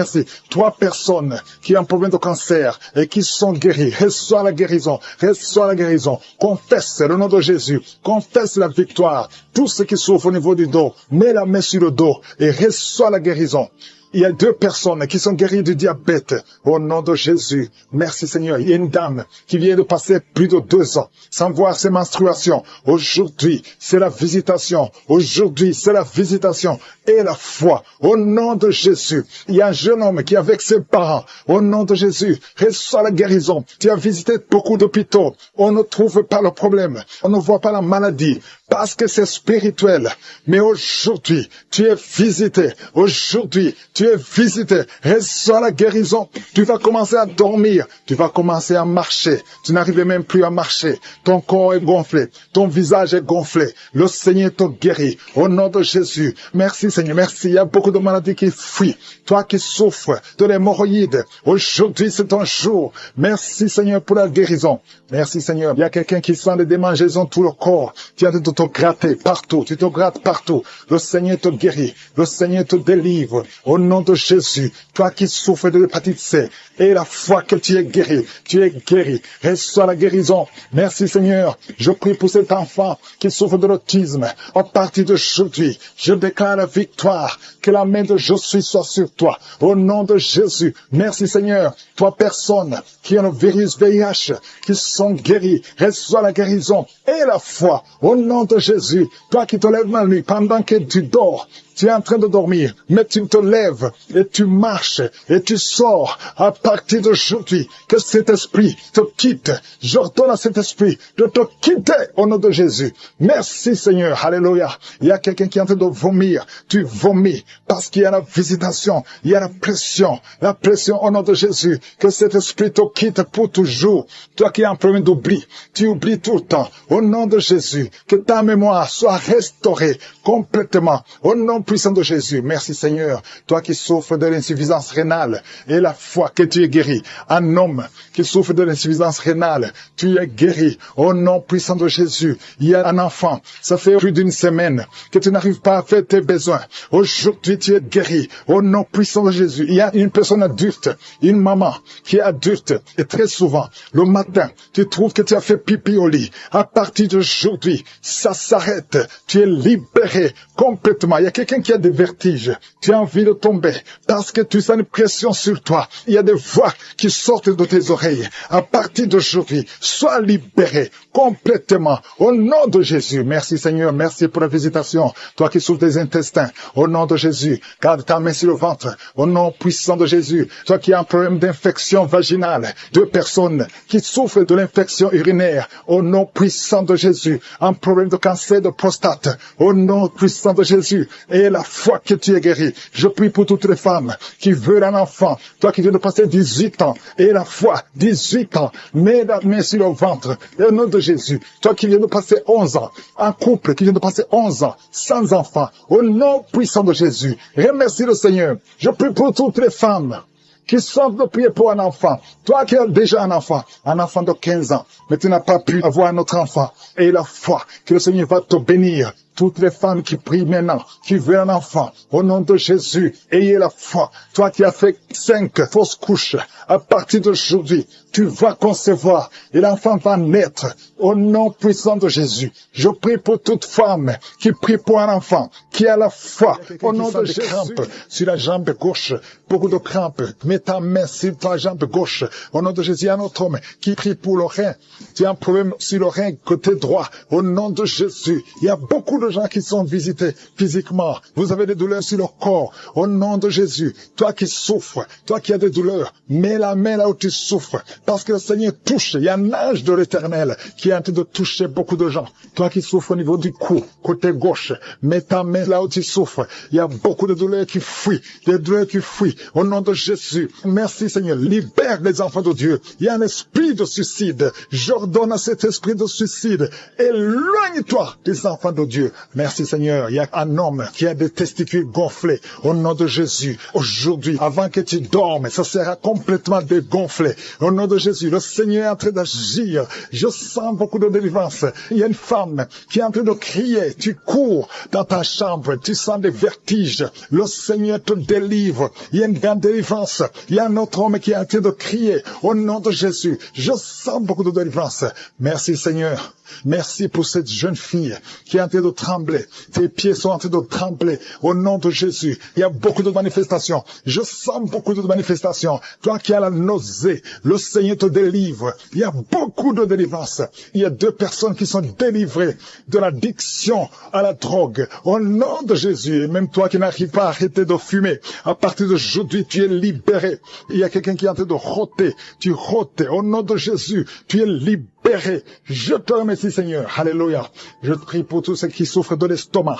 3 personnes qui ont un problème de cancer et qui sont guéries. Reçois la guérison. Reçois la guérison. Confesse le nom de Jésus. Confesse la victoire. Tous ceux qui souffrent au niveau du dos, mets la main sur le dos et reçois la guérison. Il y a 2 personnes qui sont guéries du diabète. Au nom de Jésus. Merci Seigneur. Il y a une dame qui vient de passer plus de 2 ans sans voir ses menstruations. Aujourd'hui, c'est la visitation. Aujourd'hui, c'est la visitation et la foi. Au nom de Jésus. Il y a un jeune homme qui est avec ses parents. Au nom de Jésus. Reçois la guérison. Tu as visité beaucoup d'hôpitaux. On ne trouve pas le problème. On ne voit pas la maladie. Parce que c'est spirituel. Mais aujourd'hui, tu es visité. Aujourd'hui, tu Tu es visité. Reçois la guérison. Tu vas commencer à dormir. Tu vas commencer à marcher. Tu n'arrives même plus à marcher. Ton corps est gonflé. Ton visage est gonflé. Le Seigneur te guérit. Au nom de Jésus. Merci Seigneur. Merci. Il y a beaucoup de maladies qui fuient. Toi qui souffres de l'hémorroïde. Aujourd'hui c'est ton jour. Merci Seigneur pour la guérison. Merci Seigneur. Il y a quelqu'un qui sent des démangeaisons tout le corps. Tu es en train de te gratter partout. Tu te grattes partout. Le Seigneur te guérit. Le Seigneur te délivre. Au nom de Jésus. Toi qui souffres de l'hépatite C. Et la foi que tu es guéri. Tu es guéri. Reçois la guérison. Merci Seigneur. Je prie pour cet enfant qui souffre de l'autisme. À partir d'aujourd'hui, je déclare la victoire. Que la main de Jésus soit sur toi. Au nom de Jésus. Merci Seigneur. Toi personne qui a le virus VIH, qui sont guéris. Reçois la guérison et la foi. Au nom de Jésus. Toi qui te lèves la nuit pendant que tu dors. Tu es en train de dormir, mais tu te lèves et tu marches et tu sors à partir d'aujourd'hui. Que cet esprit te quitte. J'ordonne à cet esprit de te quitter au nom de Jésus. Merci Seigneur. Alléluia. Il y a quelqu'un qui est en train de vomir. Tu vomis parce qu'il y a la visitation. Il y a la pression. La pression au nom de Jésus. Que cet esprit te quitte pour toujours. Toi qui as un problème d'oubli. Tu oublies tout le temps. Au nom de Jésus. Que ta mémoire soit restaurée complètement. Au nom puissant de Jésus. Merci Seigneur. Toi qui souffres de l'insuffisance rénale et la foi que tu es guéri. Un homme qui souffre de l'insuffisance rénale, tu es guéri. Au nom puissant de Jésus. Il y a un enfant. Ça fait plus d'une semaine que tu n'arrives pas à faire tes besoins. Aujourd'hui tu es guéri. Au nom puissant de Jésus. Il y a une personne adulte, une maman qui est adulte et très souvent, le matin, tu trouves que tu as fait pipi au lit. À partir d'aujourd'hui, ça s'arrête. Tu es libéré complètement. Il y a quelqu'un qui a des vertiges. Tu as envie de tomber parce que tu sens une pression sur toi. Il y a des voix qui sortent de tes oreilles. À partir d'aujourd'hui, sois libéré complètement au nom de Jésus. Merci Seigneur. Merci pour la visitation. Toi qui souffres des intestins, au nom de Jésus, garde ta main sur le ventre. Au nom puissant de Jésus. Toi qui as un problème d'infection vaginale. 2 personnes qui souffrent de l'infection urinaire. Au nom puissant de Jésus. Un problème de cancer de prostate. Au nom puissant de Jésus. Et la foi que tu es guéri. Je prie pour toutes les femmes qui veulent un enfant. Toi qui viens de passer 18 ans. Et la foi, 18 ans. Mets la main sur le ventre. Au nom de Jésus. Toi qui viens de passer 11 ans. Un couple qui vient de passer 11 ans. Sans enfant. Au nom puissant de Jésus. Remercie le Seigneur. Je prie pour toutes les femmes qui sentent de prier pour un enfant. Toi qui as déjà un enfant de 15 ans, mais tu n'as pas pu avoir un autre enfant. Et la foi que le Seigneur va te bénir. Toutes les femmes qui prient maintenant, qui veulent un enfant, au nom de Jésus, ayez la foi. Toi qui as fait 5 fausses couches, à partir d'aujourd'hui, tu vas concevoir et l'enfant va naître au nom puissant de Jésus. Je prie pour toute femme qui prie pour un enfant, qui a la foi, au nom de Jésus. Crampes sur la jambe gauche, beaucoup de crampes. Mets ta main sur ta jambe gauche, au nom de Jésus. Il y a un autre homme qui prie pour le rein. Tu as un problème sur le rein côté droit, au nom de Jésus. Il y a beaucoup de gens qui sont visités physiquement. Vous avez des douleurs sur le corps. Au nom de Jésus. Toi qui souffres, toi qui as des douleurs, mets la main là où tu souffres. Parce que le Seigneur touche. Il y a un ange de l'Éternel qui est en train de toucher beaucoup de gens. Toi qui souffres au niveau du cou, côté gauche, mets ta main là où tu souffres. Il y a beaucoup de douleurs qui fuient. Des douleurs qui fuient. Au nom de Jésus. Merci Seigneur. Libère les enfants de Dieu. Il y a un esprit de suicide. J'ordonne à cet esprit de suicide. Éloigne-toi des enfants de Dieu. Merci Seigneur. Il y a un homme qui a des testicules gonflés. Au nom de Jésus. Aujourd'hui, avant que tu dormes, ça sera complètement dégonflé. Au nom de Jésus, le Seigneur est en train d'agir. Je sens beaucoup de délivrance. Il y a une femme qui est en train de crier. Tu cours dans ta chambre. Tu sens des vertiges. Le Seigneur te délivre. Il y a une grande délivrance. Il y a un autre homme qui est en train de crier. Au nom de Jésus, je sens beaucoup de délivrance. Merci Seigneur. Merci pour cette jeune fille qui est en train de trembler. Tes pieds sont en train de trembler. Au nom de Jésus, il y a beaucoup de manifestations. Je sens beaucoup de manifestations. Toi qui as la nausée, le Seigneur te délivre. Il y a beaucoup de délivrance. Il y a 2 personnes qui sont délivrées de l'addiction à la drogue. Au nom de Jésus, et même toi qui n'arrives pas à arrêter de fumer, à partir d'aujourd'hui, tu es libéré. Il y a quelqu'un qui est en train de rôter. Tu rôtes. Au nom de Jésus, tu es libéré libéré. Je te remercie, Seigneur. Alléluia. Je prie pour tous ceux qui souffrent de l'estomac.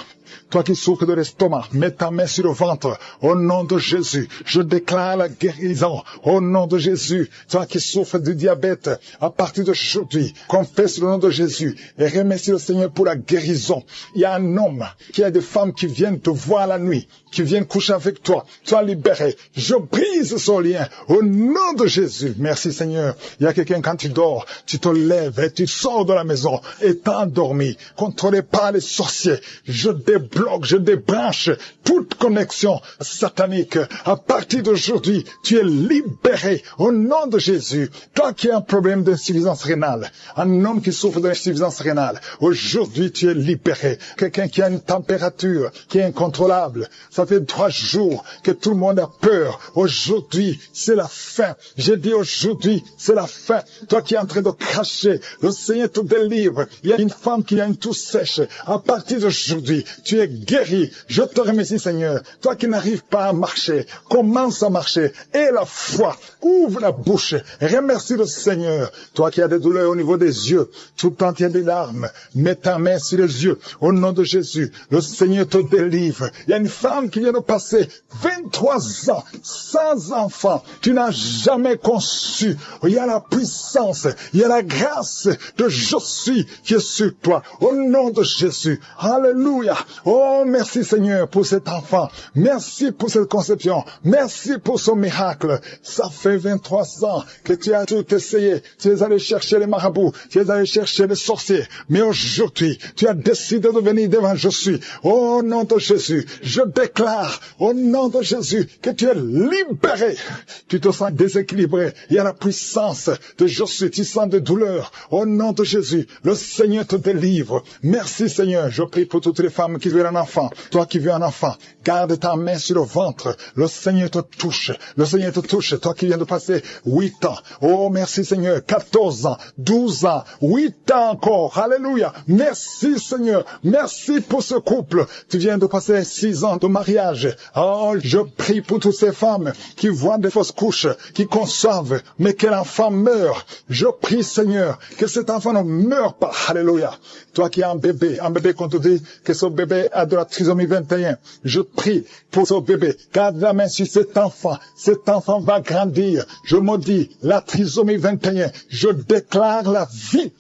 Toi qui souffres de l'estomac, mets ta main sur le ventre. Au nom de Jésus, je déclare la guérison. Au nom de Jésus, toi qui souffres du diabète, à partir d'aujourd'hui, confesse le nom de Jésus et remercie le Seigneur pour la guérison. Il y a un homme, il y a des femmes qui viennent te voir la nuit, qui viennent coucher avec toi. Sois libéré. Je brise son lien. Au nom de Jésus. Merci Seigneur. Il y a quelqu'un quand tu dors, tu te lèves et tu sors de la maison et t'es endormi, contrôlé par les sorciers. Je débloque, je débranche toute connexion satanique. À partir d'aujourd'hui, tu es libéré au nom de Jésus. Toi qui as un problème d'insuffisance rénale, un homme qui souffre d'insuffisance rénale, aujourd'hui tu es libéré. Quelqu'un qui a une température qui est incontrôlable, ça fait 3 jours que tout le monde a peur. Aujourd'hui, c'est la fin. J'ai dit aujourd'hui, c'est la fin. Toi qui es en train de cracher, le Seigneur te délivre. Il y a une femme qui a une toux sèche. À partir d'aujourd'hui, tu es guéri. Je te remercie, Seigneur. Toi qui n'arrives pas à marcher, commence à marcher. Et la foi, ouvre la bouche. Remercie le Seigneur. Toi qui as des douleurs au niveau des yeux, tout le temps tu as des larmes, mets ta main sur les yeux. Au nom de Jésus, le Seigneur te délivre. Il y a une femme qui vient de passer 23 ans sans enfant. Tu n'as jamais conçu. Il y a la puissance, il y a la grâce de je suis qui est sur toi. Au nom de Jésus. Alléluia. Oh, merci Seigneur pour cet enfant. Merci pour cette conception. Merci pour ce miracle. Ça fait 23 ans que tu as tout essayé. Tu es allé chercher les marabouts. Tu es allé chercher les sorciers. Mais aujourd'hui, tu as décidé de venir devant je suis. Au nom de Jésus, je déclare au nom de Jésus que tu es libéré. Tu te sens déséquilibré. Il y a la puissance de je suis. Tu sens des douleurs. Au nom de Jésus, le Seigneur te délivre. Merci Seigneur. Je prie pour toutes les femmes qui veulent un enfant. Toi qui veux un enfant, garde ta main sur le ventre. Le Seigneur te touche. Le Seigneur te touche. Toi qui viens de passer 8 ans. Oh, merci Seigneur. 14 ans, 12 ans, 8 ans encore. Alléluia. Merci Seigneur. Merci pour ce couple. Tu viens de passer 6 ans de mariage. Oh, je prie pour toutes ces femmes qui voient des fausses couches, qui conçoivent, mais que l'enfant meurt. Je prie Seigneur que cet enfant ne meure pas. Alléluia. Toi qui as un bébé qu'on te dit que ce bébé a de la trisomie 21. Je prie pour ce bébé. Garde la main sur cet enfant. Cet enfant va grandir. Je maudis la trisomie 21. Je déclare la vie.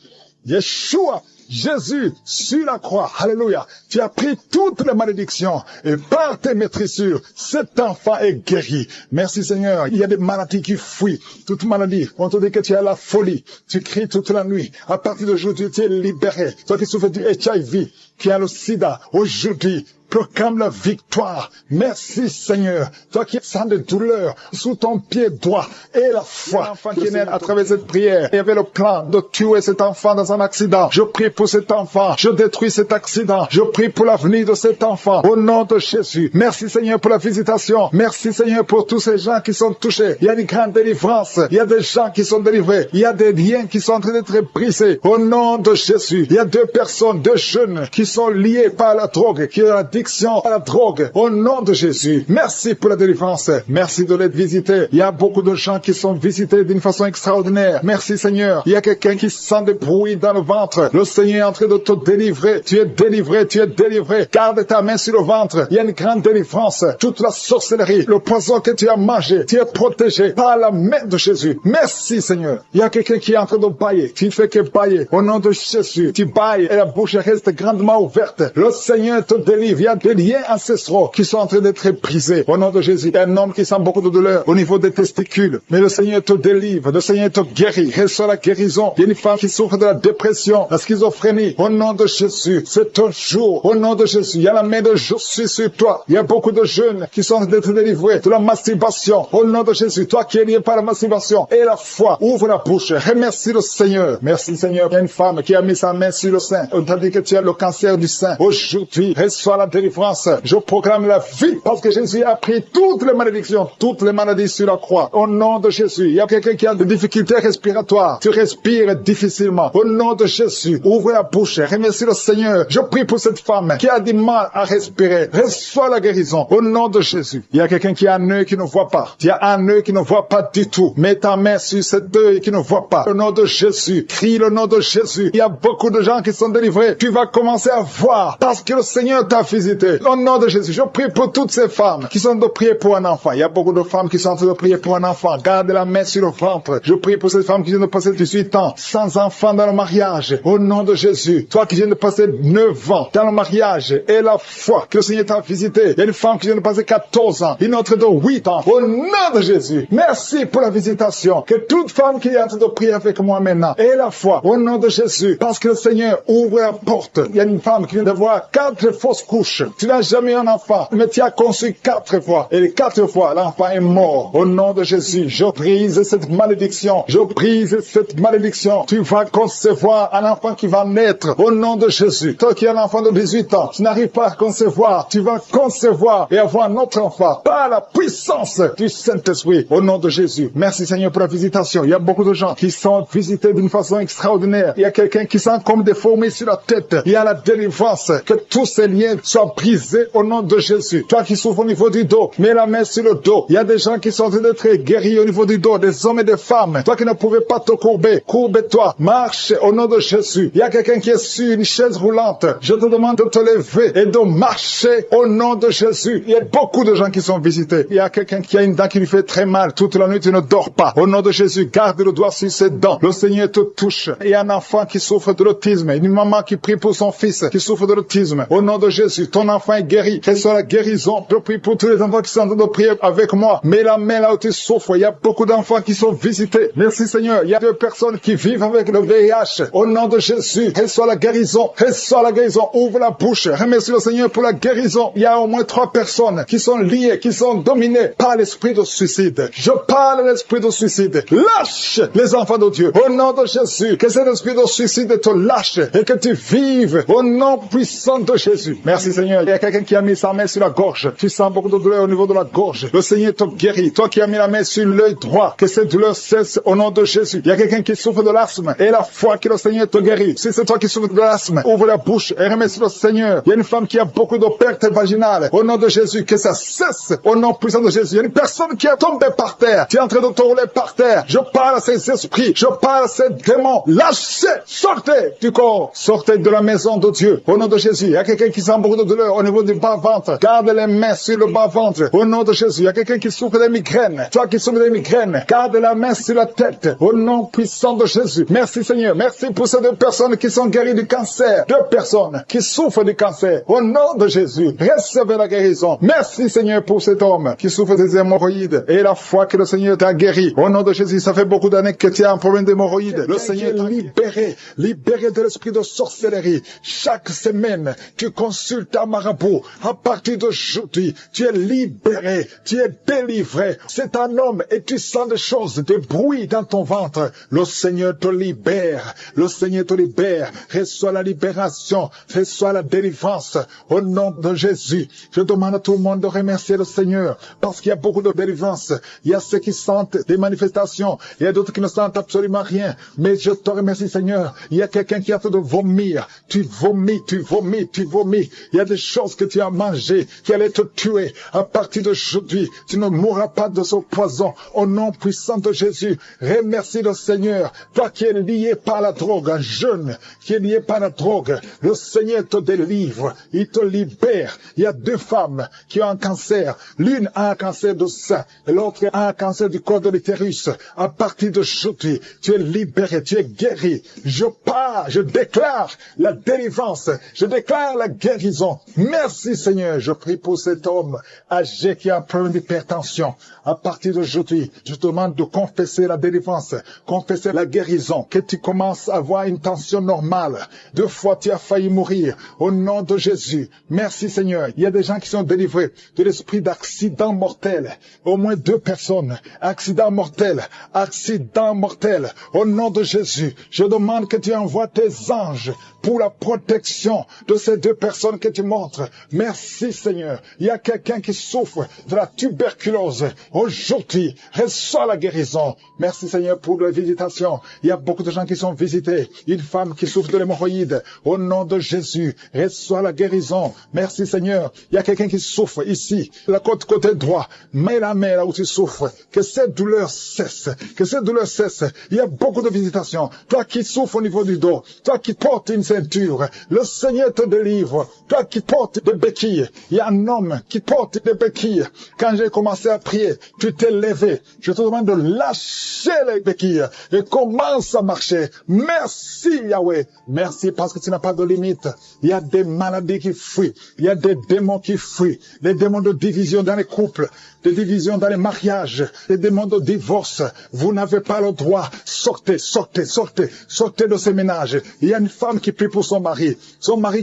Yeshua, Jésus, sur la croix, alléluia, tu as pris toutes les malédictions et par tes maîtrissures, cet enfant est guéri. Merci Seigneur, il y a des maladies qui fuient, toute maladie, on te dit que tu as la folie, tu cries toute la nuit, à partir d'aujourd'hui tu es libéré, toi qui souffres du HIV, qui a le sida, aujourd'hui, proclame la victoire. Merci Seigneur. Toi qui sens des douleurs sous ton pied droit et la foi. L'enfant qui est né à travers cette prière. Il y avait le plan de tuer cet enfant dans un accident. Je prie pour cet enfant. Je détruis cet accident. Je prie pour l'avenir de cet enfant. Au nom de Jésus. Merci Seigneur pour la visitation. Merci Seigneur pour tous ces gens qui sont touchés. Il y a une grande délivrance. Il y a des gens qui sont délivrés. Il y a des liens qui sont en train d'être brisés. Au nom de Jésus. Il y a 2 personnes, 2 jeunes qui sont liés par la drogue, qui ont l'addiction à la drogue. Au nom de Jésus. Merci pour la délivrance. Merci de l'être visité. Il y a beaucoup de gens qui sont visités d'une façon extraordinaire. Merci Seigneur. Il y a quelqu'un qui sent des bruits dans le ventre. Le Seigneur est en train de te délivrer. Tu es délivré, tu es délivré. Garde ta main sur le ventre. Il y a une grande délivrance. Toute la sorcellerie, le poison que tu as mangé, tu es protégé par la main de Jésus. Merci Seigneur. Il y a quelqu'un qui est en train de bailler. Tu ne fais que bailler. Au nom de Jésus, tu bailles et la bouche reste grandement ouverte. Le Seigneur te délivre. Il y a des liens ancestraux qui sont en train d'être brisés. Au nom de Jésus, il y a un homme qui sent beaucoup de douleur au niveau des testicules. Mais le Seigneur te délivre. Le Seigneur te guérit. Reçois la guérison. Il y a une femme qui souffre de la dépression, la schizophrénie. Au nom de Jésus, c'est ton jour. Au nom de Jésus, il y a la main de je suis sur toi. Il y a beaucoup de jeunes qui sont en train d'être délivrés de la masturbation. Au nom de Jésus, toi qui es lié par la masturbation et la foi, ouvre la bouche. Remercie le Seigneur. Merci Seigneur. Il y a une femme qui a mis sa main sur le sein. On t'a dit que tu as le cancer du sein. Aujourd'hui, reçois la délivrance. délivrance. Je proclame la vie parce que Jésus a pris toutes les malédictions, toutes les maladies sur la croix. Au nom de Jésus, il y a quelqu'un qui a des difficultés respiratoires. Tu respires difficilement. Au nom de Jésus, ouvre la bouche. Remercie le Seigneur. Je prie pour cette femme qui a du mal à respirer. Reçois la guérison. Au nom de Jésus. Il y a quelqu'un qui a un œil qui ne voit pas. Il y a un œil qui ne voit pas du tout. Mets ta main sur cet œil qui ne voit pas. Au nom de Jésus. Crie le nom de Jésus. Il y a beaucoup de gens qui sont délivrés. Tu vas commencer à voir parce que le Seigneur t'a visité. Au nom de Jésus. Je prie pour toutes ces femmes qui sont en train de prier pour un enfant. Il y a beaucoup de femmes qui sont en train de prier pour un enfant. Garde la main sur le ventre. Je prie pour cette femme qui vient de passer 18 ans sans enfant dans le mariage. Au nom de Jésus. Toi qui viens de passer 9 ans dans le mariage et la foi que le Seigneur t'a visité. Il y a une femme qui vient de passer 14 ans. Une autre de 8 ans. Au nom de Jésus. Merci pour la visitation. Que toute femme qui est en train de prier avec moi maintenant ait la foi. Au nom de Jésus. Parce que le Seigneur ouvre la porte. Il y a une femme qui vient d'avoir 4 fausses couches. Tu n'as jamais eu un enfant, mais tu as conçu 4 fois. Et les 4 fois, l'enfant est mort. Au nom de Jésus, je brise cette malédiction. Je brise cette malédiction. Tu vas concevoir un enfant qui va naître. Au nom de Jésus. Toi qui as un enfant de 18 ans, tu n'arrives pas à concevoir. Tu vas concevoir et avoir un autre enfant. Par la puissance du Saint-Esprit. Au nom de Jésus. Merci Seigneur pour la visitation. Il y a beaucoup de gens qui sont visités d'une façon extraordinaire. Il y a quelqu'un qui sent comme des fourmis sur la tête. Il y a la délivrance. Que tous ces liens soient brisés au nom de Jésus. Toi qui souffres au niveau du dos, mets la main sur le dos. Il y a des gens qui sont en train d'être guéris au niveau du dos, des hommes et des femmes. Toi qui ne pouvais pas te courber, courbe-toi. Marche au nom de Jésus. Il y a quelqu'un qui est sur une chaise roulante. Je te demande de te lever et de marcher au nom de Jésus. Il y a beaucoup de gens qui sont visités. Il y a quelqu'un qui a une dent qui lui fait très mal. Toute la nuit, tu ne dors pas. Au nom de Jésus, garde le doigt sur ses dents. Le Seigneur te touche. Il y a un enfant qui souffre de l'autisme. Une maman qui prie pour son fils qui souffre de l'autisme. Au nom de Jésus, ton enfant est guéri. Reçois la guérison. Je prie pour tous les enfants qui sont en train de prier avec moi. Mets la main là où tu souffres. Il y a beaucoup d'enfants qui sont visités. Merci Seigneur. Il y a 2 personnes qui vivent avec le VIH. Au nom de Jésus, reçois la guérison. Reçois la guérison. Ouvre la bouche. Remercie le Seigneur pour la guérison. Il y a au moins 3 personnes qui sont liées, qui sont dominées par l'esprit de suicide. Je parle de l'esprit de suicide. Lâche les enfants de Dieu. Au nom de Jésus, que cet esprit de suicide te lâche et que tu vives au nom puissant de Jésus. Merci Seigneur. Il y a quelqu'un qui a mis sa main sur la gorge. Tu sens beaucoup de douleur au niveau de la gorge. Le Seigneur te guérit. Toi qui as mis la main sur l'œil droit, que cette douleur cesse au nom de Jésus. Il y a quelqu'un qui souffre de l'asthme et la foi que le Seigneur te guérit. Si c'est toi qui souffres de l'asthme, ouvre la bouche et remercie le Seigneur. Il y a une femme qui a beaucoup de pertes vaginales. Au nom de Jésus, que ça cesse au nom puissant de Jésus. Il y a une personne qui est tombée par terre. Tu es en train de te rouler par terre. Je parle à ces esprits. Je parle à ces démons. Lâchez! Sortez du corps. Sortez de la maison de Dieu. Au nom de Jésus. Il y a quelqu'un qui sent beaucoup de douleur au niveau du bas-ventre. Garde les mains sur le bas-ventre. Au nom de Jésus. Il y a quelqu'un qui souffre des migraines. Toi qui souffres des migraines. Garde la main sur la tête. Au nom puissant de Jésus. Merci Seigneur. Merci pour ces 2 personnes qui sont guéries du cancer. 2 personnes qui souffrent du cancer. Au nom de Jésus. Recevez la guérison. Merci Seigneur pour cet homme qui souffre des hémorroïdes. Et la foi que le Seigneur t'a guéri. Au nom de Jésus. Ça fait beaucoup d'années que tu as un problème d'hémorroïdes. Le Seigneur t'a libéré. Libéré de l'esprit de sorcellerie. Chaque semaine, tu consultes un marabout. À partir d'aujourd'hui, tu es libéré. Tu es délivré. C'est un homme et tu sens des choses, des bruits dans ton ventre. Le Seigneur te libère. Le Seigneur te libère. Reçois la libération. Reçois la délivrance. Au nom de Jésus. Je demande à tout le monde de remercier le Seigneur. Parce qu'il y a beaucoup de délivrance. Il y a ceux qui sentent des manifestations. Il y a d'autres qui ne sentent absolument rien. Mais je te remercie Seigneur. Il y a quelqu'un qui a fait de vomir. Tu vomis, tu vomis, tu vomis. Il y a des choses que tu as mangées qui allaient te tuer. À partir d'aujourd'hui, tu ne mourras pas de ce poison. Au nom puissant de Jésus, remercie le Seigneur. Toi qui es lié par la drogue, un jeune qui est lié par la drogue, le Seigneur te délivre. Il te libère. Il y a 2 femmes qui ont un cancer. L'une a un cancer de sein et l'autre a un cancer du col de l'utérus. À partir d'aujourd'hui, tu es libéré, tu es guéri. Je pars, je déclare la délivrance. Je déclare la guérison. Merci Seigneur. Je prie pour cet homme âgé qui a un problème d'hypertension. À partir d'aujourd'hui, je te demande de confesser la délivrance, confesser la guérison, que tu commences à avoir une tension normale. 2 fois tu as failli mourir. Au nom de Jésus. Merci Seigneur. Il y a des gens qui sont délivrés de l'esprit d'accident mortel. Au moins 2 personnes. Accident mortel. Accident mortel. Au nom de Jésus. Je demande que tu envoies tes anges pour la protection de ces 2 personnes que tu tu montres. Merci Seigneur. Il y a quelqu'un qui souffre de la tuberculose. Aujourd'hui, reçois la guérison. Merci Seigneur pour la visitation. Il y a beaucoup de gens qui sont visités. Une femme qui souffre de l'hémorroïde. Au nom de Jésus, reçois la guérison. Merci Seigneur. Il y a quelqu'un qui souffre ici, la côté droit. Mets la main là où tu souffres. Que cette douleur cesse. Que cette douleur cesse. Il y a beaucoup de visitations. Toi qui souffres au niveau du dos. Toi qui portes une ceinture. Le Seigneur te délivre. Toi qui portes des béquilles. Il y a un homme qui porte des béquilles. Quand j'ai commencé à prier, tu t'es levé. Je te demande de lâcher les béquilles et commence à marcher. Merci Yahweh. Merci parce que tu n'as pas de limite. Il y a des maladies qui fuient. Il y a des démons qui fuient. Les démons de division dans les couples, des divisions dans les mariages, les démons de divorce. Vous n'avez pas le droit. Sortez, sortez, sortez, sortez de ces ménages. Il y a une femme qui prie pour son mari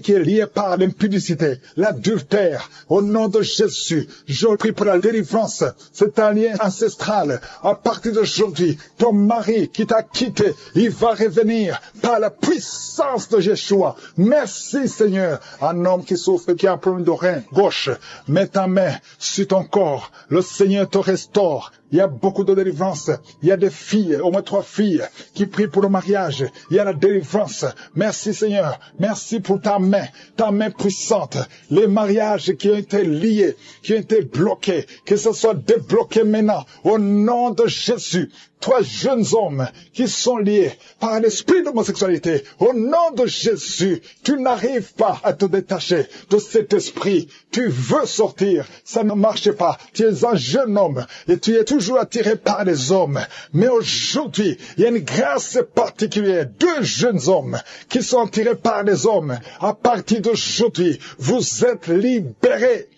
qui est lié par l'impudicité, l'adultère. Au nom de Jésus, je prie pour la délivrance. C'est un lien ancestral. À partir d'aujourd'hui, ton mari qui t'a quitté, il va revenir par la puissance de Yeshua. Merci Seigneur. Un homme qui souffre, qui a un problème de rein gauche, mets ta main sur ton corps. Le Seigneur te restaure. Il y a beaucoup de délivrance. Il y a des filles, au moins 3 filles, qui prient pour le mariage. Il y a la délivrance. Merci Seigneur. Merci pour ta main puissante. Les mariages qui ont été liés, qui ont été bloqués, que ce soit débloqué maintenant. Au nom de Jésus. 3 jeunes hommes qui sont liés par l'esprit d'homosexualité. Au nom de Jésus, tu n'arrives pas à te détacher de cet esprit. Tu veux sortir. Ça ne marche pas. Tu es un jeune homme et tu es toujours attiré par les hommes. Mais aujourd'hui, il y a une grâce particulière. 2 jeunes hommes qui sont attirés par les hommes. À partir d'aujourd'hui, vous êtes libérés.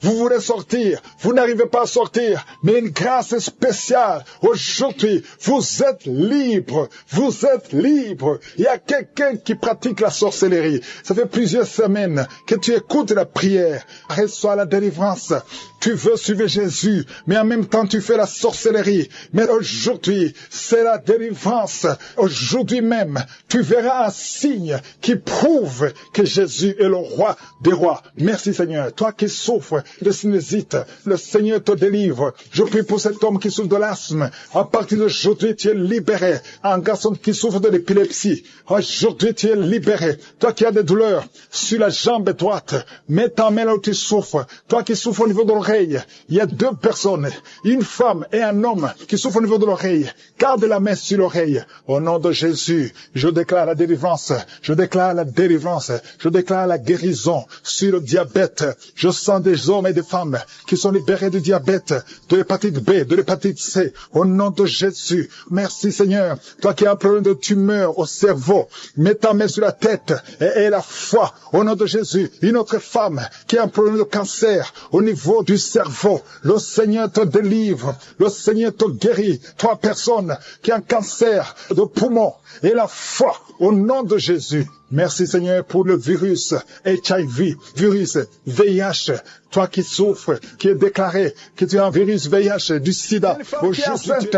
Vous voulez sortir, vous n'arrivez pas à sortir, mais une grâce spéciale. Aujourd'hui, vous êtes libre, vous êtes libre. Il y a quelqu'un qui pratique la sorcellerie. Ça fait plusieurs semaines que tu écoutes la prière. Reçois la délivrance. Tu veux suivre Jésus, mais en même temps tu fais la sorcellerie. Mais aujourd'hui, c'est la délivrance. Aujourd'hui même, tu verras un signe qui prouve que Jésus est le roi des rois. Merci Seigneur. Toi qui souffres de sinusite, le Seigneur te délivre. Je prie pour cet homme qui souffre de l'asthme. À partir d'aujourd'hui, tu es libéré. Un garçon qui souffre de l'épilepsie. Aujourd'hui, tu es libéré. Toi qui as des douleurs sur la jambe droite, mets ta main là où tu souffres. Toi qui souffres au niveau de l'oreille, il y a 2 personnes, une femme et un homme qui souffrent au niveau de l'oreille. Garde la main sur l'oreille. Au nom de Jésus, je déclare la délivrance. Je déclare la délivrance. Je déclare la guérison sur le diabète. Je sens des hommes et des femmes qui sont libérés du diabète, de l'hépatite B, de l'hépatite C. Au nom de Jésus. Merci Seigneur. Toi qui as un problème de tumeur au cerveau, mets ta main sur la tête et aie la foi. Au nom de Jésus. Une autre femme qui a un problème de cancer au niveau du cerveau. Le Seigneur te délivre. Le Seigneur te guérit. 3 personnes qui ont un cancer de poumon. Et la foi au nom de Jésus. Merci Seigneur pour le virus HIV, virus VIH. Toi qui souffres, qui est déclaré que tu as un virus VIH, du sida.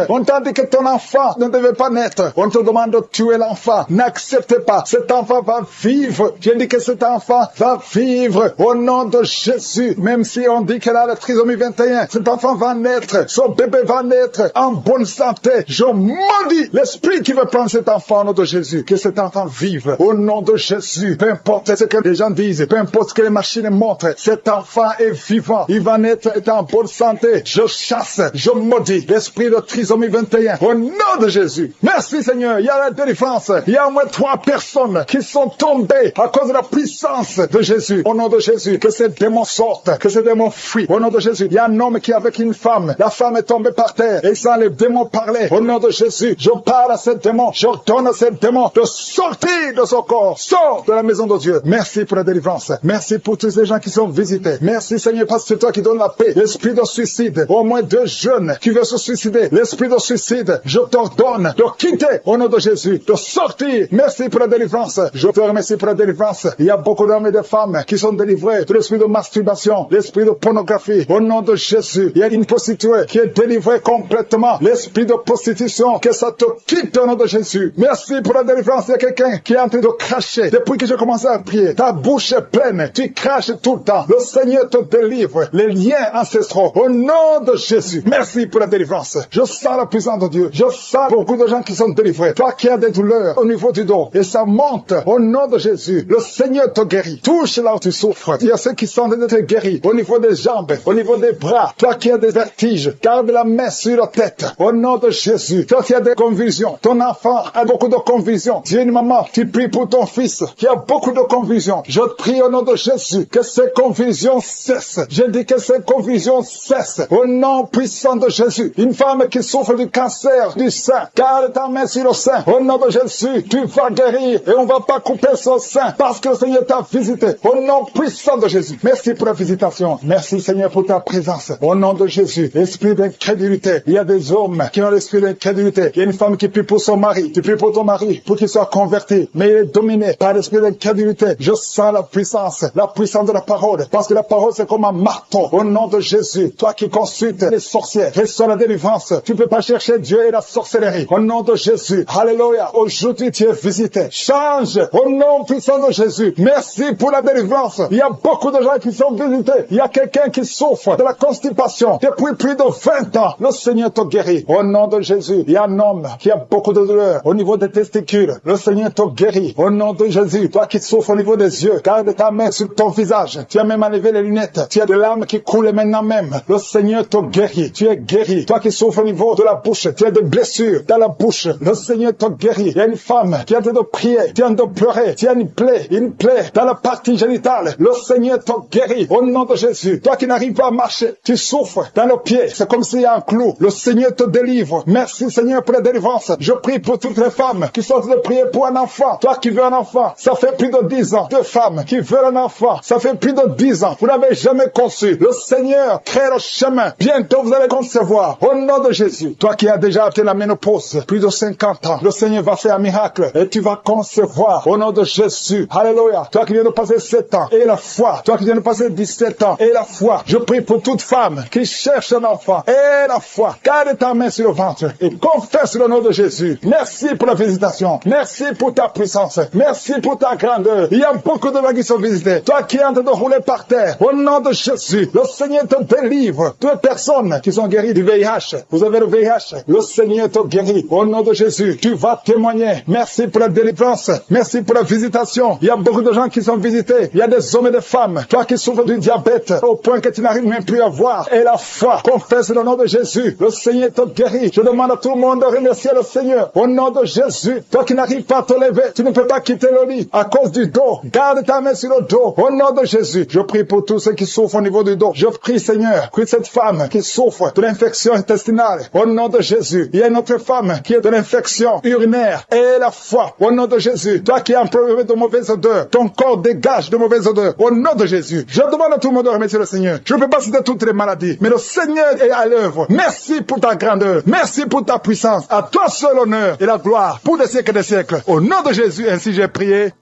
On t'a dit que ton enfant ne devait pas naître. On te demande de tuer l'enfant. N'accepte pas. Cet enfant va vivre. J'ai dit que cet enfant va vivre au nom de Jésus. Même si on dit qu'elle a la trisomie 21, cet enfant va naître. Son bébé va naître en bonne santé. Je maudis l'esprit qui veut prendre cet enfant au nom de Jésus. Que cet enfant vive au nom de Jésus. Peu importe ce que les gens disent, peu importe ce que les machines montrent, cet enfant est vivant. Il va naître en bonne santé. Je chasse, je maudis l'esprit de trisomie 21 au nom de Jésus. Merci Seigneur. Il y a la délivrance. Il y a au moins 3 personnes qui sont tombées à cause de la puissance de Jésus. Au nom de Jésus, que ces démons sortent, que ces démons fuient. Au nom de Jésus, il y a un homme qui est avec une femme. La femme est tombée par terre et sans les démons parler. Au nom de Jésus, je parle à ces démons. J'ordonne à ces démons de sortir de son corps. Sors de la maison de Dieu. Merci pour la délivrance. Merci pour tous ces gens qui sont visités. Merci Seigneur, parce que c'est toi qui donnes la paix. L'esprit de suicide, au moins 2 jeunes qui veulent se suicider. L'esprit de suicide, je t'ordonne de quitter au nom de Jésus, de sortir. Merci pour la délivrance. Je te remercie pour la délivrance. Il y a beaucoup d'hommes et de femmes qui sont délivrés de l'esprit de masturbation, l'esprit de pornographie. Au nom de Jésus, il y a une prostituée qui est délivrée complètement. L'esprit de prostitution, que ça te quitte au nom de Jésus. Merci pour la délivrance. Il y a quelqu'un qui est en train de cracher. Depuis que j'ai commencé à prier, ta bouche est pleine. Tu craches tout le temps. Le Seigneur te délivre. Les liens ancestraux. Au nom de Jésus. Merci pour la délivrance. Je sens la puissance de Dieu. Je sens beaucoup de gens qui sont délivrés. Toi qui as des douleurs au niveau du dos. Et ça monte. Au nom de Jésus. Le Seigneur te guérit. Touche là où tu souffres. Il y a ceux qui sont d'être guéris. Au niveau des jambes. Au niveau des bras. Toi qui as des vertiges. Garde la main sur la tête. Au nom de Jésus. Toi qui as des convulsions. Ton enfant a beaucoup de convulsions. Tu es une maman. Tu pries pour ton fils qui a beaucoup de convulsions. Je prie au nom de Jésus que ces convulsions cessent. Je dis que ces convulsions cessent. Au nom puissant de Jésus. Une femme qui souffre du cancer du sein. Garde ta main sur le sein. Au nom de Jésus, tu vas guérir et on va pas couper son sein parce que le Seigneur t'a visité. Au nom puissant de Jésus. Merci pour la visitation. Merci Seigneur pour ta présence. Au nom de Jésus. Esprit d'incrédulité. Il y a des hommes qui ont l'esprit d'incrédulité. Il y a une femme qui prie pour son mari. Tu pries pour ton mari pour qu'il soit converti. Mais il est dominé par l'esprit d'incrédulité. Je sens la puissance de la parole. Parce que la parole c'est comme un marteau. Au nom de Jésus. Toi qui consultes les sorcières. Reçois la délivrance. Tu peux pas chercher Dieu et la sorcellerie. Au nom de Jésus. Alléluia. Aujourd'hui tu es visité. Change. Au nom puissant de Jésus. Merci pour la délivrance. Il y a beaucoup de gens qui sont visités. Il y a quelqu'un qui souffre de la constipation depuis plus de 20 ans. Le Seigneur te guérit. Au nom de Jésus. Il y a un homme qui a beaucoup de douleur au niveau des testicules. Le Seigneur te guérit. Au nom de Jésus. Toi qui souffres au niveau des yeux. Garde ta main sur ton visage. Tu as même enlevé les lunettes. Tu as de larmes qui coulent maintenant même. Le Seigneur te guérit. Tu es guéri. Toi qui souffres au niveau de la bouche. Tu as des blessures dans la bouche. Le Seigneur te guérit. Il y a une femme qui est en train de prier. Tu es en train de pleurer. Tu as une plaie dans la partie génitale. Le Seigneur te guérit. Au nom de Jésus. Toi qui n'arrives pas à marcher. Tu souffres dans le pied. C'est comme s'il y a un clou. Le Seigneur te délivre. Merci Seigneur pour la délivrance. Je prie pour toutes les femmes qui sont en train de prier pour un enfant. Toi qui veux un enfant. Ça fait plus de 10 ans. 2 femmes qui veulent un enfant. Ça fait plus de 10 ans. Vous n'avez jamais conçu. Le Seigneur crée le chemin. Bientôt vous allez concevoir. Au nom de Jésus. Toi qui as déjà atteint la ménopause. Plus de 50 ans. Le Seigneur va faire un miracle. Et tu vas concevoir. Au nom de Jésus. Alléluia. Toi qui viens de passer 7 ans. Et la foi. Toi qui viens de passer 17 ans. Et la foi. Je prie pour toute femme qui cherche un enfant. Et la foi. Garde ta main sur le ventre. Et confesse le nom de Jésus. Merci pour la visitation. Merci pour ta puissance. Merci pour ta grandeur. Il y a beaucoup de gens qui sont visités. Toi qui es en train de rouler par terre. Au nom de Jésus. Le Seigneur te délivre. Toutes les personnes qui sont guéries du VIH. Vous avez le VIH. Le Seigneur te guérit. Au nom de Jésus. Tu vas témoigner. Merci pour la délivrance. Merci pour la visitation. Il y a beaucoup de gens qui sont visités. Il y a des hommes et des femmes. Toi qui souffres du diabète au point que tu n'arrives même plus à voir. Et la foi. Confesse le nom de Jésus. Le Seigneur te guérit. Je demande à tout le monde de remercier le Seigneur. Au nom de Jésus. Toi qui n'arrives pas à te lever. Tu ne peux pas quitter le lit à cause du dos. Garde ta main sur le dos. Au nom de Jésus. Je prie pour tous ceux qui souffrent au niveau du dos. Je prie Seigneur que cette femme qui souffre de l'infection intestinale. Au nom de Jésus. Il y a une autre femme qui a de l'infection urinaire. Et la foi. Au nom de Jésus. Toi qui as un problème de mauvaise odeur. Ton corps dégage de mauvaise odeur. Au nom de Jésus. Je demande à tout le monde de remercier le Seigneur. Je ne peux pas citer toutes les maladies. Mais le Seigneur est à l'œuvre. Merci pour ta grandeur. Merci pour ta puissance. À toi seul l'honneur et la gloire pour des siècles et des siècles. Au nom de Jésus, ainsi j'ai prié.